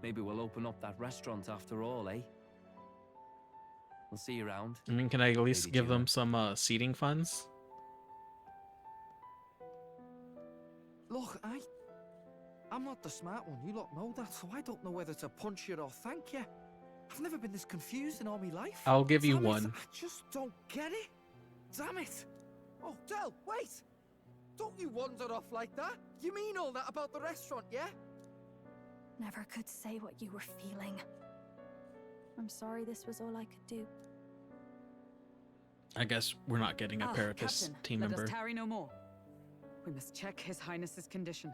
Maybe we'll open up that restaurant after all, eh? We'll see you around. I mean, can I at least Lady give Juna. them some seating funds? Look, I'm not the smart one, you lot know that, so I don't know whether to punch you or thank you. I've never been this confused in all my life. I'll give you Damn it, one. I just don't get it. Damn it. Oh, Del, wait. Don't you wander off like that. You mean all that about the restaurant, yeah? Never could say what you were feeling. I'm sorry this was all I could do. I guess we're not getting a Paracus Captain, team let member. us tarry no more. We must check His Highness's condition.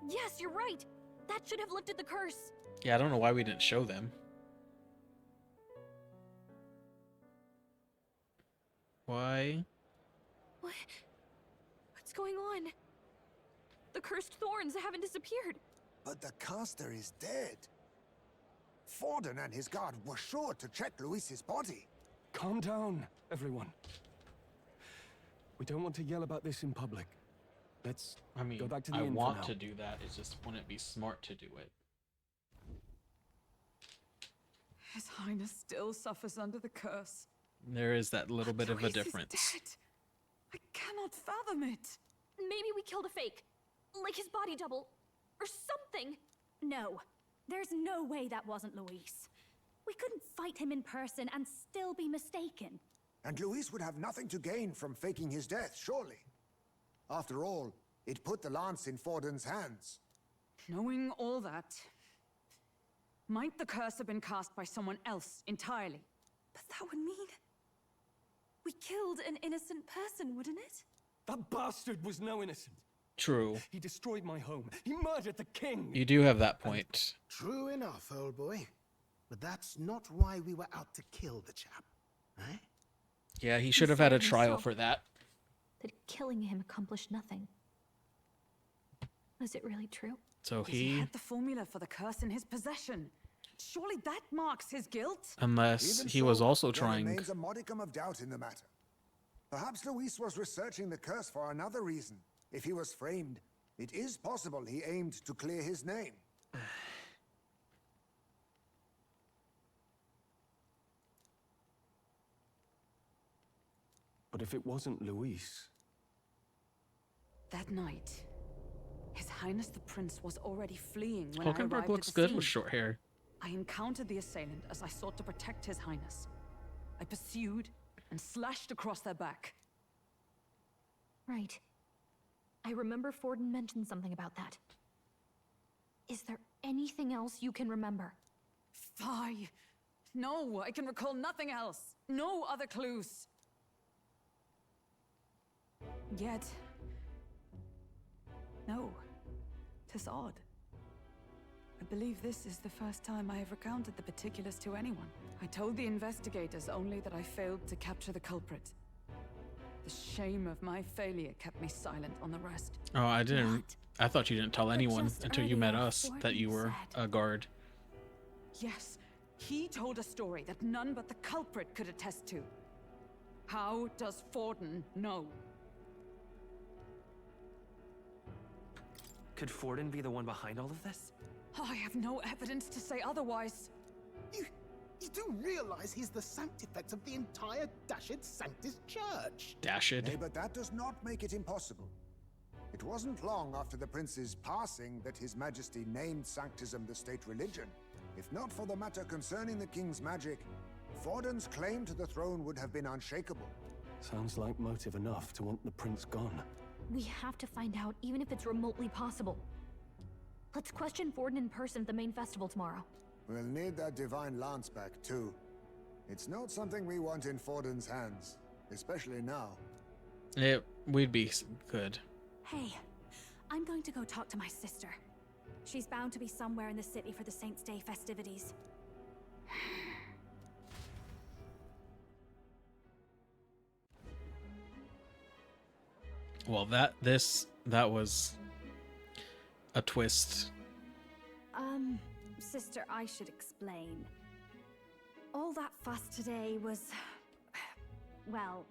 Yes, you're right. That should have lifted the curse. Yeah, I don't know why we didn't show them. Why? What's going on? The cursed thorns haven't disappeared. But the caster is dead. Forden and his guard were sure to check Luis's body. Calm down, everyone. We don't want to yell about this in public. Let's go back to the I inn for want now. to do that. It's just wouldn't it be smart to do it? His Highness still suffers under the curse. There is that little bit of a Luis is difference. dead. I cannot fathom it. Maybe we killed a fake. Like his body double. Or something. No, there's no way that wasn't Luis. We couldn't fight him in person and still be mistaken. And Luis would have nothing to gain from faking his death, surely. After all, it put the lance in Forden's hands. Knowing all that, might the curse have been cast by someone else entirely? But that would mean we killed an innocent person, wouldn't it? That bastard was no innocent. True. He destroyed my home. He murdered the king. You do have that point. True enough, old boy. But that's not why we were out to kill the chap, eh? Yeah, he should have had a said trial himself for that. that killing him accomplished nothing. Was it really true? So He had the formula for the curse in his possession. Surely that marks his guilt. Unless Even he so, was also there trying. remains a modicum of doubt in the matter. Perhaps Luis was researching the curse for another reason. If he was framed, it is possible he aimed to clear his name. But if it wasn't Luis... That night, His Highness the Prince was already fleeing when I Hulkenberg arrived looks at the good scene. with short hair. I encountered the assailant as I sought to protect His Highness. I pursued and slashed across their back. Right. I remember Forden mentioned something about that. Is there anything else you can remember? Fie! No, I can recall nothing else. No other clues. Yet... No. 'Tis odd. I believe this is the first time I have recounted the particulars to anyone. I told the investigators only that I failed to capture the culprit. The shame of my failure kept me silent on the rest. Oh, I didn't. I thought you didn't tell anyone just until you met earlier, us that you Forden were a guard. Yes, he told a story that none but the culprit could attest to. How does Forden know? Could Forden be the one behind all of this? I have no evidence to say otherwise. You do realize he's the sanctifex of the entire Dashed Sanctus Church? Dashed? Nay, but that does not make it impossible. It wasn't long after the prince's passing that His Majesty named Sanctism the state religion. If not for the matter concerning the king's magic, Forden's claim to the throne would have been unshakable. Sounds like motive enough to want the prince gone. We have to find out, even if it's remotely possible. Let's question Forden in person at the main festival tomorrow. We'll need that divine lance back, too. It's not something we want in Forden's hands, especially now. We'd be good. Hey, I'm going to go talk to my sister. She's bound to be somewhere in the city for the Saints' Day festivities. Well, that was a twist. Sister, I should explain. All that fuss today was... well...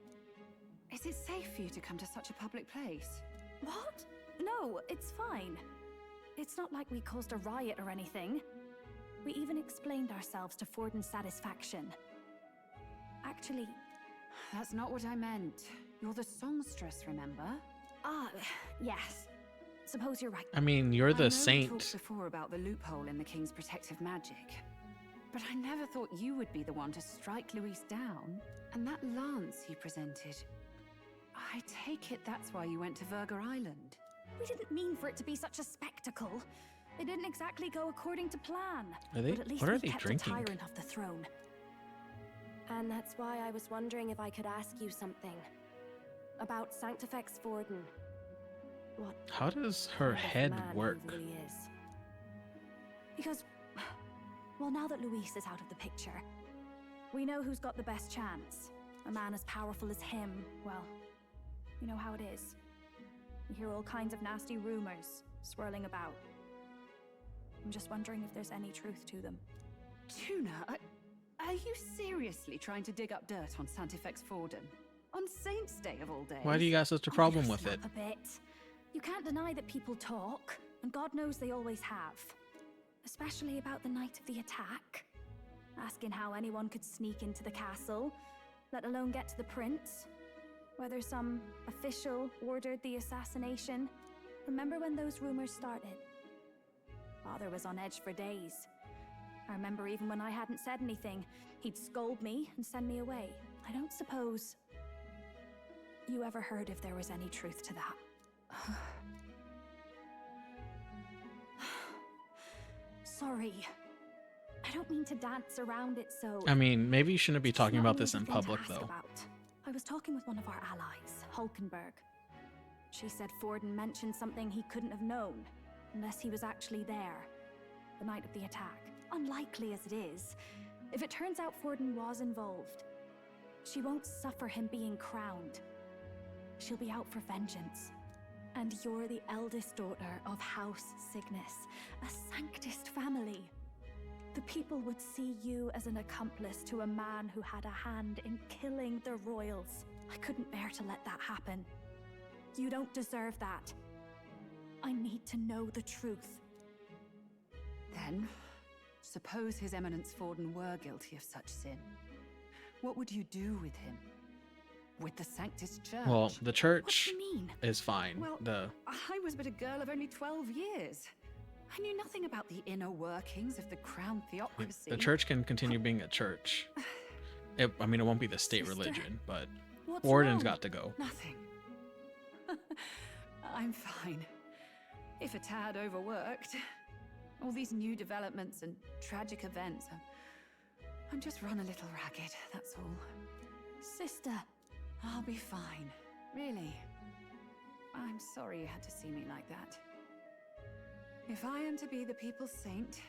Is it safe for you to come to such a public place? What? No, it's fine. It's not like we caused a riot or anything. We even explained ourselves to Forden's satisfaction. Actually... That's not what I meant. You're the songstress, remember? Ah, yes. Suppose you're right. I mean, you're the I know saint. we talked before about the loophole in the king's protective magic. But I never thought you would be the one to strike Luis down. And that lance you presented... I take it that's why you went to Verger Island. We didn't mean for it to be such a spectacle. It didn't exactly go according to plan. Are they? But at least What are we they kept drinking? a tyrant off the throne. And that's why I was wondering if I could ask you something. About Sanctifex Forden. What How does her kind of head man he work? really is. Because, well, now that Luis is out of the picture, we know who's got the best chance. A man as powerful as him, well, you know how it is. You hear all kinds of nasty rumors swirling about. I'm just wondering if there's any truth to them. Tuna, are you seriously trying to dig up dirt on Sanctifex Forden? On Saints' Day of all days? Why do you guys have such a problem with it? A bit. You can't deny that people talk, and God knows they always have. Especially about the night of the attack. Asking how anyone could sneak into the castle, let alone get to the prince. Whether some official ordered the assassination. Remember when those rumors started? Father was on edge for days. I remember even when I hadn't said anything, he'd scold me and send me away. I don't suppose you ever heard if there was any truth to that. Sorry. I don't mean to dance around it so... I mean, maybe you shouldn't be It's talking not about an this easy in thing to public, ask though. about. I was talking with one of our allies, Hulkenberg. She said Forden mentioned something he couldn't have known, unless he was actually there, the night of the attack. Unlikely as it is, if it turns out Forden was involved, she won't suffer him being crowned. She'll be out for vengeance. And you're the eldest daughter of House Cygnus, a Sanctist family. The people would see you as an accomplice to a man who had a hand in killing the royals. I couldn't bear to let that happen. You don't deserve that. I need to know the truth. Then, suppose His Eminence Forden were guilty of such sin. What would you do with him? With the Sanctus Church? Well, the church What do you mean? is fine. Well, I was but a girl of only 12 years. I knew nothing about the inner workings of the crown theocracy. The church can continue being a church. I mean, it won't be the state Sister, religion, but what's Forden's wrong? got to go. Nothing. I'm fine. If a tad overworked. All these new developments and tragic events. I'm just run a little ragged, that's all. Sister. I'll be fine. Really. I'm sorry you had to see me like that. If I am to be the people's saint,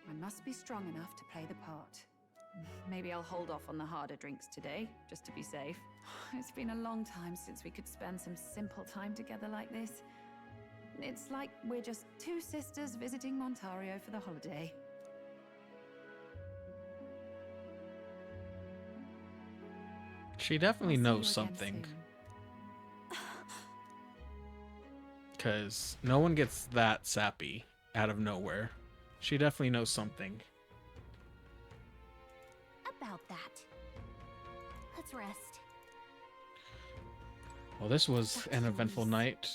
I must be strong enough to play the part. Maybe I'll hold off on the harder drinks today, just to be safe. It's been a long time since we could spend some simple time together like this. It's like we're just two sisters visiting Montario for the holiday. She definitely knows something. Because no one gets that sappy out of nowhere. She definitely knows something. About that. Let's rest. Well, this was an eventful night.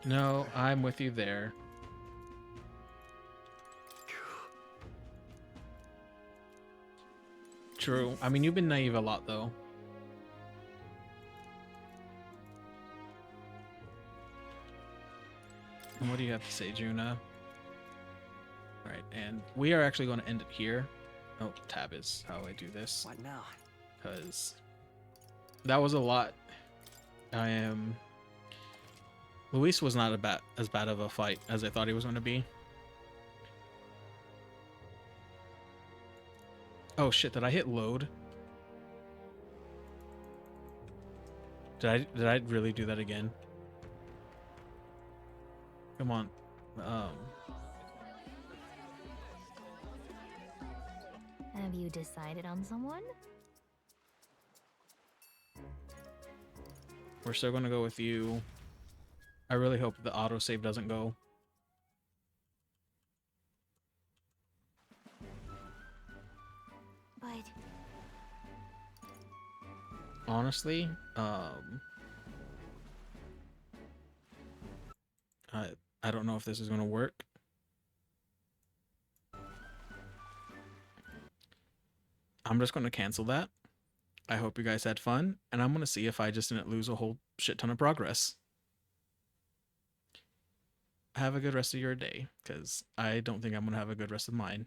No, I'm with you there. True. I mean, you've been naive a lot, though. And what do you have to say, Juna? Alright, and we are actually going to end it here. Oh, tab is how I do this. What now? Because that was a lot. Luis was not as bad of a fight as I thought he was going to be. Oh shit, did I hit load? Did I really do that again? Come on. Have you decided on someone? We're still going to go with you. I really hope the autosave doesn't go. But Honestly, I don't know if this is going to work. I'm just going to cancel that. I hope you guys had fun, and I'm going to see if I just didn't lose a whole shit ton of progress. Have a good rest of your day, because I don't think I'm going to have a good rest of mine.